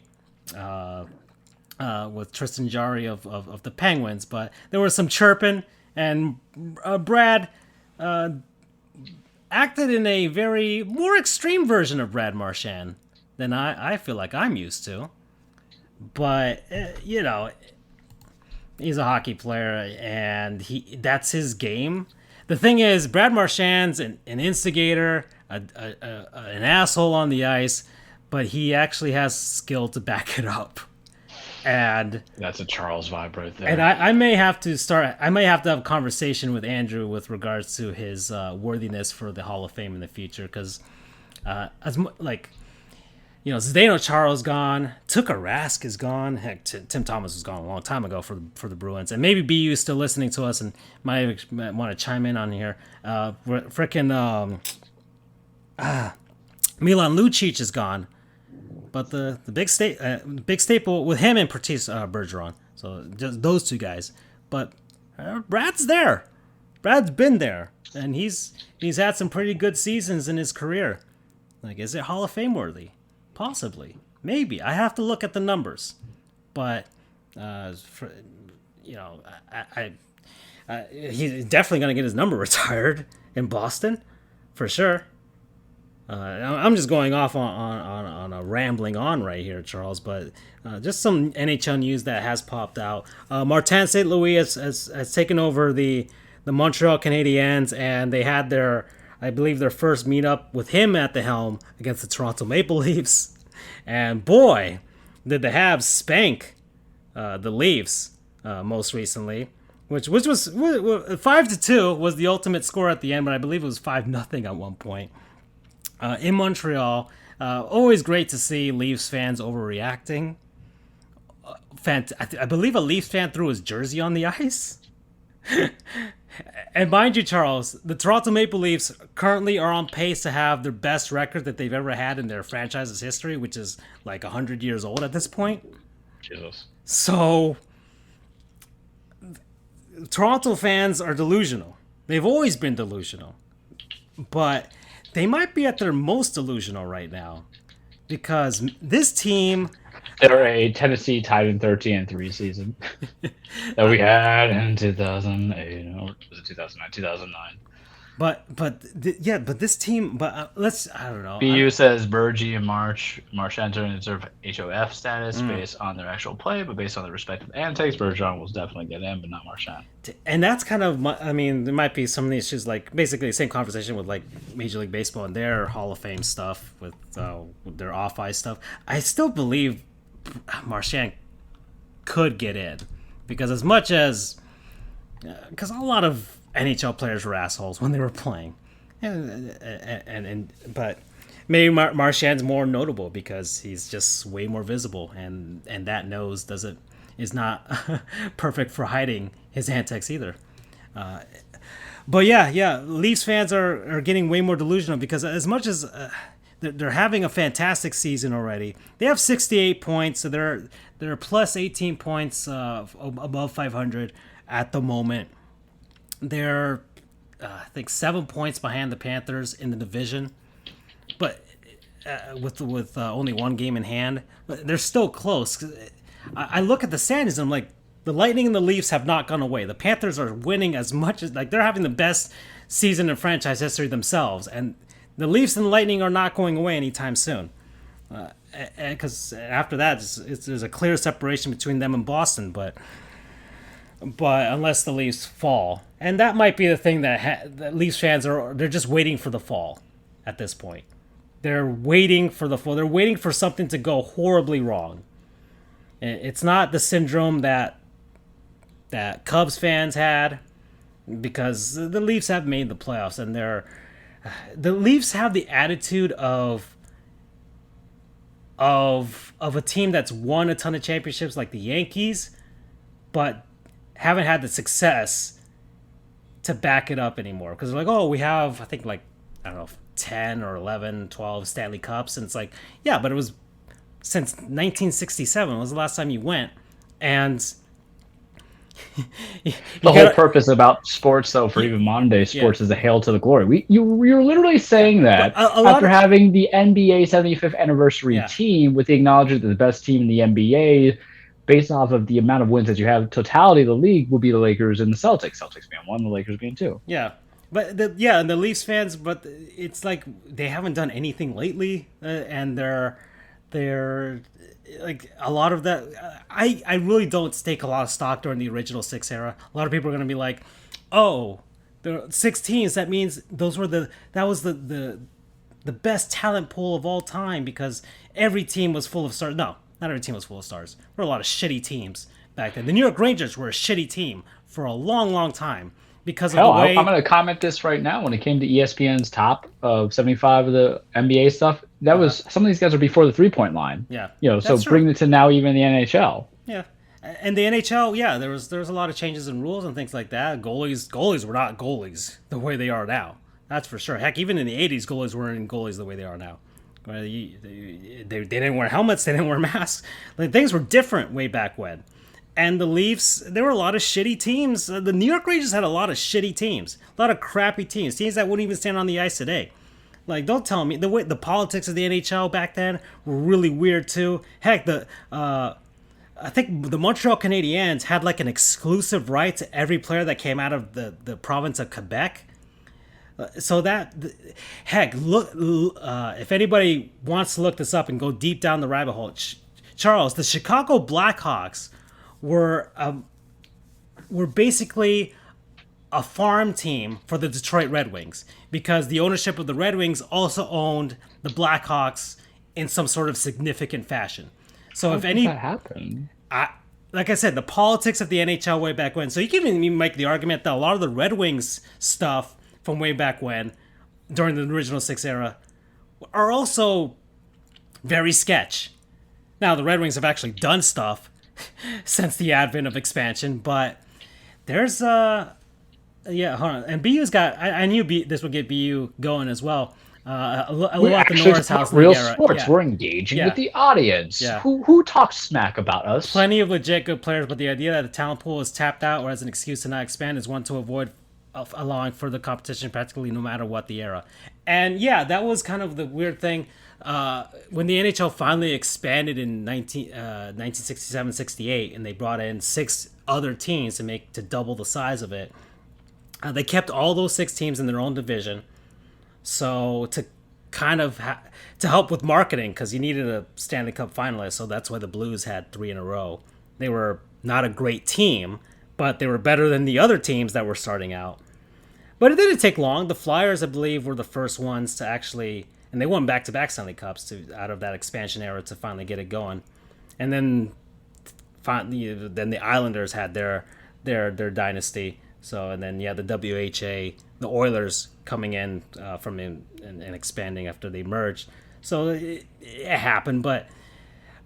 with Tristan Jarry of the Penguins, but there was some chirping, and Brad acted in a very more extreme version of Brad Marchand than I feel like I'm used to. But he's a hockey player, and that's his game. The thing is, Brad Marchand's an instigator, an asshole on the ice, but he actually has skill to back it up. And
that's a Charles vibe right there.
And I may have to have a conversation with Andrew with regards to his worthiness for the Hall of Fame in the future, because Zdeno Chara's gone. Tuukka Rask is gone. Heck, Tim Thomas was gone a long time ago for the Bruins. And maybe BU is still listening to us and might want to chime in on here. Milan Lucic is gone. But the big staple with him and Patrice Bergeron. So just those two guys. But Brad's there. Brad's been there. And he's had some pretty good seasons in his career. Like, is it Hall of Fame worthy? Possibly, maybe. I have to look at the numbers, but he's definitely gonna get his number retired in Boston, for sure. I'm just going off on a rambling on right here, Charles. But just some NHL news that has popped out. Martin St. Louis has taken over the Montreal Canadiens, and they had their first meetup with him at the helm against the Toronto Maple Leafs. And boy, did the Habs spank the Leafs most recently, which was 5-2 was the ultimate score at the end, but I believe it was 5-0 at one point. In Montreal, always great to see Leafs fans overreacting. I believe a Leafs fan threw his jersey on the ice. And mind you, Charles, the Toronto Maple Leafs currently are on pace to have their best record that they've ever had in their franchise's history, which is like 100 years old at this point.
Jesus.
So, Toronto fans are delusional. They've always been delusional. But they might be at their most delusional right now. Because this team...
They're a Tennessee Titan 13-3 season that we had in 2008, or was it 2009? 2009.
But this team. But I don't know.
BU says Bergie and Marchand in sort of HOF status based on their actual play, but based on their respective antics, Bergeron will definitely get in, but not Marchand.
And that's kind of, there might be some of these issues, like basically the same conversation with like Major League Baseball and their Hall of Fame stuff with their off ice stuff. I still believe Marchand could get in because a lot of NHL players were assholes when they were playing, but maybe Marchand's more notable because he's just way more visible, and that nose is not perfect for hiding his antics either. But yeah, Leafs fans are getting way more delusional because as much as they're having a fantastic season already. They have 68 points, so they're plus 18 points above 500 at the moment. They're, I think, 7 points behind the Panthers in the division, but with only one game in hand. But they're still close. I look at the standings and I'm like, the Lightning and the Leafs have not gone away. The Panthers are winning as much as, like, they're having the best season in franchise history themselves, and the Leafs and the Lightning are not going away anytime soon. Because after that, there's a clear separation between them and Boston. But unless the Leafs fall, and that might be the thing that Leafs fans they're just waiting for the fall at this point. They're waiting for the fall. They're waiting for something to go horribly wrong. It's not the syndrome that Cubs fans had, because the Leafs have made the playoffs, and the Leafs have the attitude of a team that's won a ton of championships like the Yankees, but haven't had the success to back it up anymore. Because they're like, oh, we have, I think, like, I don't know, 10 or 11, 12 Stanley Cups. And it's like, yeah, but it was since 1967 was the last time you went. And
whole purpose about sports, though, for even modern day sports, is a hail to the glory. You're literally saying that after having the NBA 75th anniversary team with the acknowledgement that the best team in the NBA, based off of the amount of wins that you have, totality of the league would be the Lakers and the Celtics. Celtics being one, the Lakers being two.
Yeah. But and the Leafs fans, but it's like they haven't done anything lately, and they're like a lot of that. I really don't stake a lot of stock during the original six era. A lot of people are going to be like, "Oh, there are 6 teams. That means that was the best talent pool of all time because every team was full of stars." No, not every team was full of stars. There were a lot of shitty teams back then. The New York Rangers were a shitty team for a long, long time. Because of the way...
I'm going to comment this right now. When it came to ESPN's top of 75 of the NBA stuff, that was some of these guys are before the 3-point line.
Yeah,
So
that's true.
bring it to now even the NHL.
Yeah, and the NHL, yeah, there was a lot of changes in rules and things like that. Goalies were not goalies the way they are now. That's for sure. Heck, even in the '80s, goalies weren't goalies the way they are now. They didn't wear helmets. They didn't wear masks. Like, things were different way back when. And the Leafs, there were a lot of shitty teams. The New York Rangers had a lot of shitty teams, a lot of crappy teams that wouldn't even stand on the ice today. Like, don't tell me the politics of the NHL back then were really weird too. Heck, I think the Montreal Canadiens had like an exclusive right to every player that came out of the province of Quebec. So that, heck, look, if anybody wants to look this up and go deep down the rabbit hole, Charles, the Chicago Blackhawks were basically a farm team for the Detroit Red Wings, because the ownership of the Red Wings also owned the Blackhawks in some sort of significant fashion. So
How
if
did
any,
that happen?
like I said, the politics of the NHL way back when. So you can even make the argument that a lot of the Red Wings stuff from way back when, during the original Six era, are also very sketch. Now, the Red Wings have actually done stuff since the advent of expansion, but there's yeah, hold on. And BU's got, I knew this would get BU going as well. A little at the Norris House
real
League era.
sports.
Yeah.
We're engaging
Yeah.
with the audience.
Yeah.
Who talks smack about us?
Plenty of legit good players, but the idea that the talent pool is tapped out or as an excuse to not expand is one to avoid allowing further competition practically no matter what the era. And yeah, that was kind of the weird thing. When the NHL finally expanded in 1967-68 and they brought in 6 other teams to double the size of it, they kept all those 6 teams in their own division. So to kind of to help with marketing, because you needed a Stanley Cup finalist, so that's why the Blues had 3 in a row. They were not a great team, but they were better than the other teams that were starting out. But it didn't take long. The Flyers, I believe, were the first ones to actually, and they won back-to-back Stanley Cups out of that expansion era to finally get it going. And then the Islanders had their dynasty. So, and then, yeah, the WHA, the Oilers coming in from and expanding after they merged. So it happened, but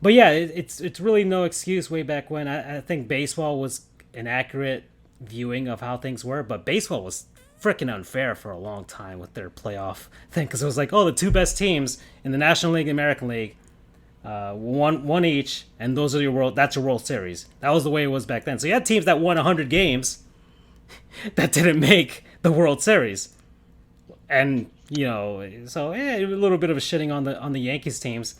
yeah, it's really no excuse way back when. I think baseball was an accurate viewing of how things were, but baseball was freaking unfair for a long time with their playoff thing, because it was like, oh, the 2 best teams in the National League and American League, one each, and that's your World Series. That was the way it was back then. So you had teams that won 100 games that didn't make the World Series, and so a little bit of a shitting on the Yankees teams,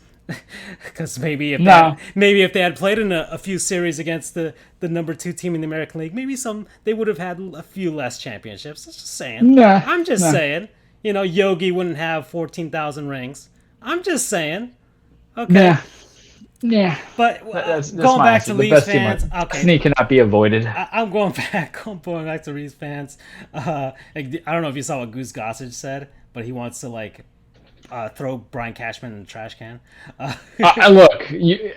because maybe if they had played in a few series against the number 2 team in the American League, maybe they would have had a few less championships. Just saying. I'm just saying. Yogi wouldn't have 14,000 rings. I'm just saying. Okay.
Yeah,
but
that's
going back to Leafs fans,
okay, Sneak cannot be avoided.
I'm going back to Leafs fans. I don't know if you saw what Goose Gossage said, but he wants to throw Brian Cashman in the trash can.
Look,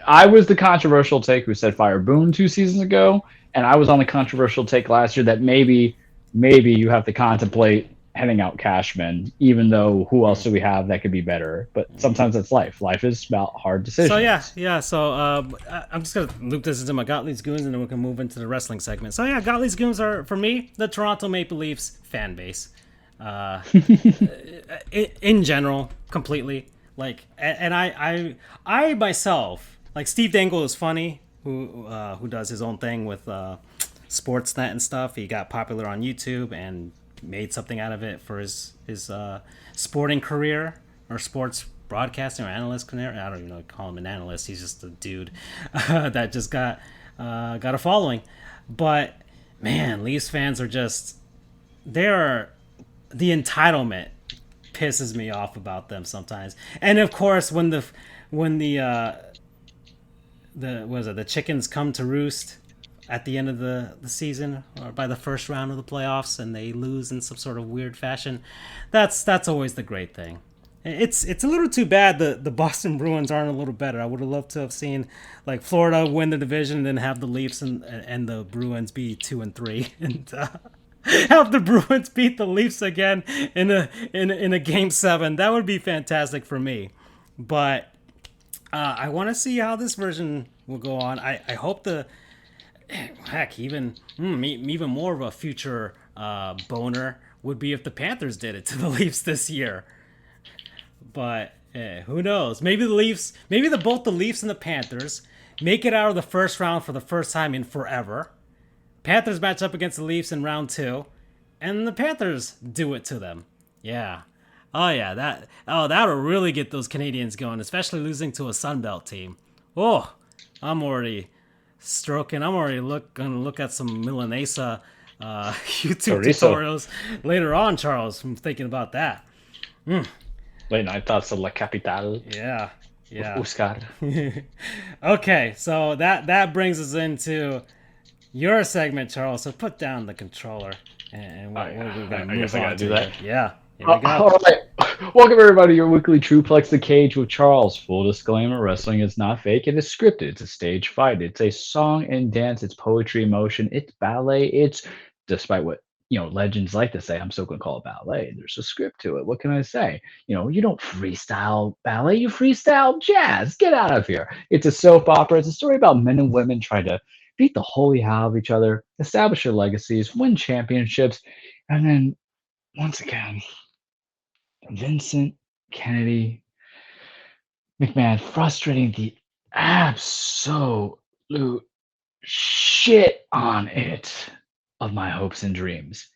I was the controversial take who said fire Boone 2 seasons ago, and I was on the controversial take last year that maybe you have to contemplate heading out Cashman, even though who else do we have that could be better? But sometimes it's life. Life is about hard decisions.
So yeah. So I'm just gonna loop this into my Gottlieb's Goons, and then we can move into the wrestling segment. So yeah, Gottlieb's Goons are, for me, the Toronto Maple Leafs fan base. In general, completely. And I myself, Steve Dangle is funny, who does his own thing with Sportsnet and stuff. He got popular on YouTube and made something out of it for his sporting career, or sports broadcasting or analyst career. I don't even call him an analyst. He's just a dude that just got a following. But man, Leafs fans are just, the entitlement pisses me off about them sometimes. And of course, when the chickens come to roost at the end of the season, or by the first round of the playoffs, and they lose in some sort of weird fashion, that's always the great thing. It's a little too bad the Boston Bruins aren't a little better. I would have loved to have seen Florida win the division and then have the Leafs and the Bruins be 2-3 and have the Bruins beat the Leafs again in a game 7. That would be fantastic for me. But I want to see how this version will go on. I hope the heck even even more of a future boner would be if the Panthers did it to the Leafs this year. But who knows? Maybe the Leafs, maybe both the Leafs and the Panthers make it out of the first round for the first time in forever. Panthers match up against the Leafs in round two, and the Panthers do it to them. Yeah. Oh yeah, that'll really get those Canadians going, especially losing to a Sunbelt team. Oh, I'm already stroking. I'm already gonna look at some Milanesa YouTube
Chorizo.
tutorials later on, Charles. I'm thinking about that.
Late night thoughts of La Capitale.
Yeah, yeah.
Oscar.
Okay, so that brings us into your segment, Charles. So put down the controller, and we're gonna move
guess I
on
gotta
to
do that.
Yeah, here we go.
All right. Welcome, everybody, to your weekly Truplex The Cage with Charles. Full disclaimer, wrestling is not fake. It is scripted. It's a stage fight. It's a song and dance. It's poetry, emotion. It's ballet. It's, despite what, legends like to say, I'm still going to call it ballet. There's a script to it. What can I say? You don't freestyle ballet. You freestyle jazz. Get out of here. It's a soap opera. It's a story about men and women trying to beat the holy hell of each other, establish their legacies, win championships, and then, once again, Vincent Kennedy McMahon frustrating the absolute shit on it of my hopes and dreams.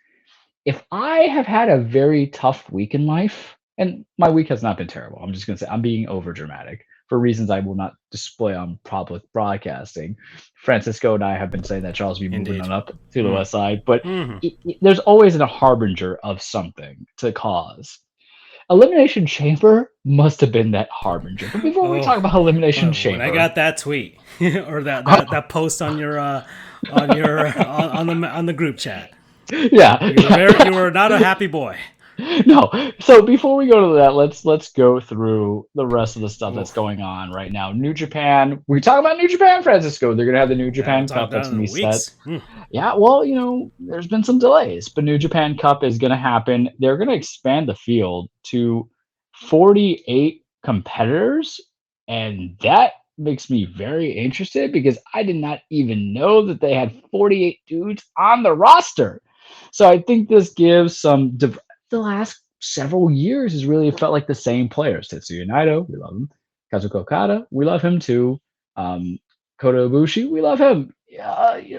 If I have had a very tough week in life, and my week has not been terrible, I'm just going to say I'm being over dramatic for reasons I will not display on public broadcasting. Francisco and I have been saying that Charles will be moving on up to the west side, but there's always a harbinger of something to cause. Elimination Chamber must have been that harbinger. But before we talk about Elimination Chamber,
when I got that tweet or that post on your on the group chat,
yeah,
you were not a happy boy.
No. So before we go to that, let's go through the rest of the stuff that's going on right now. New Japan. We talk about New Japan, Francisco. They're gonna have the New Japan Cup that's gonna be set. Yeah, well, there's been some delays, but New Japan Cup is gonna happen. They're gonna expand the field to 48 competitors, and that makes me very interested because I did not even know that they had 48 dudes on the roster. So I think this gives some the last several years has really felt like the same players. Tetsuya Naito, we love him. Kazuko Okada, we love him too. Kota Ibushi, we love him.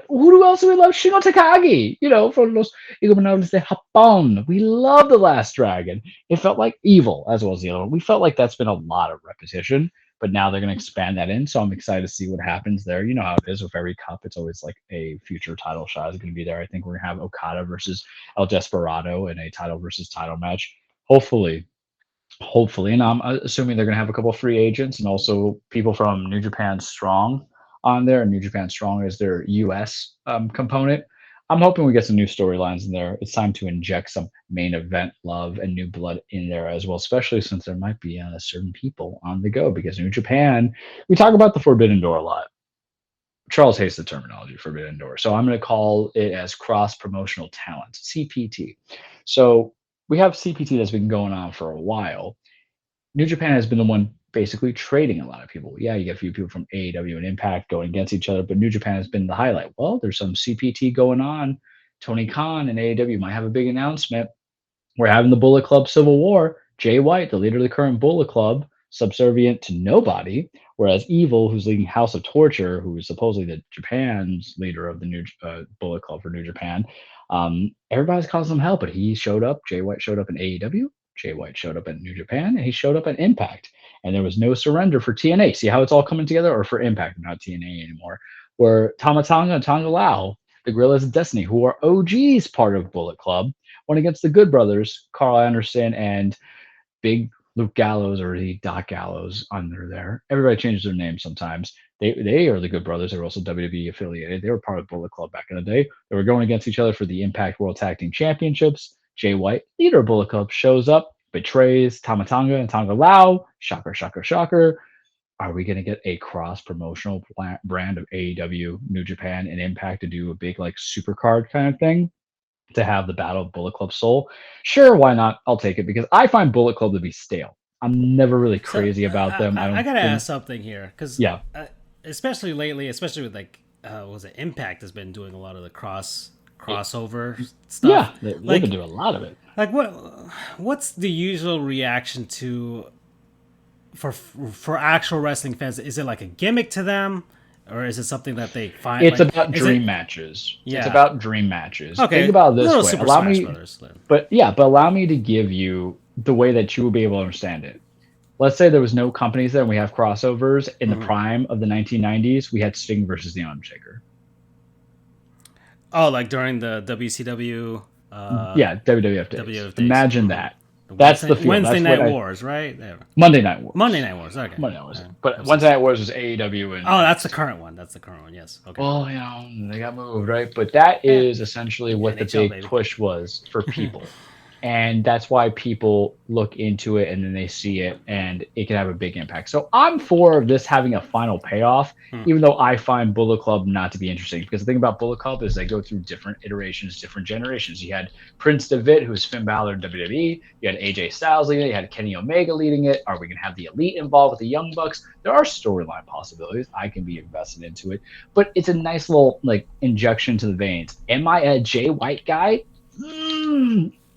Who else do we love? Shingo Takagi, from los Illuminados de Japón. We love the Last Dragon. It felt like Evil, as well as the other one. We felt like that's been a lot of repetition, but now they're going to expand that in. So I'm excited to see what happens there. You know how it is with every cup. It's always like a future title shot is going to be there. I think we're going to have Okada versus El Desperado in a title versus title match. Hopefully. And I'm assuming they're going to have a couple of free agents and also people from New Japan Strong on there. And New Japan Strong is their U.S. Component. I'm hoping we get some new storylines in there. It's time to inject some main event love and new blood in there as well, especially since there might be certain people on the go because New Japan, we talk about the Forbidden Door a lot. Charles hates the terminology Forbidden Door. So I'm going to call it as cross-promotional talent, CPT. So we have CPT that's been going on for a while. New Japan has been the one basically trading a lot of people. Yeah, you get a few people from AEW and Impact going against each other, but New Japan has been the highlight. Well, there's some CPT going on. Tony Khan and AEW might have a big announcement. We're having the Bullet Club Civil War. Jay White, the leader of the current Bullet Club, subservient to nobody, whereas Evil, who's leading House of Torture, who is supposedly the Japan's leader of the new Bullet Club for New Japan, everybody's causing him hell, but he showed up. Jay White showed up in AEW. Jay White showed up at New Japan, and he showed up at Impact. And there was no surrender for TNA. See how it's all coming together? Or for Impact, not TNA anymore. Where Tama Tonga and Tonga Lao, the Gorillas of Destiny, who are OGs part of Bullet Club, went against the Good Brothers, Carl Anderson and Big Luke Gallows, or the Doc Gallows under there. Everybody changes their name sometimes. They are the Good Brothers. They were also WWE affiliated. They were part of Bullet Club back in the day. They were going against each other for the Impact World Tag Team Championships. Jay White, leader of Bullet Club, shows up, betrays Tama Tonga and Tonga Lao. Shocker, shocker, shocker. Are we going to get a cross-promotional brand of AEW, New Japan, and Impact to do a big, like, super card kind of thing? To have the Battle of Bullet Club Soul? Sure, why not? I'll take it because I find Bullet Club to be stale. I'm never really
So
crazy about them. I
I
don't
gotta
think.
ask something here, because
Yeah,
especially lately, especially with like what was it, Impact has been doing a lot of the crossover stuff.
yeah, they've been
Like
doing a lot of it.
like what's the usual reaction to for actual wrestling fans? Is it like a gimmick to them, or is it something that they find
It's
like?
about
Is it
dream matches. It's
yeah?
about dream matches. Think
Okay,
about it this
little
way.
Super
Allow
Smash
me,
Brothers. Then.
but allow me to give you the way that you will be able to understand it. Let's say there was no companies there and we have crossovers in the
Mhm.
prime of the 1990s. We had Sting versus The Undertaker.
Oh, like during the WCW,
Yeah, WWF days.
WWF days.
Imagine that.
The
That's the feel.
Wednesday
That's
Night
what I
Wars, right? There.
Monday Night
Monday
Wars.
Night Wars. Okay.
Monday Night Wars.
Okay.
But Wednesday Night Wars was AEW and
Oh, that's the
NXT.
current one. That's the current one. Yes. Okay.
Well, they got moved, right? But that
Yeah.
is essentially what the
NHL
big
baby.
push was for people. And that's why people look into it and then they see it and it can have a big impact. So I'm for this having a final payoff, even though I find Bullet Club not to be interesting. Because the thing about Bullet Club is they go through different iterations, different generations. You had Prince Devitt, who's Finn Balor in WWE. You had AJ Styles leading it. You had Kenny Omega leading it. Are we going to have the Elite involved with the Young Bucks? There are storyline possibilities. I can be invested into it. But it's a nice little like injection to the veins. Am I a Jay White guy?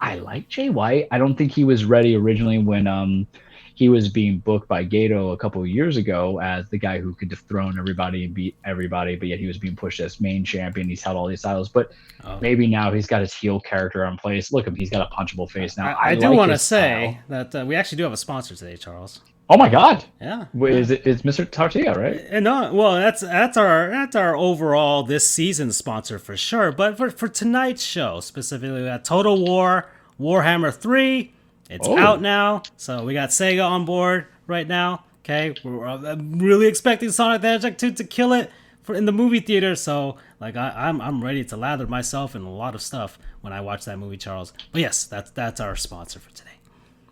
I like Jay White. I don't think he was ready originally when he was being booked by Gato a couple of years ago as the guy who could dethrone everybody and beat everybody, but yet he was being pushed as main champion. He's held all these titles, but maybe now he's got his heel character in place. Look, he's got a punchable face now.
I do
like
want to
his
say
style.
that we actually do have a sponsor today, Charles.
Oh my God!
Yeah.
Is it's Mr. Tortilla, right?
And no, well, that's our overall this season sponsor for sure. But for tonight's show specifically, we got Total War Warhammer 3. It's out now, so we got Sega on board right now. Okay, I'm really expecting Sonic the Hedgehog 2 to kill it in the movie theater. So like I'm ready to lather myself in a lot of stuff when I watch that movie, Charles. But yes, that's our sponsor for today.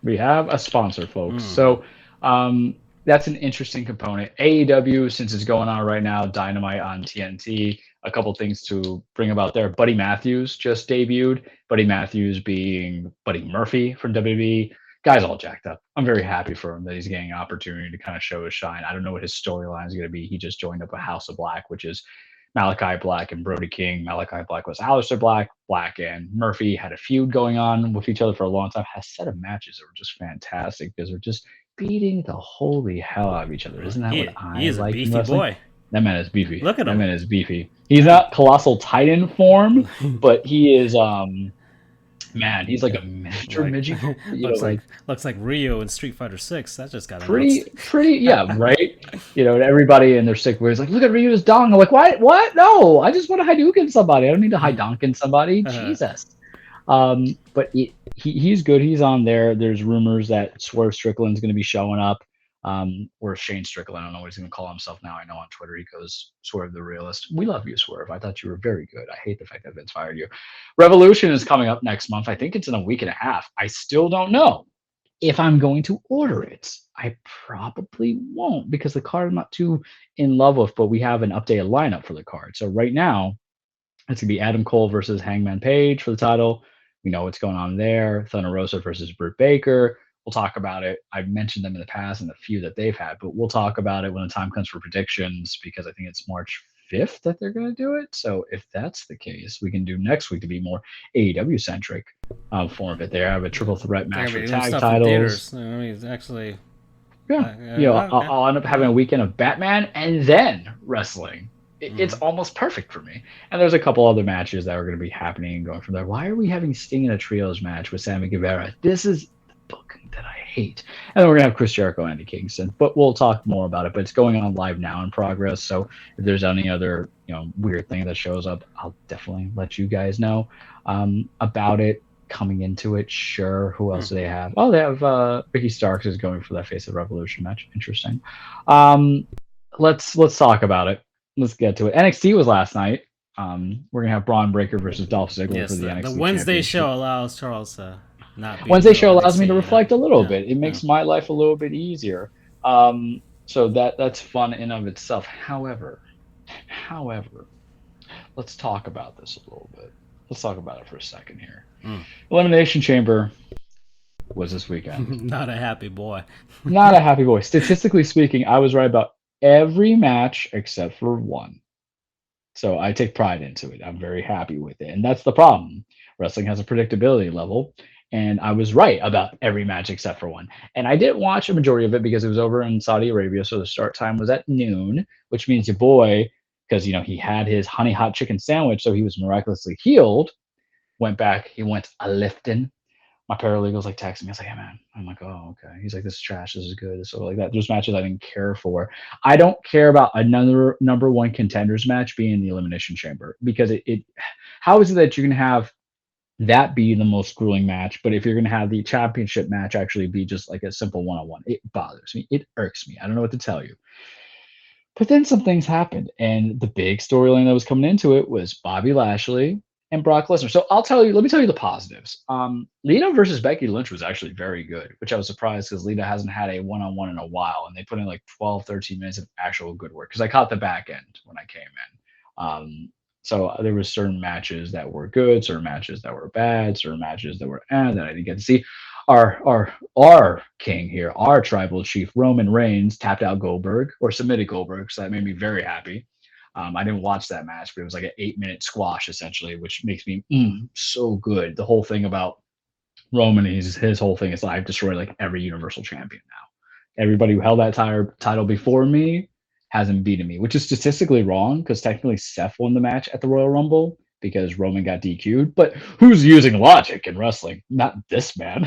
We have a sponsor, folks. So that's an interesting component. AEW, since it's going on right now, Dynamite on TNT. A couple things to bring about there. Buddy Matthews just debuted. Buddy Matthews being Buddy Murphy from WWE. Guy's all jacked up. I'm very happy for him that he's getting an opportunity to kind of show his shine. I don't know what his storyline is going to be. He just joined up a House of Black, which is Malachi Black and Brody King. Malachi Black was Aleister Black. Black and Murphy had a feud going on with each other for a long time. Had a set of matches that were just fantastic because they're just beating the holy hell out of each other. Isn't that what I
he is
like
a
in
beefy
wrestling?
boy.
That man is beefy.
Look at him.
That man is beefy. He's not colossal titan form, but he is man, he's like a miniature midget.
Looks like Rio in Street Fighter 6. That just got
pretty yeah, right? And everybody in their sick is like, look at Ryu's dong. I'm like, what? No, I just want to Hadouken somebody. I don't need to Haidonken somebody. Jesus. But he's good. He's on there. There's rumors that Swerve Strickland's going to be showing up. Or Shane Strickland. I don't know what he's going to call himself now. I know on Twitter he goes Swerve the Realist. We love you, Swerve. I thought you were very good. I hate the fact that Vince fired you. Revolution is coming up next month. I think it's in a week and a half. I still don't know if I'm going to order it. I probably won't because the card I'm not too in love with, but we have an updated lineup for the card. So right now, it's going to be Adam Cole versus Hangman Page for the title. We know what's going on there. Thunder Rosa versus Britt Baker. We'll talk about it. I've mentioned them in the past and the few that they've had, but we'll talk about it when the time comes for predictions because I think it's March 5th that they're going to do it. So if that's the case, we can do next week to be more AEW centric form of it. They have a triple threat match for tag titles.
I mean, it's actually
I'll end up having a weekend of Batman and then wrestling. It's almost perfect for me. And there's a couple other matches that are going to be happening and going from there. Why are we having Sting in a trios match with Sammy Guevara? This is booking that I hate. And then we're gonna have Chris Jericho and Andy Kingston, but we'll talk more about it. But it's going on live now in progress. So if there's any other weird thing that shows up, I'll definitely let you guys know about it coming into it. Sure. Who else do they have? Oh, they have Ricky Starks is going for that Face of Revolution match. Interesting. Let's talk about it. Let's get to it. NXT was last night. We're gonna have Braun Breaker versus Dolph Ziggler for the NXT.
The Wednesday show allows Charles to
Wednesday show allows me to reflect a little bit. It makes my life a little bit easier. So that's fun in of itself. However, let's talk about this a little bit. Let's talk about it for a second here. Elimination Chamber was this weekend.
Not a happy boy.
Not a happy boy. Statistically speaking, I was right about every match except for one. So I take pride into it. I'm very happy with it. And that's the problem. Wrestling has a predictability level. And I was right about every match except for one. And I didn't watch a majority of it because it was over in Saudi Arabia. So the start time was at noon, which means your boy, because he had his honey hot chicken sandwich, so he was miraculously healed. Went back, he went a lifting. My paralegal's like texting me. I was like, "Hey man," I'm like, "Oh, okay." He's like, "This is trash. This is good." So like that. Those matches I didn't care for. I don't care about another number one contenders match being the Elimination Chamber because it how is it that you're gonna have that be the most grueling match, but if you're gonna have the championship match actually be just like a simple one-on-one, it bothers me. It irks me. I don't know what to tell you. But then some things happened, and the big storyline that was coming into it was Bobby Lashley and Brock Lesnar. So let me tell you the positives. Lita versus Becky Lynch was actually very good, which I was surprised because Lita hasn't had a one-on-one in a while, and they put in like 12, 13 minutes of actual good work because I caught the back end when I came in. So there were certain matches that were good, certain matches that were bad, certain matches that were that I didn't get to see. Our king here, our tribal chief Roman Reigns tapped out Goldberg or submitted Goldberg, so that made me very happy. I didn't watch that match, but it was like an 8-minute squash essentially, which makes me so good. The whole thing about Roman, his whole thing is I've destroyed like every Universal Champion now. Everybody who held that title before me hasn't beaten me, which is statistically wrong because technically Seth won the match at the Royal Rumble because Roman got DQ'd. But who's using logic in wrestling? Not this man.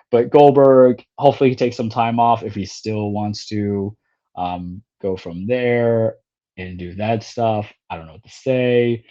But Goldberg, hopefully he takes some time off if he still wants to go from there and do that stuff. I don't know what to say.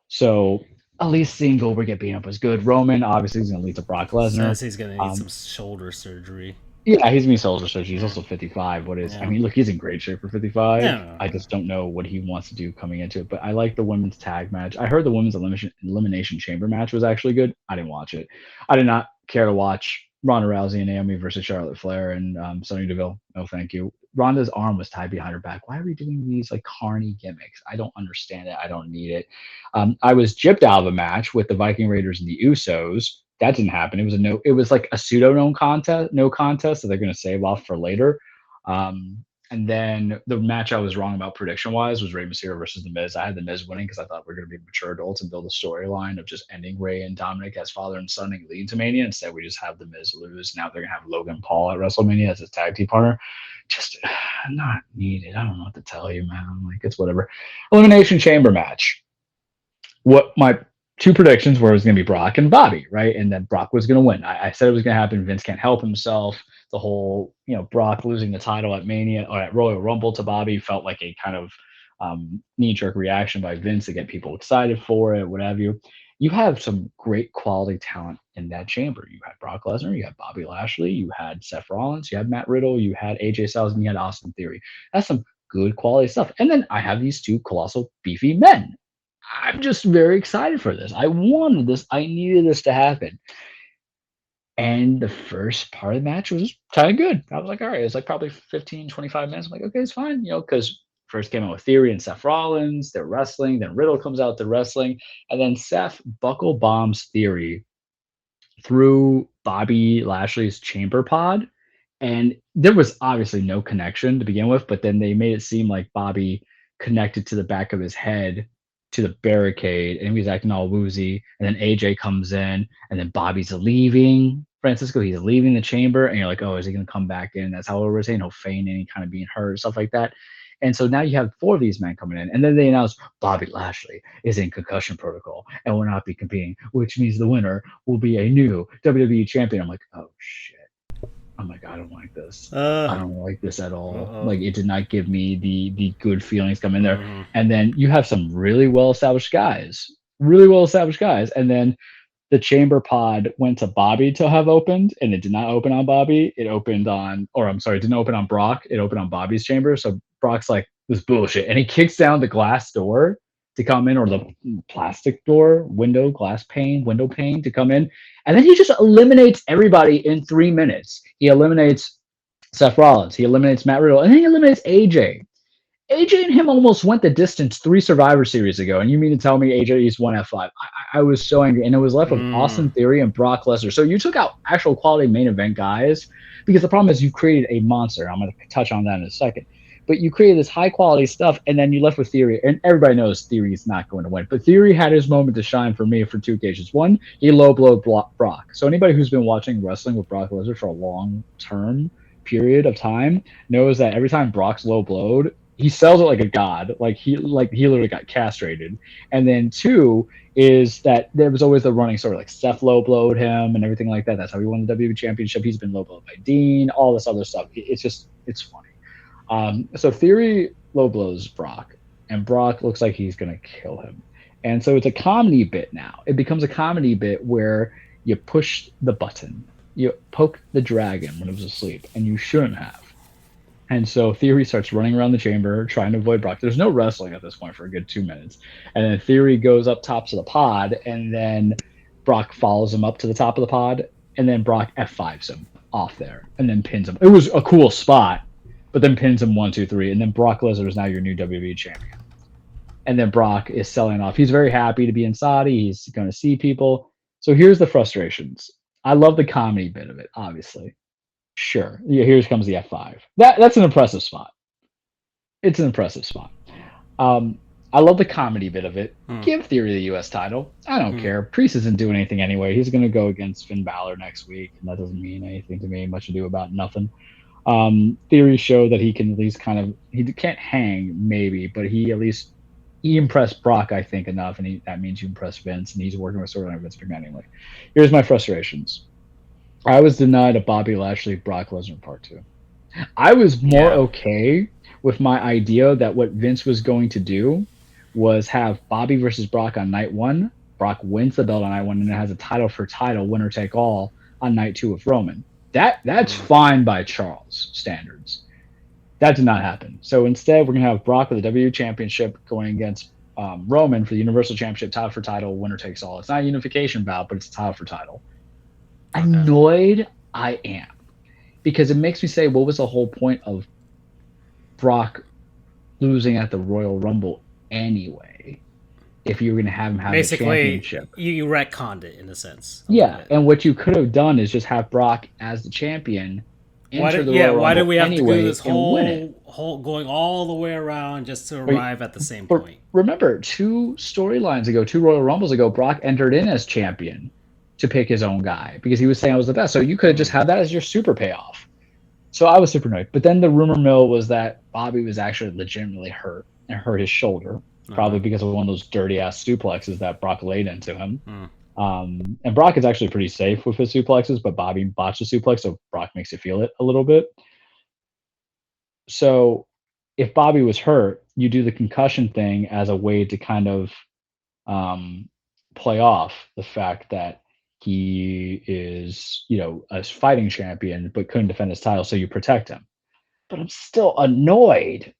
So at least seeing Goldberg get beaten up was good. Roman obviously is going to lead to Brock Lesnar.
Says he's going to need some shoulder surgery.
Yeah, he's going to need shoulder surgery. He's also 55. I mean, look, he's in great shape for 55.
Yeah.
I just don't know what he wants to do coming into it. But I like the women's tag match. I heard the women's elimination chamber match was actually good. I didn't watch it. I did not care to watch Ronda Rousey and Naomi versus Charlotte Flair and Sonya Deville. No, thank you. Ronda's arm was tied behind her back. Why are we doing these like carny gimmicks? I don't understand it. I don't need it. I was gypped out of a match with the Viking Raiders and the Usos. That didn't happen. It was like a pseudo no contest that they're going to save off for later. And then the match I was wrong about prediction wise was Rey Mysterio versus The Miz. I had The Miz winning because I thought we are going to be mature adults and build a storyline of just ending Rey and Dominic as father and son and leading to Mania. Instead, we just have The Miz lose. Now they're going to have Logan Paul at WrestleMania as his tag team partner. Just not needed. I don't know what to tell you, man. Like, it's whatever. Elimination Chamber match. What my two predictions were, it was going to be Brock and Bobby, right? And that Brock was going to win. I said it was going to happen. Vince can't help himself. The whole, Brock losing the title at Mania or at Royal Rumble to Bobby felt like a kind of knee-jerk reaction by Vince to get people excited for it, what have you. You have some great quality talent in that chamber. You had Brock Lesnar, you had Bobby Lashley, you had Seth Rollins, you had Matt Riddle, you had AJ Styles, and you had Austin Theory. That's some good quality stuff. And then I have these two colossal beefy men. I'm just very excited for this. I wanted this. I needed this to happen. And the first part of the match was kind of good. I was like, all right, it's like probably 15, 25 minutes. I'm like, okay, it's fine, because first came out with Theory and Seth Rollins. They're wrestling. Then Riddle comes out, they're wrestling. And then Seth buckle bombs Theory through Bobby Lashley's chamber pod. And there was obviously no connection to begin with, but then they made it seem like Bobby connected to the back of his head to the barricade, and he was acting all woozy. And then AJ comes in, and then Bobby's leaving. Francisco, he's leaving the chamber, and you're like, oh, is he going to come back in? That's how we're saying he'll feign any kind of being hurt, stuff like that. And so now you have 4 of these men coming in, and then they announce Bobby Lashley is in concussion protocol and will not be competing, which means the winner will be a new WWE champion. I'm like, oh shit. I'm like, I don't like this. I don't like this at all. Like, it did not give me the good feelings come in there. And then you have some really well-established guys. And then the chamber pod went to Bobby to have opened, and it did not open on Bobby. It opened on, it didn't open on Brock. It opened on Bobby's chamber. So Brock's like, this bullshit. And he kicks down the glass door to come in, or the plastic door, window pane to come in. And then he just eliminates everybody in 3 minutes. He eliminates Seth Rollins. He eliminates Matt Riddle. And then he eliminates AJ. AJ and him almost went the distance 3 Survivor Series ago. And you mean to tell me AJ is 1 F5? I was so angry, and it was left with Austin
Mm.
Theory and Brock Lesnar. So you took out actual quality main event guys because the problem is you created a monster. I'm going to touch on that in a second. But you created this high quality stuff, and then you left with Theory, and everybody knows Theory is not going to win. But Theory had his moment to shine for me for two occasions. One, he low blowed Brock. So anybody who's been watching wrestling with Brock Lesnar for a long term period of time knows that every time Brock's low blowed, he sells it like a god. He literally got castrated. And then two is that there was always the running story, like Seth low blowed him and everything like that. That's how he won the WWE Championship. He's been low blowed by Dean, all this other stuff. It's funny. So Theory low blows Brock, and Brock looks like he's gonna kill him. And so it's a comedy bit now. It becomes a comedy bit where you push the button, you poke the dragon when it was asleep, and you shouldn't have. And so Theory starts running around the chamber trying to avoid Brock. There's no wrestling at this point for a good 2 minutes. And then Theory goes up top to the pod, and then Brock follows him up to the top of the pod, and then Brock F5s him off there, and then pins him. It was a cool spot, but then pins him 1, 2, 3, and then Brock Lesnar is now your new WWE champion. And then Brock is selling off. He's very happy to be in Saudi. He's going to see people. So here's the frustrations. I love the comedy bit of it, obviously. Sure. Yeah, here comes the F5. That's an impressive spot. It's an impressive spot. I love the comedy bit of it. Give Theory the U.S. title. I don't care. Priest isn't doing anything anyway. He's going to go against Finn Balor next week, and that doesn't mean anything to me. Much ado about nothing. Theory showed that he can at least he can't hang maybe, but he impressed Brock, I think, enough, and that means you impress Vince, and he's working with storyline Vince McMahon anyway. Here's my frustrations. I was denied a Bobby Lashley Brock Lesnar Part 2. I was more okay with my idea that what Vince was going to do was have Bobby versus Brock on night 1. Brock wins the belt on night 1, and then has a title for title, winner take all on night 2 with Roman. That's fine by Charles standards. That did not happen. So instead, we're going to have Brock with the WWE Championship going against Roman for the Universal Championship, title for title, winner takes all. It's not a unification bout, but it's a title for title. Okay. Annoyed I am, because it makes me say, what was the whole point of Brock losing at the Royal Rumble anyway? If you were going to have him have
basically,
the championship,
you retconned it in a sense.
Yeah, and what you could have done is just have Brock as the champion.
Why did we have to do this whole going all the way around just to arrive at the same point?
Remember, 2 storylines ago, 2 Royal Rumbles ago, Brock entered in as champion to pick his own guy because he was saying I was the best. So you could have just had that as your super payoff. So I was super annoyed. But then the rumor mill was that Bobby was actually legitimately hurt and hurt his shoulder, probably because of one of those dirty ass suplexes that Brock laid into him. And Brock is actually pretty safe with his suplexes, but Bobby botched the suplex, so Brock makes you feel it a little bit. So if Bobby was hurt, you do the concussion thing as a way to kind of play off the fact that he is, a fighting champion, but couldn't defend his title, so you protect him. But I'm still annoyed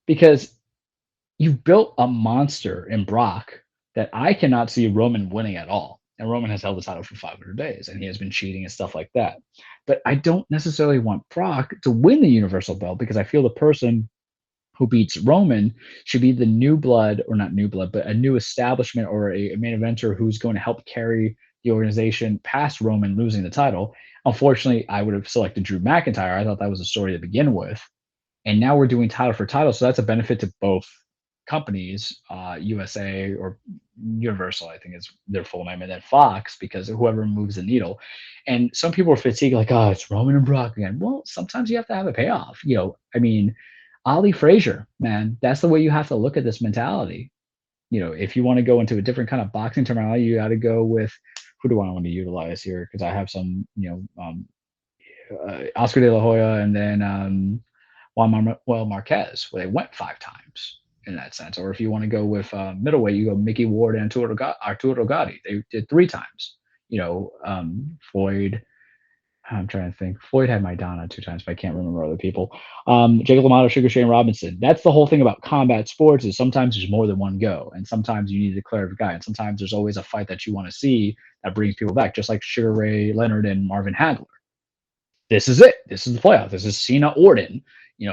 because you've built a monster in Brock that I cannot see Roman winning at all. And Roman has held the title for 500 days, and he has been cheating and stuff like that. But I don't necessarily want Brock to win the Universal belt because I feel the person who beats Roman should be the new blood, or not new blood, but a new establishment or a main eventer who's going to help carry the organization past Roman losing the title. Unfortunately, I would have selected Drew McIntyre. I thought that was a story to begin with. And now we're doing title for title, so that's a benefit to both companies, USA or Universal, I think is their full name, and then Fox, because whoever moves the needle. And some people are fatigued, like, oh, it's Roman and Brock again. Well, sometimes you have to have a payoff. Ali Frazier, man, that's the way you have to look at this mentality. If you want to go into a different kind of boxing terminology, you got to go with, who do I want to utilize here? Because I have some, Oscar De La Hoya, and then Juan Manuel Marquez, where they went 5 times in that sense. Or if you want to go with middleweight, you go Mickey Ward and Arturo Gatti. They did 3 times. Floyd. I'm trying to think. Floyd had Maidana 2 times, but I can't remember other people. Jacob LaMotta, Sugar Shane Robinson. That's the whole thing about combat sports, is sometimes there's more than one go, and sometimes you need to declare a guy, and sometimes there's always a fight that you want to see that brings people back, just like Sugar Ray Leonard and Marvin Hagler. This is it. This is the playoff. This is Cena Orton,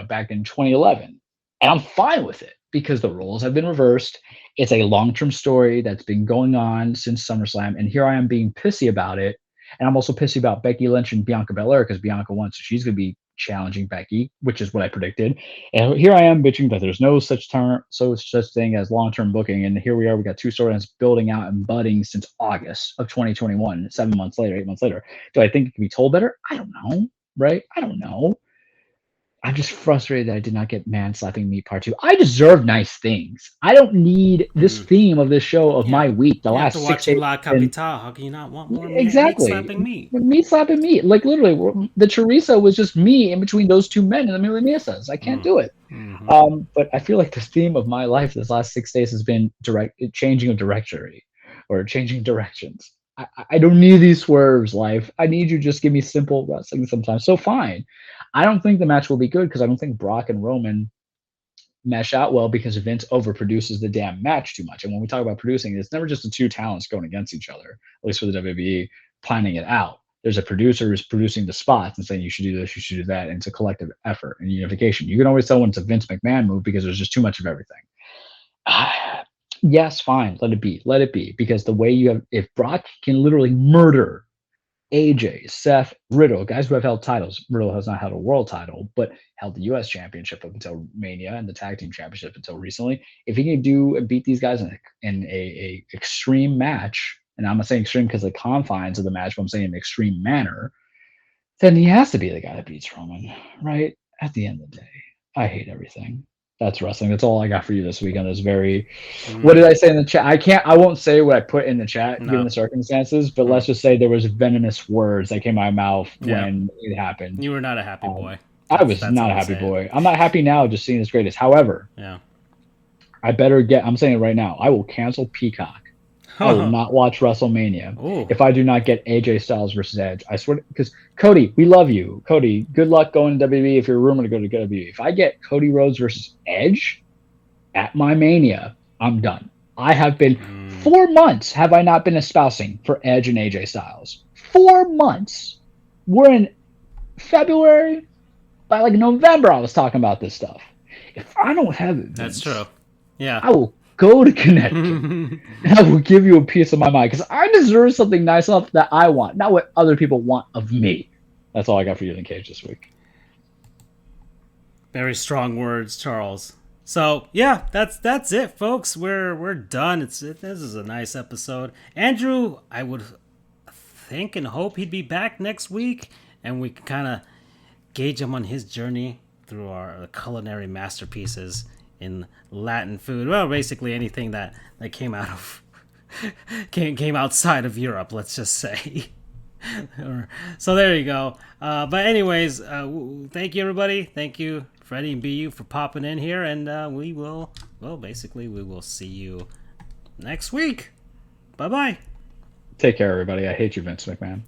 back in 2011. And I'm fine with it because the roles have been reversed, It's a long-term story that's been going on since SummerSlam, and here I am being pissy about it. And I'm also pissy about Becky Lynch and Bianca Belair because Bianca won, so she's going to be challenging Becky, which is what I predicted. And here I am bitching that there's no such thing as long-term booking. And here we are, we got two storylines building out and budding since August of 2021, 7 months later, 8 months later. Do I think it can be told better? I don't know, right? I don't know. I'm just frustrated that I did not get Man Slapping Meat Part 2. I deserve nice things. I don't need this theme of this show of my week. The last 6 days.
La Capital. How can you not want more
exactly.
meat slapping meat?
Meat slapping meat. Like literally, the chorizo was just me in between those two men in the milanesas. I can't do it. Mm-hmm. But I feel like the theme of my life this last 6 days has been changing of directory or changing directions. I don't need these swerves, life. I need you to just give me simple wrestling sometimes. So fine. I don't think the match will be good because I don't think Brock and Roman mesh out well because Vince overproduces the damn match too much. And when we talk about producing, it's never just the two talents going against each other, at least for the WWE, planning it out. There's a producer who's producing the spots and saying you should do this, you should do that. And it's a collective effort and unification. You can always tell when it's a Vince McMahon move because there's just too much of everything. Yes, fine. Let it be. Let it be. Because the way you have, if Brock can literally murder AJ, Seth, Riddle, guys who have held titles. Riddle has not held a world title, but held the U.S. championship up until Mania and the tag team championship until recently. If he can do and beat these guys in a extreme match, and I'm not saying extreme because of the confines of the match, but I'm saying an extreme manner, then he has to be the guy that beats Roman, right? At the end of the day, I hate everything. That's wrestling. That's all I got for you this weekend. It's very. What did I say in the chat? I won't say what I put in the chat given the circumstances. But let's just say there was venomous words that came out of my mouth when it happened.
You were not a happy boy.
I was not a happy boy. I'm not happy now. Just seeing his greatest. However, I better get. I'm saying it right now. I will cancel Peacock. I will not watch WrestleMania if I do not get AJ Styles versus Edge. I swear, because Cody, we love you. Cody, good luck going to WWE if you're rumored to go to WWE. If I get Cody Rhodes versus Edge at my Mania, I'm done. I have been 4 months, have I not been espousing for Edge and AJ Styles? 4 months. We're in February. By like November, I was talking about this stuff. If I don't have it, Vince,
that's true. Yeah,
I will go to Connecticut and I will give you a piece of my mind because I deserve something nice enough that I want, not what other people want of me. That's all I got for you in Cage this week.
Very strong words, Charles. So yeah, that's it, folks. We're done. This is a nice episode. Andrew, I would think and hope he'd be back next week, and we can kind of gauge him on his journey through our culinary masterpieces in Latin food. Well, basically anything that came out of came outside of Europe, let's just say. So there you go. But anyways, thank you everybody. Thank you Freddie and BU for popping in here, and we will see you next week. Bye-bye.
Take care everybody. I hate you, Vince McMahon.